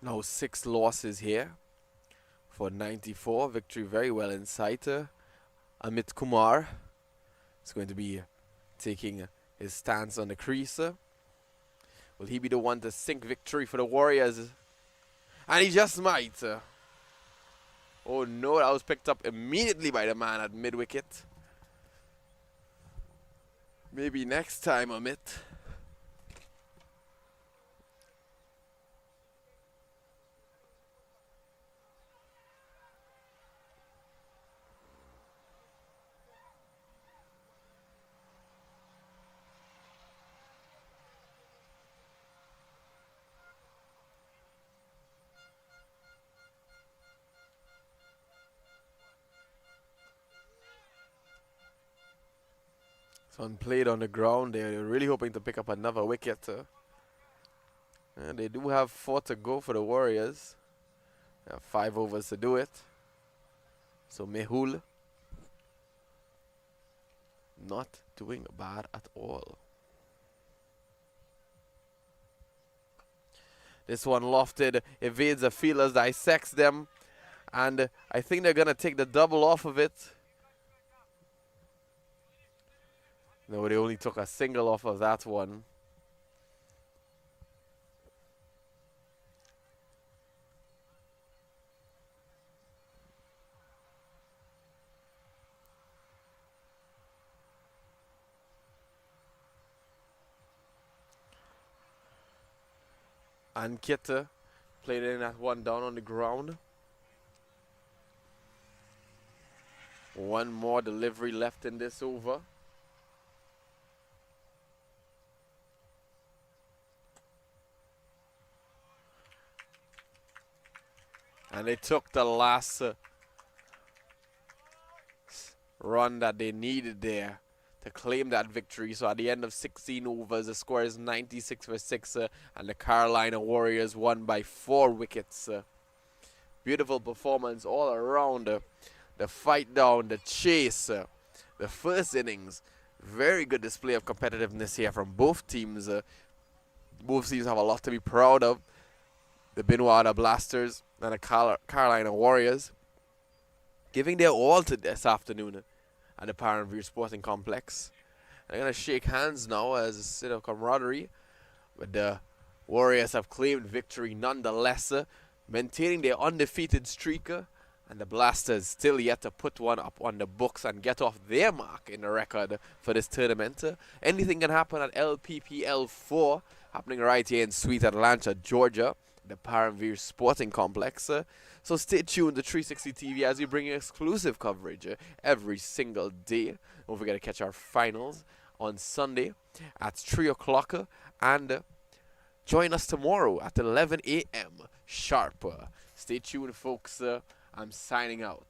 Speaker 2: Now 6 losses here for 94. Victory very well in sight. Amit Kumar is going to be taking his stance on the crease. Will he be the one to sink victory for the Warriors? And he just might. Oh no, that was picked up immediately by the man at mid-wicket. Maybe next time, Amit. Son played on the ground there. They're really hoping to pick up another wicket. And they do have 4 to go for the Warriors. They have 5 overs to do it. So Mehul not doing bad at all. This one lofted, evades the fielders, dissects them. And I think they're going to take the double off of it. No, they only took a single off of that one. And Kitta played in that one down on the ground. One more delivery left in this over. And they took the last run that they needed there to claim that victory. So at the end of 16 overs, the score is 96 for 6, and the Carolina Warriors won by 4 wickets. Beautiful performance all around. The fight down, the chase, the first innings. Very good display of competitiveness here from both teams. Both teams have a lot to be proud of. The BINWADA Blasters and the Carolina Warriors giving their all to this afternoon at the Paramveer Sporting Complex. They're going to shake hands now as a sit of camaraderie. But the Warriors have claimed victory nonetheless, maintaining their undefeated streak. And the Blasters still yet to put one up on the books and get off their mark in the record for this tournament. Anything can happen at LPPL 4, happening right here in sweet Atlanta, Georgia, the Paramveer Sporting Complex. So stay tuned to 360 TV as we bring you exclusive coverage every single day. Don't forget to catch our finals on Sunday at 3 o'clock. And join us tomorrow at 11 a.m. sharp. Stay tuned, folks. I'm signing out.